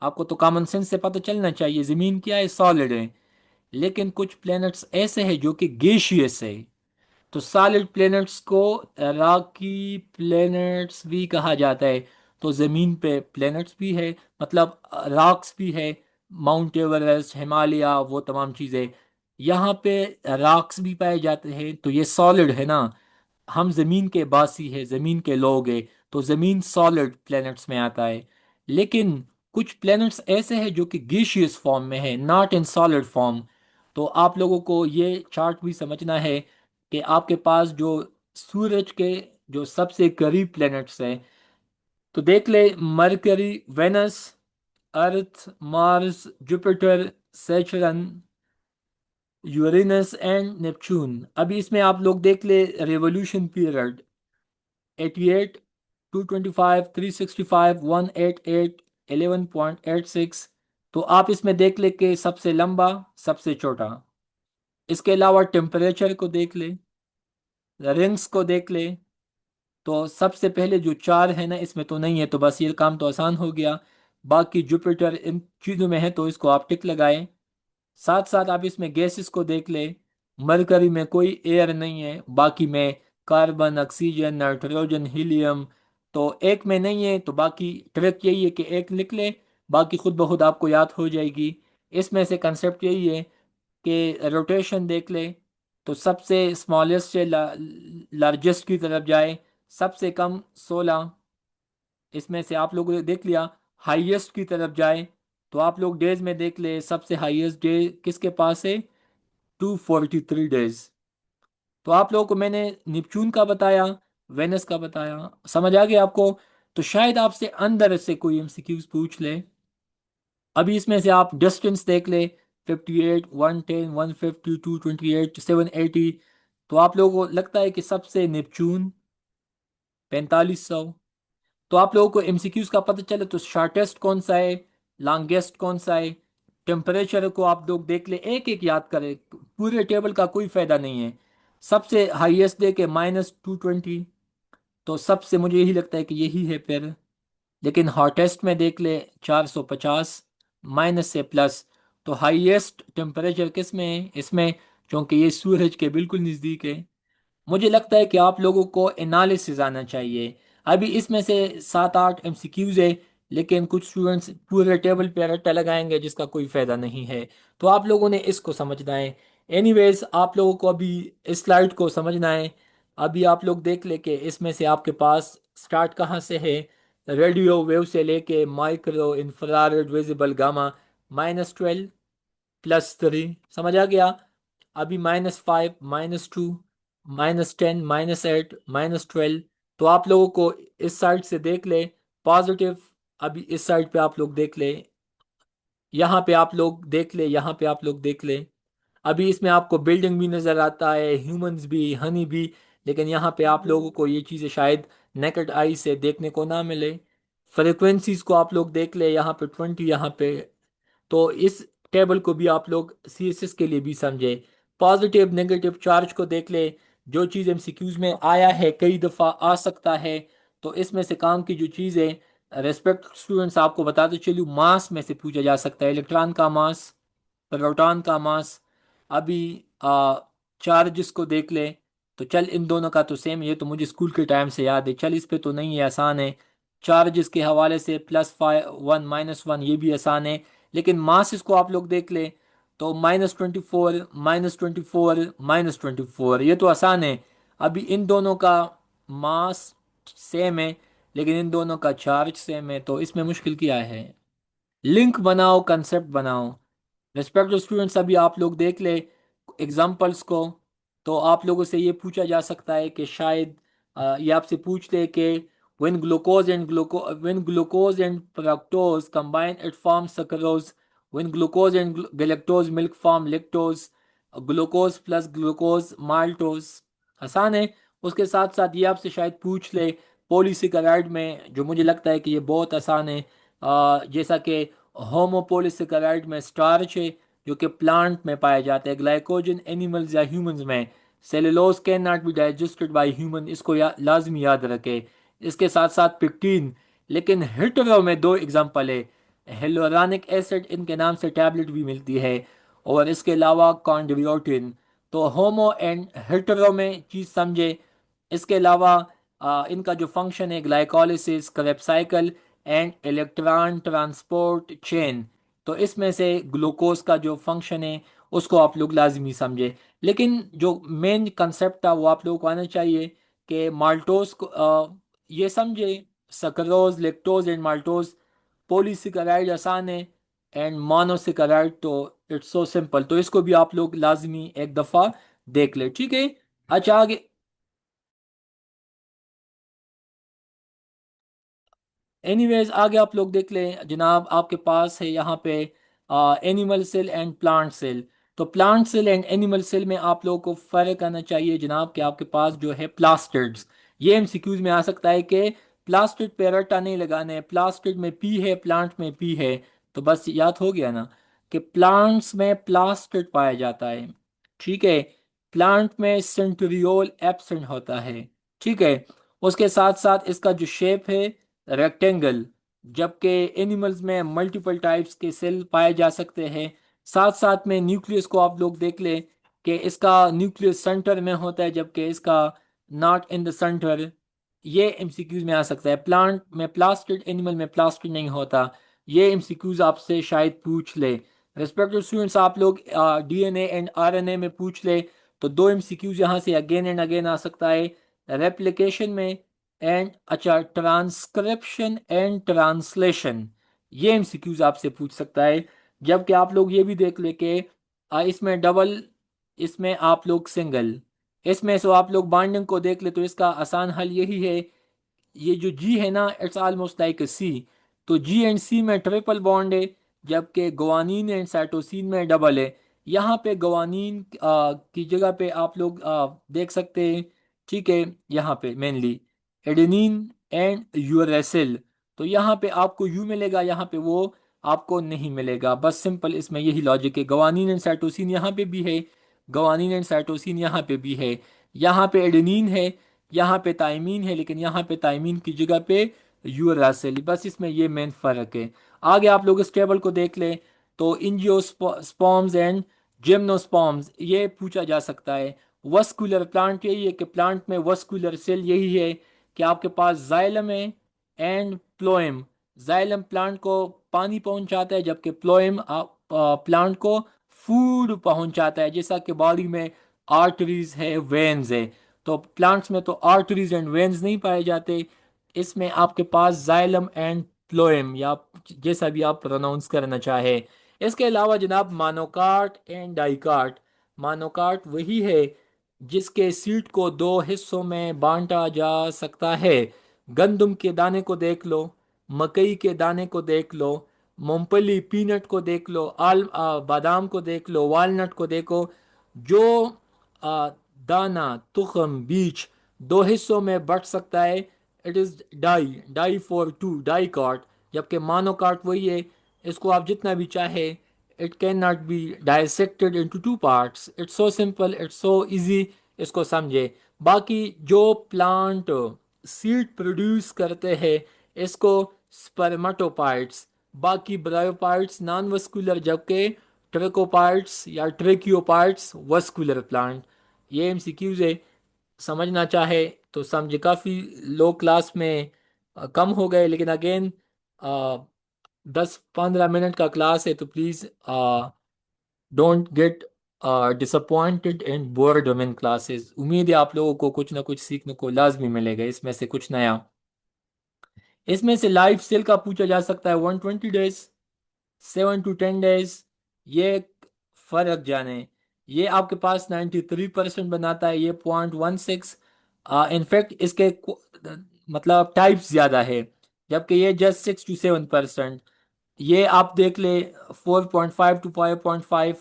आपको तो कॉमन सेंस से पता चलना चाहिए जमीन क्या है, सॉलिड है। लेकिन कुछ प्लैनेट्स ऐसे हैं जो कि गैसियस है। तो सॉलिड प्लैनेट्स को रॉकी प्लैनेट्स भी कहा जाता है। तो ज़मीन पे प्लैनेट्स भी है, मतलब रॉक्स भी है, माउंट एवरेस्ट, हिमालय, वो तमाम चीज़ें यहाँ पे रॉक्स भी पाए जाते हैं। तो ये सॉलिड है ना, हम ज़मीन के बासी है, ज़मीन के लोग हैं, तो ज़मीन सॉलिड प्लैनेट्स में आता है। लेकिन कुछ प्लैनेट्स ऐसे हैं जो कि गैसियस फॉर्म में है, नॉट इन सॉलिड फॉर्म। तो आप लोगों को ये चार्ट भी समझना है कि आपके पास जो सूरज के जो सबसे करीब प्लैनेट्स हैं, तो देख ले, Mercury, Venus, Earth, Mars, Jupiter, Saturn, Uranus and Neptune. अभी इसमें आप लोग देख ले रेवोल्यूशन पीरियड 88, 225, 365, 188, 11.86। तो आप इसमें देख ले कि सबसे लंबा, सबसे छोटा। इसके अलावा टेम्परेचर को देख ले, रिंग्स को देख ले। तो सबसे पहले जो चार है ना, इसमें तो नहीं है, तो बस ये काम तो आसान हो गया। बाकी जुपिटर इन चीज़ों में है, तो इसको आप टिक लगाएं। साथ साथ आप इसमें गैसेस को देख ले। मरकरी में कोई एयर नहीं है, बाकी में कार्बन, ऑक्सीजन, नाइट्रोजन, हीलियम। तो एक में नहीं है, तो बाकी ट्रिक यही है कि एक लिख ले, बाकी खुद ब खुद आपको याद हो जाएगी। इसमें से कंसेप्ट यही है कि रोटेशन देख ले, तो सबसे स्मॉलेस्ट से लार्जेस्ट की तरफ जाए, सबसे कम 16। इसमें से आप लोगों ने देख लिया, हाईएस्ट की तरफ जाए, तो आप लोग डेज में देख ले, सबसे हाईएस्ट डे किसके पास है? 243 डेज। तो आप लोगों को मैंने निपचून का बताया, वेनस का बताया, समझ आ गया आपको? तो शायद आपसे अंदर से कोई एमसीक्यूज पूछ ले। अभी इसमें से आप डिस्टेंस देख ले, 58, 110, 150, 228, 780। तो आप लोगों को लगता है कि सबसे नेपच्यून 4500। तो आप लोगों को एमसीक्यूज का पता चले तो शॉर्टेस्ट कौन सा है, लॉन्गेस्ट कौन सा है। टेम्परेचर को आप लोग देख ले, एक एक याद करें, पूरे टेबल का कोई फायदा नहीं है। सबसे हाईएस्ट दे के -220, तो सबसे मुझे यही लगता है कि यही है फिर। लेकिन हॉटेस्ट में देख ले 450, माइनस से प्लस। तो हाईएस्ट टेम्परेचर किस में है इसमें, क्योंकि ये सूरज के बिल्कुल नज़दीक है। मुझे लगता है कि आप लोगों को एनालिसिस आना चाहिए। अभी इसमें से 7 8 एमसीक्यूज है, लेकिन कुछ स्टूडेंट्स पूरे टेबल पे रट्टा लगाएंगे जिसका कोई फायदा नहीं है। तो आप लोगों ने इसको समझना है। एनीवेज, आप लोगों को अभी इस स्लाइड को समझना है। अभी आप लोग देख ले कि इसमें से आपके पास स्टार्ट कहाँ से है। रेडियो वेव से लेके माइक्रो इंफ्रारेड विजिबल गामा, -12, +3, समझ आ गया। अभी -5, -2, -10, -8, -12। तो आप लोगों को इस साइड से देख ले पॉजिटिव। अभी इस साइड पे आप लोग देख ले, यहाँ पे आप लोग देख ले, यहाँ पे आप लोग देख ले। अभी इसमें आपको बिल्डिंग भी नज़र आता है, ह्यूमंस भी, हनी भी। लेकिन यहाँ पे आप लोगों को ये चीज़ें शायद नेकेड आई से देखने को ना मिले। फ्रिक्वेंसीज को आप लोग देख ले, यहाँ पे 20, यहाँ पे। तो इस टेबल को भी आप लोग सीएसएस के लिए भी समझे। पॉजिटिव नेगेटिव चार्ज को देख ले, जो चीज़ एमसीक्यूज में आया है कई दफ़ा आ सकता है। तो इसमें से काम की जो चीज़ है, रेस्पेक्ट स्टूडेंट्स आपको बताते चलूँ, मास में से पूछा जा सकता है, इलेक्ट्रॉन का मास, प्रोटॉन का मास। अभी चार्जेस को देख ले, तो चल इन दोनों का तो सेम, ये तो मुझे स्कूल के टाइम से याद है, चल इस पे तो नहीं है, आसान है। चार्जेस के हवाले से +1, -1, ये भी आसान है। लेकिन मास इसको आप लोग देख ले, तो -24, -24, -24, ये तो आसान है। अभी इन दोनों का मास सेम है, लेकिन इन दोनों का चार्ज सेम है, तो इसमें मुश्किल क्या है। लिंक बनाओ, कंसेप्ट बनाओ। रिस्पेक्ट स्टूडेंट्स, अभी आप लोग देख ले एग्जाम्पल्स को। तो आप लोगों से ये पूछा जा सकता है कि शायद ये आपसे पूछ ले कि when glucose and fructose combine it forms sucrose, when glucose and galactose milk form lactose, glucose plus glucose maltose. आसान है। उसके साथ साथ ये आपसे शायद पूछ ले पॉलीसेकेराइड में, जो मुझे लगता है कि ये बहुत आसान है। जैसा कि होमोपोलीसेकेराइड में स्टार्च है, जो कि प्लांट में पाया जाता है। ग्लाइकोजन एनिमल्स या ह्यूमंस में। Cellulose can not be digested by human, इसको लाजमी याद रखे। इसके साथ साथ पिक्टीन। लेकिन हेटेरो में दो एग्जांपल है। हेलोरानिक एसिड, इनके नाम से टैबलेट भी मिलती है। और इसके अलावा कॉन्ड्रियोटिन। तो होमो एंड हेटेरो में चीज़ समझे। इसके अलावा इनका जो फंक्शन है, glycolysis, Krebs cycle and electron transport chain. तो इसमें से ग्लूकोज का जो फंक्शन है उसको आप लोग लाजमी समझे। लेकिन जो मेन कंसेप्ट था वो आप लोगों को आना चाहिए कि माल्टोज को ये समझे, sucrose, lactose and maltose. Polysaccharide आसान है, एंड मोनोसेकेराइड तो इट्स सो सिंपल। तो इसको भी आप लोग लाजमी एक दफ़ा देख ले, ठीक है। अच्छा, आगे। एनीवेज, आगे आप लोग देख लें जनाब, आपके पास है यहाँ पे animal cell and plant cell. तो plant cell and animal cell में आप लोगों को फ़र्क आना चाहिए जनाब, कि आपके पास जो है प्लास्टिड्स। ये एमसीक्यूज में आ सकता है कि प्लास्टिड पे रट्टा नहीं लगाना है, प्लास्टिड में पी है, प्लांट में पी है। तो बस याद हो गया ना कि प्लांट्स में प्लास्टिड पाया जाता है, ठीक है। प्लांट में सेंट्रियोल एब्सेंट होता है, ठीक है। उसके साथ साथ इसका जो शेप है रेक्टेंगल, जबकि एनिमल्स में मल्टीपल टाइप्स के सेल पाए जा सकते हैं। साथ साथ में न्यूक्लियस को आप लोग देख लें कि इसका न्यूक्लियस सेंटर में होता है, जबकि इसका नॉट इन द सेंटर। ये एमसीक्यूज में आ सकता है। प्लांट में प्लास्टिड, एनिमल में प्लास्टिड नहीं होता। ये एमसीक्यूज आपसे शायद पूछ ले। रिस्पेक्टेड स्टूडेंट्स, आप लोग डीएनए एंड आरएनए में पूछ ले, तो दो एमसीक्यूज यहाँ से अगेन एंड अगेन आ सकता है। रेप्लिकेशन में एंड, अच्छा, ट्रांसक्रिप्शन एंड ट्रांसलेशन, ये एमसीक्यूज आपसे पूछ सकता है। जबकि आप लोग ये भी देख ले कि इसमें डबल, इसमें आप लोग सिंगल। इसमें सो आप लोग बाइंडिंग को देख ले, तो इसका आसान हल यही है ये जो जी है ना, इट्स ऑलमोस्ट लाइक अ सी। तो जी एंड सी में ट्रिपल बॉन्ड है, जबकि गुआनीन एंड साइटोसिन में डबल है। यहाँ पे गुआनीन की जगह पे आप लोग देख सकते हैं, ठीक है, यहाँ पे मेनली एडेनिन एंड यूरेसिल। तो यहाँ पे आपको यू मिलेगा, यहाँ पे वो आपको नहीं मिलेगा। बस सिंपल इसमें यही लॉजिक है। गुआनीन एंड साइटोसिन यहाँ पे भी है, गुआनीन एंड साइटोसिन यहाँ पे भी है। यहाँ पे एडेनिन है, यहाँ पे थायमीन है, लेकिन यहाँ पे थायमीन की जगह पे यूरासिल। बस इसमें ये मेन फर्क है। आगे आप लोग इस टेबल को देख लें, तो इंजियोस्पर्म्स एंड जिम्नोस्पर्म्स ये पूछा जा सकता है। वस्कुलर प्लांट यही है कि प्लांट में वस्कुलर सेल यही है कि आपके पास जाइलम है एंड प्लोएम। जाइलम प्लांट को पानी पहुंचाता है, जबकि प्लोएम प्लांट को फूड पहुंचाता है। जैसा कि बॉडी में आर्टरीज है, वेन्स है, तो प्लांट्स में तो आर्टरीज एंड वेन्स नहीं पाए जाते। इसमें आपके पास जाइलम एंड प्लोएम, या जैसा भी आप प्रोनाउंस करना चाहे। इसके अलावा जनाब मानोकार्ट एंड डाइकार्ट। मानोकार्ट वही है जिसके सीड को दो हिस्सों में बांटा जा सकता है। गंदम के दाने को देख लो, मकई के दाने को देख लो, मूंगफली पीनट को देख लो, बादाम को देख लो, वालनट को देखो। जो आ, दाना, तुखम, बीज दो हिस्सों में बट सकता है, it is di, di for two, dicot. जबकि मानो कार्ट वही है, इसको आप जितना भी चाहे, it can not be dissected into two parts. It's so simple, it's so easy, इसको समझे। बाकी जो प्लांट सीड प्रोड्यूस करते हैं, इसको स्पर्मेटोपाइट्स, बाकी ब्रायोपाइट्स नॉन वस्कुलर, जबकि ट्रेकोपाइट्स या ट्रेकियोपाइट्स वस्कुलर प्लांट। ये एमसीक्यूज है, समझना चाहे तो समझे। काफ़ी लो क्लास में कम हो गए, लेकिन अगेन 10-15 मिनट का क्लास है, तो please don't get disappointed and board in classes. उम्मीद है आप लोगों को कुछ ना कुछ सीखने को लाजमी मिलेगा इसमें से कुछ नया। इसमें से लाइफ सेल का पूछा जा सकता है 120 डेज, 7 to 10 डेज। ये फर्क जाने, ये आपके पास 93% बनाता है, ये 0.16। इनफैक्ट इसके मतलब टाइप्स ज़्यादा है, जबकि ये जस्ट 6 to 7%। ये आप देख ले 4.5 to 5.5,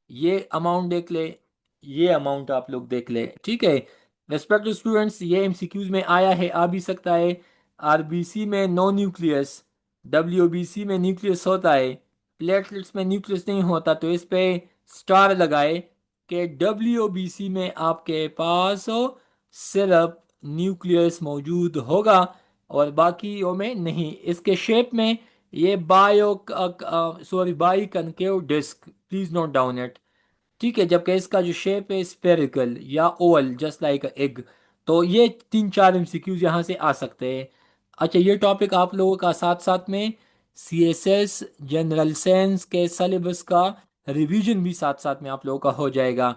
ये अमाउंट देख ले, ये अमाउंट आप लोग देख ले, ठीक है। रेस्पेक्टिव स्टूडेंट्स, ये एमसीक्यूज में आया है, आ भी सकता है। आरबीसी में नो न्यूक्लियस, डब्ल्यूबीसी में न्यूक्लियस होता है, प्लेटलेट्स में न्यूक्लियस नहीं होता। तो इस पे स्टार लगाए कि डब्ल्यूबीसी में आपके पास सिर्फ न्यूक्लियस मौजूद होगा और बाकियों में नहीं। इसके शेप में ये biconcave disc, please note down it, ठीक है। जबकि इसका जो शेप है स्पेरिकल या ओवल, जस्ट लाइक एग। तो ये 3-4 एमसीक्यूज यहाँ से आ सकते हैं। अच्छा, ये टॉपिक आप लोगों का साथ साथ में सीएसएस जनरल साइंस के सिलेबस का रिवीजन भी साथ साथ में आप लोगों का हो जाएगा।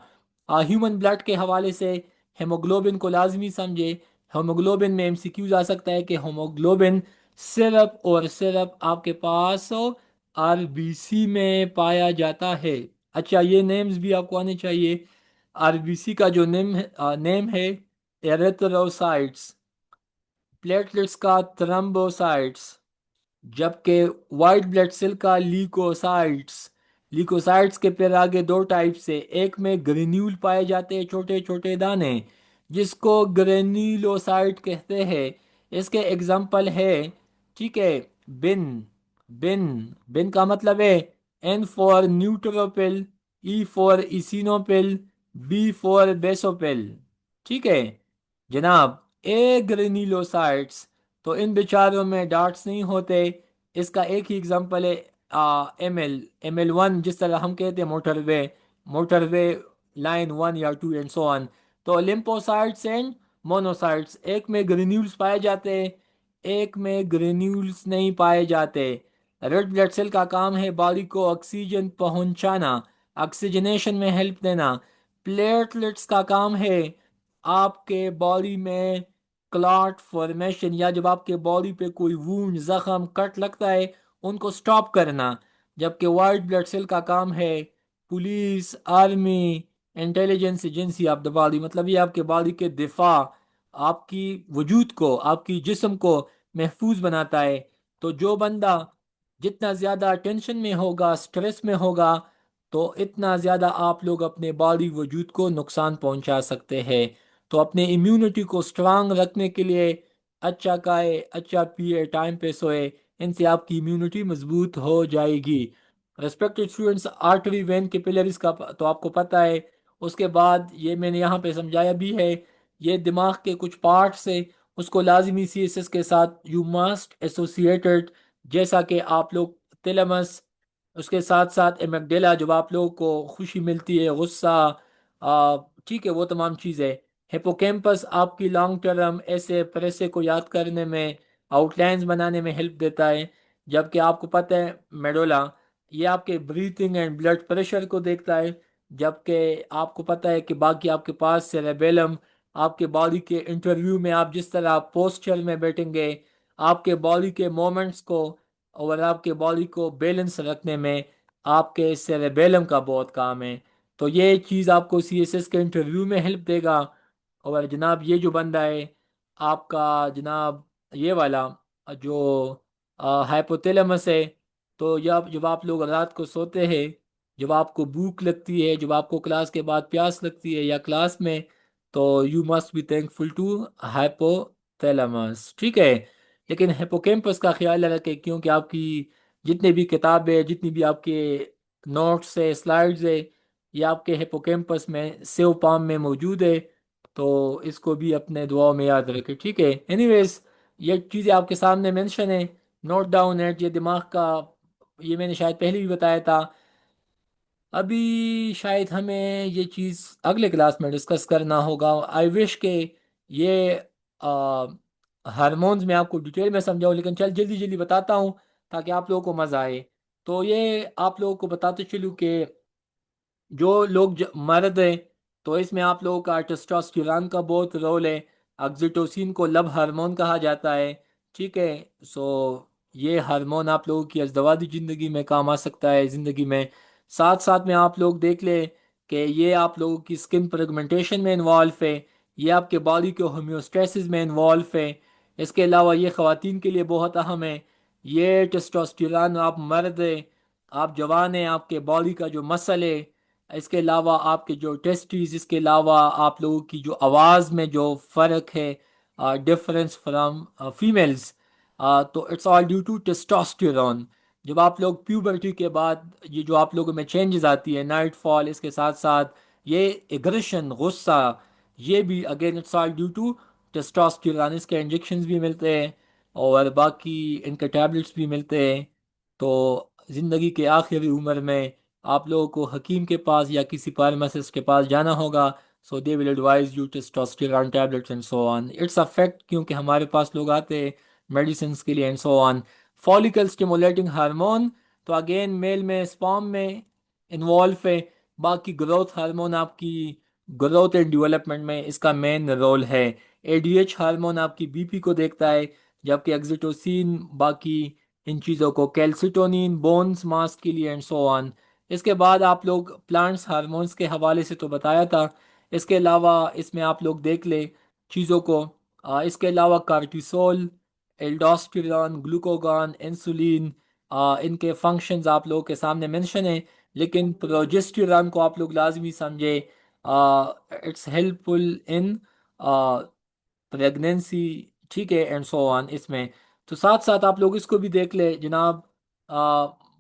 ह्यूमन ब्लड के हवाले से हेमोग्लोबिन को लाजमी समझे। हेमोग्लोबिन में एमसीक्यूज आ सकता है कि हेमोग्लोबिन सिर्फ और सिर्फ आपके पास आरबीसी में पाया जाता है। अच्छा, ये नेम्स भी आपको आने चाहिए। आरबीसी का जो नेम है एरेथ्रोसाइट्स, प्लेटलेट्स का थ्रम्बोसाइट्स, जबकि वाइट ब्लड सेल का लीकोसाइट्स। लीकोसाइट्स के फिर आगे दो टाइप से, एक में ग्रेन्यूल पाए जाते हैं, छोटे छोटे दाने, जिसको ग्रेन्यूलोसाइट कहते हैं। इसके एग्जाम्पल है, ठीक है, बिन। बिन बिन का मतलब है N for neutrophil, E for eosinophil, B for basophil, ठीक है जनाब। ए ग्रेन्यूलोसाइट्स, तो इन बेचारों में डार्ट्स नहीं होते। इसका एक ही एग्जांपल है एम एल 1, जिस तरह हम कहते हैं मोटरवे, मोटरवे लाइन 1 या 2 एंड सो ऑन। तो लिम्फोसाइट्स एंड मोनोसाइट्स, एक में ग्रेन्यूल्स पाए जाते हैं, एक में ग्रेन्यूल्स नहीं पाए जाते। रेड ब्लड सेल का काम है बॉडी को ऑक्सीजन पहुंचाना, ऑक्सीजनेशन में हेल्प देना। प्लेटलेट्स का काम है आपके बॉडी में क्लॉट फॉर्मेशन, या जब आपके बॉडी पे कोई वूंड, जख्म, कट लगता है, उनको स्टॉप करना। जबकि वाइट ब्लड सेल का काम है police, army, intelligence agency of the body, मतलब ये आपके बॉडी के दिफा आपकी वजूद को, आपकी जिस्म को महफूज बनाता है। तो जो बंदा जितना ज़्यादा टेंशन में होगा, स्ट्रेस में होगा, तो इतना ज़्यादा आप लोग अपने बॉडी वजूद को नुकसान पहुंचा सकते हैं। तो अपने इम्यूनिटी को स्ट्रांग रखने के लिए अच्छा खाए, अच्छा पिए, टाइम पे सोए, इनसे आपकी इम्यूनिटी मजबूत हो जाएगी। रेस्पेक्टेड स्टूडेंट्स, आर्टरी वेन के पिलर्स का तो आपको पता है। उसके बाद ये मैंने यहाँ पे समझाया भी है, ये दिमाग के कुछ पार्ट्स है, उसको लाजमी सी एस एस के साथ यू मस्ट एसोसिएटेड, जैसा कि आप लोग तिलमस, उसके साथ साथ एमेगडेला, जब आप लोगों को खुशी मिलती है, गुस्सा, ठीक है, वो तमाम चीज़ें। हिपोकैम्पस आपकी लॉन्ग टर्म ऐसे पैसे को याद करने में, आउटलाइंस बनाने में हेल्प देता है। जबकि आपको पता है मेडोला, ये आपके ब्रीथिंग एंड ब्लड प्रेशर को देखता है। जबकि आपको पता है कि बाकी आपके पास सेरेबेलम, आपके बॉडी के इंटरव्यू में आप जिस तरह पोस्चर में बैठेंगे, आपके बॉडी के मोमेंट्स को और आपके बॉडी को बैलेंस रखने में आपके सेरेबेलम का बहुत काम है। तो ये चीज़ आपको सीएसएस के इंटरव्यू में हेल्प देगा। और जनाब ये जो बंदा है आपका, जनाब ये वाला जो हाइपोथैलेमस है, तो जब आप लोग रात को सोते हैं, जब आपको भूख लगती है, जब आपको क्लास के बाद प्यास लगती है या क्लास में, तो you must be thankful to hypothalamus, ठीक है। लेकिन हिपोकैम्पस का ख्याल रखें, क्योंकि आपकी जितनी भी किताबें, जितनी भी आपके नोट्स है, स्लाइड्स है, ये आपके हिपोकैम्पस में सेव पाम में मौजूद है। तो इसको भी अपने दुआओं में याद रखें, ठीक है। एनीवेज, ये चीज़ें आपके सामने मेंशन है, नोट डाउन है, ये दिमाग का, ये मैंने शायद पहले भी बताया था। अभी शायद हमें ये चीज़ अगले क्लास में डिस्कस करना होगा। आई विश के ये हार्मोन्स में आपको डिटेल में समझाऊं, लेकिन चल जल्दी जल्दी बताता हूँ ताकि आप लोगों को मज़ा आए। तो ये आप लोगों को बताते चलूँ कि जो लोग मर्द हैं, तो इसमें आप लोगों का टेस्टोस्टेरोन का बहुत रोल है। ऑक्सीटोसिन को लव हार्मोन कहा जाता है, ठीक है। सो ये हार्मोन आप लोगों की अज़दवाजी ज़िंदगी में काम आ सकता है ज़िंदगी में। साथ साथ में आप लोग देख लें कि ये आप लोगों की स्किन पिगमेंटेशन में इन्वॉल्व है, ये आपके बॉडी के होम्योस्टेसिस में इन्वॉल्व है। इसके अलावा ये ख़वातीन के लिए बहुत अहम है। ये टेस्टोस्टेरोन, आप मर्द है, आप जवान हैं, आपके बॉडी का जो मसल है, इसके अलावा आपके जो टेस्टीज, इसके अलावा आप लोगों की जो आवाज़ में जो फ़र्क है, डिफरेंस फ्रॉम फीमेल्स, तो it's all due to testosterone. जब आप लोग प्यूबर्टी के बाद ये जो आप लोगों में चेंजेस आती है, नाइट फॉल, इसके साथ साथ ये एग्रेशन, गुस्सा, ये भी again it's all due to testosterone. इसके इंजेक्शंस भी मिलते हैं और बाकी इनके टैबलेट्स भी मिलते हैं। तो ज़िंदगी के आखिरी उम्र में आप लोगों को हकीम के पास या किसी फार्मासिस्ट के पास जाना होगा। So they will advise you testosterone tablets and so on. It's a fact, क्योंकि हमारे पास लोग आते हैं मेडिसिन के लिए and so on. Follicle stimulating hormone, तो अगेन मेल में स्पर्म में इन्वॉल्व है। बाकी ग्रोथ हार्मोन आपकी ग्रोथ एंड डेवलपमेंट में इसका मेन रोल है। एडीएच हार्मोन आपकी बीपी को देखता है, जबकि एक्सिटोसिन बाकी इन चीज़ों को, कैल्सिटोनिन बोन्स मास के लिए एंड सो ऑन। इसके बाद आप लोग प्लांट्स हार्मोन्स के हवाले से तो बताया था। इसके अलावा इसमें आप लोग देख ले चीज़ों को, इसके अलावा कार्टिसोल, एल्डोस्टेरोन, ग्लूकोगॉन, इंसुलिन, इनके फंक्शंस आप लोगों के सामने मेंशन है। लेकिन प्रोजेस्टेरॉन को आप लोग लाजमी समझे, इट्स हेल्पफुल इन प्रेगनेंसी, ठीक है, एंड सो ऑन इसमें। तो साथ साथ आप लोग इसको भी देख ले जनाब,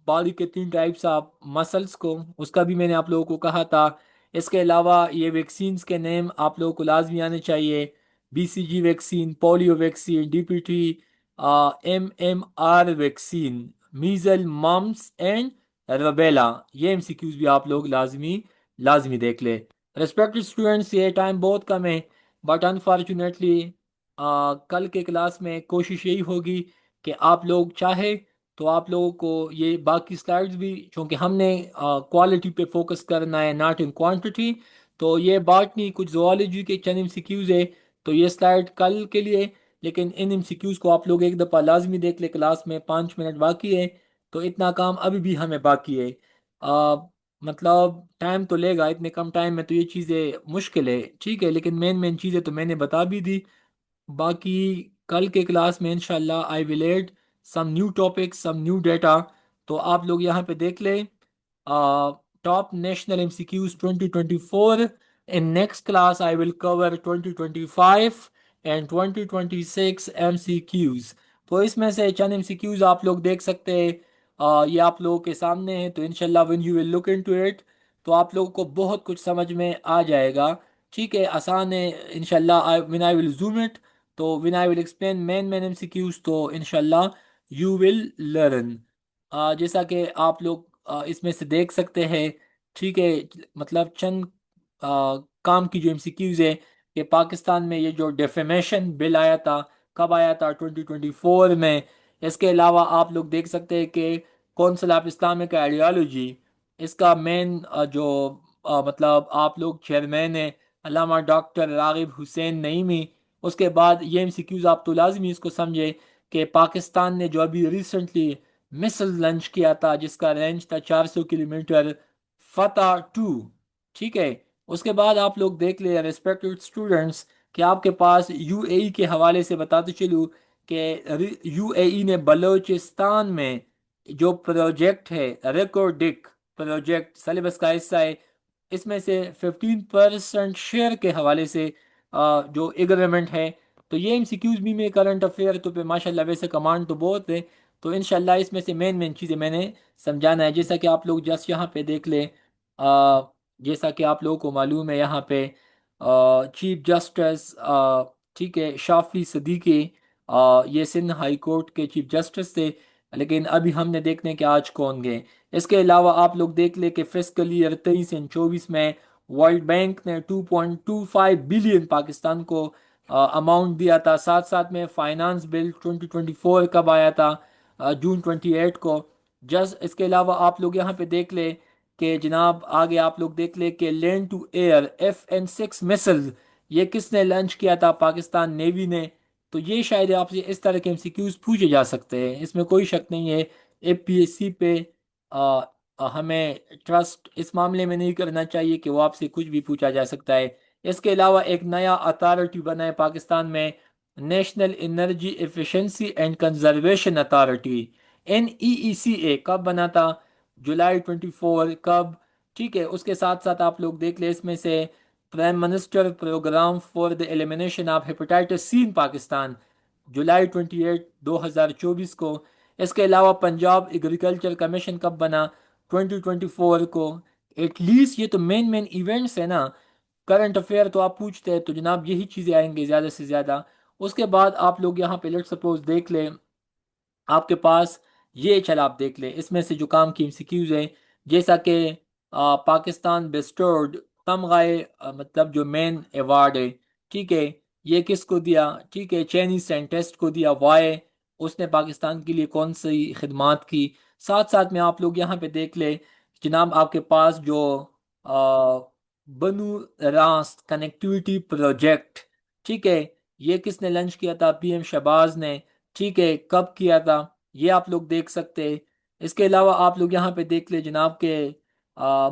बॉडी के 3 टाइप्स ऑफ मसल्स को, उसका भी मैंने आप लोगों को कहा था। इसके अलावा ये वैक्सीन्स के नेम आप लोगों को लाजमी आने चाहिए। BCG vaccine, polio vaccine, DPT, MMR vaccine, measles, mumps and rubella. ये एमसीक्यूज भी आप लोग लाजमी लाजमी देख ले। रेस्पेक्टेड स्टूडेंट्स, ये टाइम बहुत कम है, बट अनफॉर्चुनेटली कल के क्लास में कोशिश यही होगी कि आप लोग चाहे तो आप लोगों को ये बाकी स्लाइड्स भी, क्योंकि हमने क्वालिटी पे फोकस करना है, नॉट इन क्वांटिटी। तो ये बॉटनी कुछ जोलॉजी के चंद एमसीक्यूज है, तो ये स्लाइड कल के लिए। लेकिन इन एमसीक्यूज को आप लोग एक दफ़ा लाजमी देख ले, क्लास में 5 मिनट बाकी है। तो इतना काम अभी भी हमें बाकी है। आ, मतलब टाइम तो लेगा, इतने कम टाइम में तो ये चीज़ें मुश्किल है, ठीक है, लेकिन मेन मेन चीज़ें तो मैंने बता भी दी। बाकी कल के क्लास में इंशाल्लाह I will add some new topics, some new data. तो आप लोग यहाँ पे देख लें, top national MCQs 2024। In next class I will cover 2025 and 2026 MCQs. तो इसमें से चंद एमसीक्यूज आप लोग देख सकते हैं, ये आप लोगों के सामने है। तो इंशाल्लाह when you will look into it, तो आप लोगों को बहुत कुछ समझ में आ जाएगा। ठीक है, आसान है इंशाल्लाह। When I will zoom it, तो when I will explain main MCQs, तो इंशाल्लाह यू विल लर्न। जैसा कि आप लोग इसमें से देख सकते हैं। ठीक है, मतलब चंद काम की जो एमसीक्यूज है कि पाकिस्तान में ये जो डेफेमेशन बिल आया था, कब आया था? 2024 में। इसके अलावा आप लोग देख सकते हैं कि कौंसिल ऑफ इस्लामिक आइडियालॉजी, इसका मेन जो मतलब आप लोग चेयरमैन है अल्लामा डॉक्टर रागिब हुसैन नईमी। उसके बाद ये एमसीक्यूज आप तो लाजमी इसको समझे कि पाकिस्तान ने जो अभी रिसेंटली मिसाइल लॉन्च किया था जिसका रेंज था 400 किलोमीटर, फतह टू। ठीक है, उसके बाद आप लोग देख ले रिस्पेक्टेड स्टूडेंट्स कि आपके पास यूएई के हवाले से बताते चलूँ कि यूएई ने बलूचिस्तान में जो प्रोजेक्ट है, रिकॉर्डिक प्रोजेक्ट सिलेबस का हिस्सा है, इसमें से 15% शेयर के हवाले से जो एग्रीमेंट है। तो ये एमसीक्यूज भी में करंट अफेयर तो पे माशाल्लाह वैसे कमांड तो बहुत है। तो इंशाल्लाह इसमें से मेन मेन चीज़ें मैंने समझाना है। जैसा कि आप लोग जस्ट यहाँ पे देख लें, जैसा कि आप लोगों को मालूम है, यहाँ पे चीफ जस्टिस, ठीक है, शाफी सदीकी, ये सिंध हाई कोर्ट के चीफ जस्टिस थे। लेकिन अभी हमने देखने कि आज कौन गए। इसके अलावा आप लोग देख ले कि फिस्कल ईयर 23 और 24 में वर्ल्ड बैंक ने 2.25 बिलियन पाकिस्तान को अमाउंट दिया था। साथ साथ में फाइनेंस बिल 2024 कब आया था? जून 28 को। जस्ट इसके अलावा आप लोग यहाँ पे देख ले कि जनाब आगे आप लोग देख ले कि land to air FN-6 missile, ये किसने लॉन्च किया था? पाकिस्तान नेवी ने। तो ये शायद आपसे इस तरह के एमसीक्यूज पूछे जा सकते हैं, इसमें कोई शक नहीं है। APSC पे आ, हमें ट्रस्ट इस मामले में नहीं करना चाहिए कि वो आपसे कुछ भी पूछा जा सकता है। इसके अलावा एक नया अथॉरिटी बना है पाकिस्तान में, national energy efficiency and conservation authority, NEECA। कब बना था? जुलाई 24 कब? ठीक है, उसके साथ साथ आप लोग देख ले इसमें से prime minister program for the elimination of hepatitis C in Pakistan, जुलाई 2024 को। इसके अलावा पंजाब एग्रीकल्चर कमीशन कब बना? 2024 को। एटलीस्ट ये तो मेन मेन इवेंट्स है ना। करंट अफेयर तो आप पूछते हैं तो जनाब यही चीज़ें आएंगे ज़्यादा से ज़्यादा। उसके बाद आप लोग यहाँ पे लेट सपोज देख ले, आपके पास ये चल आप देख ले इसमें से जो काम की एमसीक्यूज है। जैसा कि पाकिस्तान बेस्टोर्ड तमगाए, मतलब जो मेन अवार्ड है, ठीक है, ये किसको दिया? ठीक है, चाइनीज साइंटिस्ट को दिया। वाई? उसने पाकिस्तान के लिए कौन सी खिदमात की? साथ साथ में आप लोग यहाँ पे देख ले जनाब, आपके पास जो आ, बनु रास्त कनेक्टिविटी प्रोजेक्ट, ठीक है, ये किसने लॉन्च किया था? PM शहबाज ने। ठीक है, कब किया था? ये आप लोग देख सकते हैं। इसके अलावा आप लोग यहाँ पे देख ले जनाब के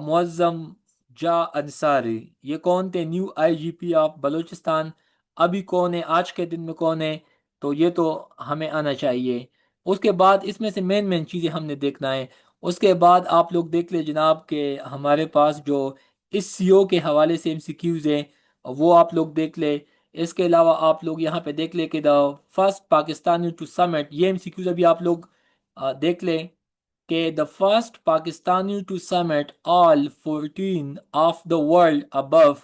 मुअज्जम जा अंसारी, ये कौन थे? New IGP of Balochistan. अभी कौन है? आज के दिन में कौन है? तो ये तो हमें आना चाहिए। उसके बाद इसमें से मेन मेन चीज़ें हमने देखना है। उसके बाद आप लोग देख ले जनाब के हमारे पास जो इस CO के हवाले से MCQs हैं, वो आप लोग देख ले। इसके अलावा आप लोग यहाँ पे देख ले कि the first Pakistani to summit, ये MCQs अभी आप लोग देख ले कि the first Pakistani to summit all 14 of the world above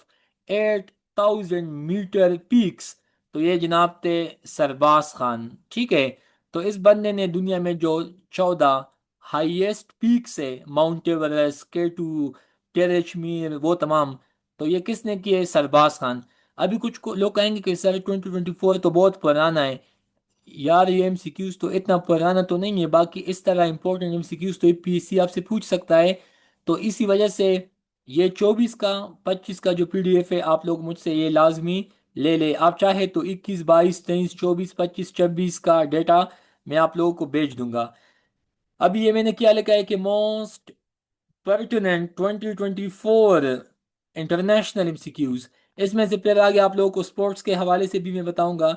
8,000 metre peaks. तो ये जनाब थे सरबाज खान। ठीक है, तो इस बंदे ने दुनिया में जो 14 हाईएस्ट पीक्स है, माउंट एवरेस्ट, K2, टेरेचमीर, वो तमाम, तो ये किसने किए? सरबाज खान। अभी कुछ लोग कहेंगे कि सर 2024 तो बहुत पुराना है। यार ये MCQs तो इतना पुराना तो नहीं है, बाकी इस तरह इंपॉर्टेंट MCQs तो PSC आपसे पूछ सकता है। तो इसी वजह से ये 24 का 25 का जो PDF है, आप लोग मुझसे ये लाजमी ले ले। आप चाहे तो 21 22 23 24 25 26 का डेटा मैं आप लोगों को भेज दूंगा। अभी ये मैंने क्या लिखा है कि मोस्ट पर्टिनेंट 2024 इंटरनेशनल MCQs। इसमें से फिर आगे आप लोगों को स्पोर्ट्स के हवाले से भी मैं बताऊंगा।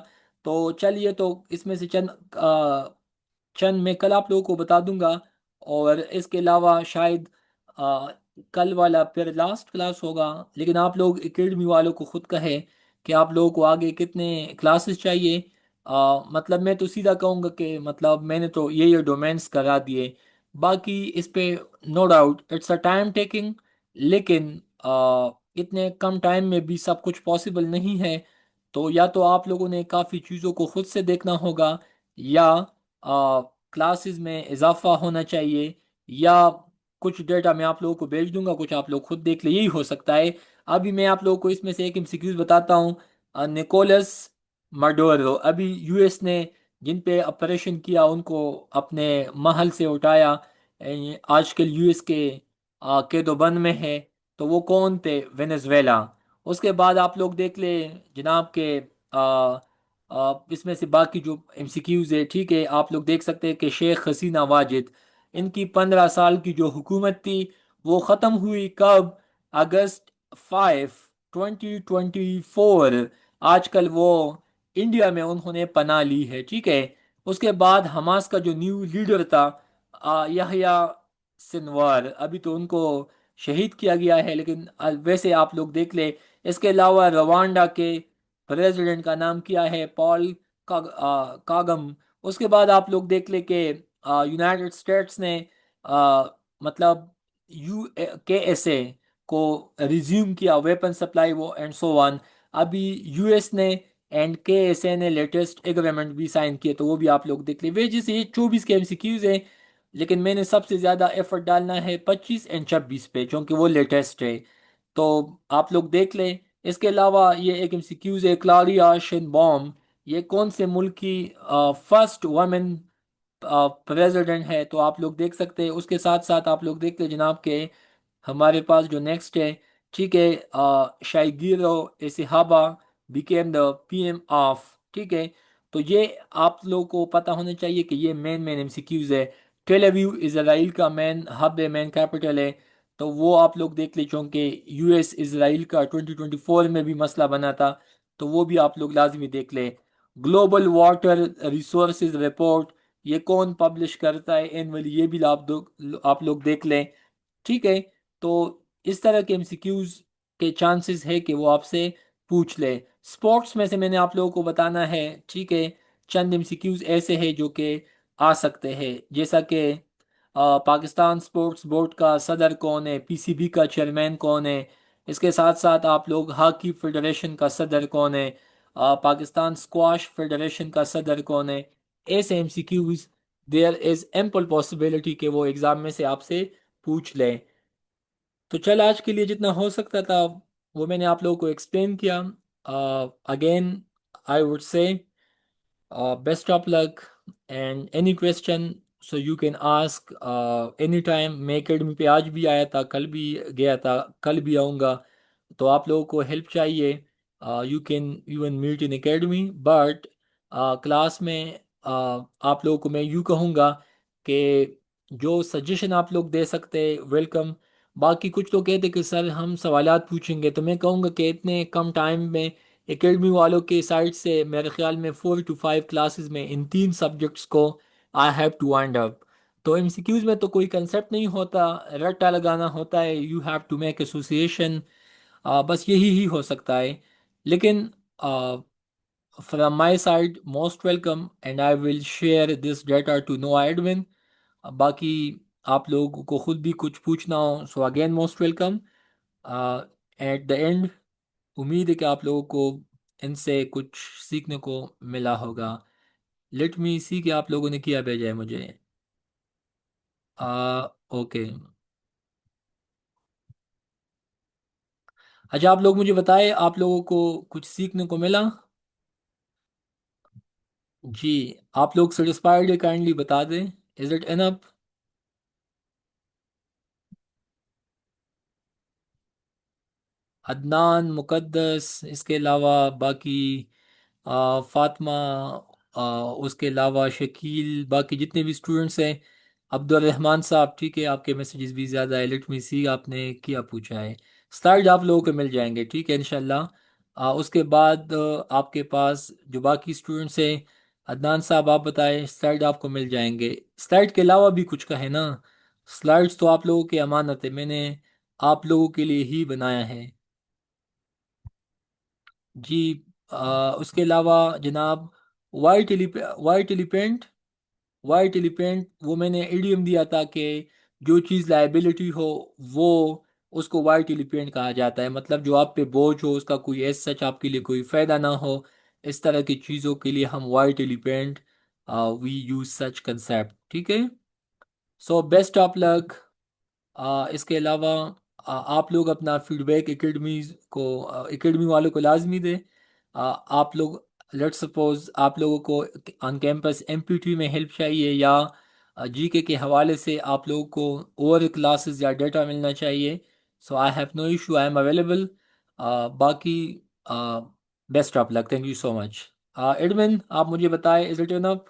तो चलिए, तो इसमें से चंद मैं कल आप लोगों को बता दूंगा। और इसके अलावा शायद आ, कल वाला फिर लास्ट क्लास होगा। लेकिन आप लोग एकेडमी वालों को खुद कहे कि आप लोगों को आगे कितने क्लासेस चाहिए। मतलब मैं तो सीधा कहूँगा कि मतलब मैंने तो ये डोमेन्स करा दिए। बाकी इस पे no doubt it's a time taking. लेकिन इतने कम टाइम में भी सब कुछ पॉसिबल नहीं है। तो या तो आप लोगों ने काफ़ी चीज़ों को खुद से देखना होगा, या क्लासेस में इजाफा होना चाहिए, या कुछ डेटा मैं आप लोगों को भेज दूंगा, कुछ आप लोग खुद देख ले, यही हो सकता है। अभी मैं आप लोगों को इसमें से एक एमसीक्यूज बताता हूँ। निकोलस माडोरो, अभी यूएस ने जिन पे ऑपरेशन किया उनको अपने महल से उठाया, आजकल यूएस के कैदोबंद में है। तो वो कौन थे? वेनेजुएला। उसके बाद आप लोग देख ले जनाब के इसमें से बाकी जो एमसीक्यूज है, ठीक है, आप लोग देख सकते हैं कि शेख हसीना वाजिद, इनकी 15 साल की जो हुकूमत थी वो ख़त्म हुई कब? अगस्त 5 2024। आजकल वो इंडिया में उन्होंने पनाह ली है, ठीक है। उसके बाद हमास का जो न्यू लीडर था यहया सिनवार, अभी तो उनको शहीद किया गया है, लेकिन वैसे आप लोग देख ले। इसके अलावा रवांडा के प्रेसिडेंट का नाम किया है पॉल कागम। उसके बाद आप लोग देख ले कि यूनाइटेड स्टेट्स ने आ, मतलब UKSA को रिज्यूम किया वेपन सप्लाई वो एंड सो वन। अभी यूएस ने एंड KSA ने लेटेस्ट एग्रीमेंट भी साइन किए, तो वो भी आप लोग देख ले। वे जैसे ये 24 के MCQs हैं, लेकिन मैंने सबसे ज़्यादा एफर्ट डालना है 25 एंड 26 पे, क्योंकि वो लेटेस्ट है। तो आप लोग देख लें। इसके अलावा ये एक एमसीक्यूज है, क्लारिया शेनबॉम, ये कौन से मुल्क की फर्स्ट वमेन प्रेसिडेंट है, तो आप लोग देख सकते हैं। उसके साथ साथ आप लोग देखते हैं जनाब के हमारे पास जो नेक्स्ट है, ठीक है, शाइगिरो इसिहाबा बिकेम द PM ऑफ, ठीक है। तो ये आप लोगों को पता होना चाहिए कि ये मेन मेन एमसीक्यूज है। टेल अवीव इसराइल का मेन हब है, मेन कैपिटल है। तो वो आप लोग देख ले, चूँकि US इसराइल का 2024 में भी मसला बना था, तो वो भी आप लोग लाजमी देख ले। ग्लोबल वाटर रिसोर्सेज रिपोर्ट, ये कौन पब्लिश करता है एनुअली, ये भी आप लोग देख लें, ठीक है। तो इस तरह के एमसीक्यूज के चांसेस है कि वो आपसे पूछ ले। स्पोर्ट्स में से मैंने आप लोगों को बताना है, ठीक है। चंद एमसीक्यूज ऐसे हैं जो कि आ सकते हैं, जैसा कि पाकिस्तान स्पोर्ट्स बोर्ड का सदर कौन है, PCB का चेयरमैन कौन है। इसके साथ साथ आप लोग हॉकी फेडरेशन का सदर कौन है, पाकिस्तान स्क्वाश फेडरेशन का सदर कौन है। ऐसे MCQs there is ample possibility कि वो एग्जाम में से आपसे पूछ लें। तो चल, आज के लिए जितना हो सकता था वो मैंने आप लोगों को एक्सप्लेन किया। Again I would say best of luck, and any question so you can ask any time. मैं एकेडमी पे आज भी आया था, कल भी गया था, कल भी आऊँगा। तो आप लोगों को हेल्प चाहिए, you can even meet in academy. But class में आप लोगों को मैं यूँ कहूँगा कि जो सजेशन आप लोग दे सकते हैं, वेलकम। बाकी कुछ लोग कहते कि सर हम सवालात पूछेंगे, तो मैं कहूँगा कि इतने कम टाइम में एकेडमी वालों के साइड से मेरे ख्याल में 4 to 5 क्लासेस में इन 3 सब्जेक्ट्स को I have to wind up. तो MCQs में तो कोई कंसेप्ट नहीं होता, रट्टा लगाना होता है, you have to make association. बस यही ही हो सकता है। लेकिन from my side most welcome, and I will share this data to no admin. बाकी आप लोगों को खुद भी कुछ पूछना हो, so again most welcome. At the end उम्मीद है कि आप लोगों को इनसे कुछ सीखने को मिला होगा। लेट मी सी कि आप लोगों ने किया भेजा है मुझे। ओके। अच्छा, आप लोग मुझे बताएं, आप लोगों को कुछ सीखने को मिला? जी। आप लोग सेटिस्फाइड है, काइंडली बता दें। Is it enough? Adnan, Muqaddas, इसके अलावा बाकी फातिमा, उसके अलावा शकील, बाकी जितने भी स्टूडेंट्स हैं, अब्दुल रहमान साहब, ठीक है, आपके मैसेजेस भी ज़्यादा है। लेट मी सी आपने क्या पूछा है। स्लाइड आप लोगों को मिल जाएंगे, ठीक है, इंशाल्लाह। उसके बाद आपके पास जो बाकी स्टूडेंट्स हैं, अदनान साहब आप बताएं, स्लाइड आपको मिल जाएंगे। स्लाइड के अलावा भी कुछ कहे ना, स्लाइड्स तो आप लोगों की अमानत है, मैंने आप लोगों के लिए ही बनाया है। जी। उसके अलावा जनाब, white white elephant, white elephant वो मैंने इडियम दिया था कि जो चीज़ लाइबिलिटी हो वो, उसको वाइट एलिफेंट कहा जाता है। मतलब जो आप पे बोझ हो, उसका कोई एज सच आपके लिए कोई फ़ायदा ना हो, इस तरह की चीज़ों के लिए हम white elephant, we use such concept. ठीक है। So best of luck. इसके अलावा आप लोग अपना फीडबैक एकेडमी को, एकेडमी वालों को लाजमी दें। आप लोग, लेट सपोज आप लोगों को ऑन कैंपस एमपीटी में हेल्प चाहिए, या जीके के हवाले से आप लोगों को और क्लासेस या डेटा मिलना चाहिए, so I have no issue, I am available. बाकी best of luck, thank you so much. Admin आप मुझे बताएं, is it enough?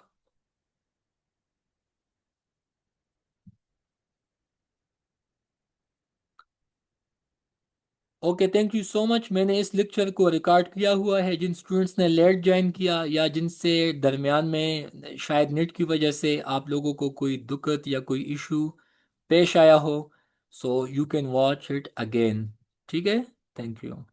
Okay, thank you so much. मैंने इस लेक्चर को रिकॉर्ड किया हुआ है। जिन स्टूडेंट्स ने लेट ज्वाइन किया या जिनसे दरमियान में शायद नेट की वजह से आप लोगों को कोई दिक्कत या कोई इशू पेश आया हो, so you can watch it again. ठीक है। Thank you.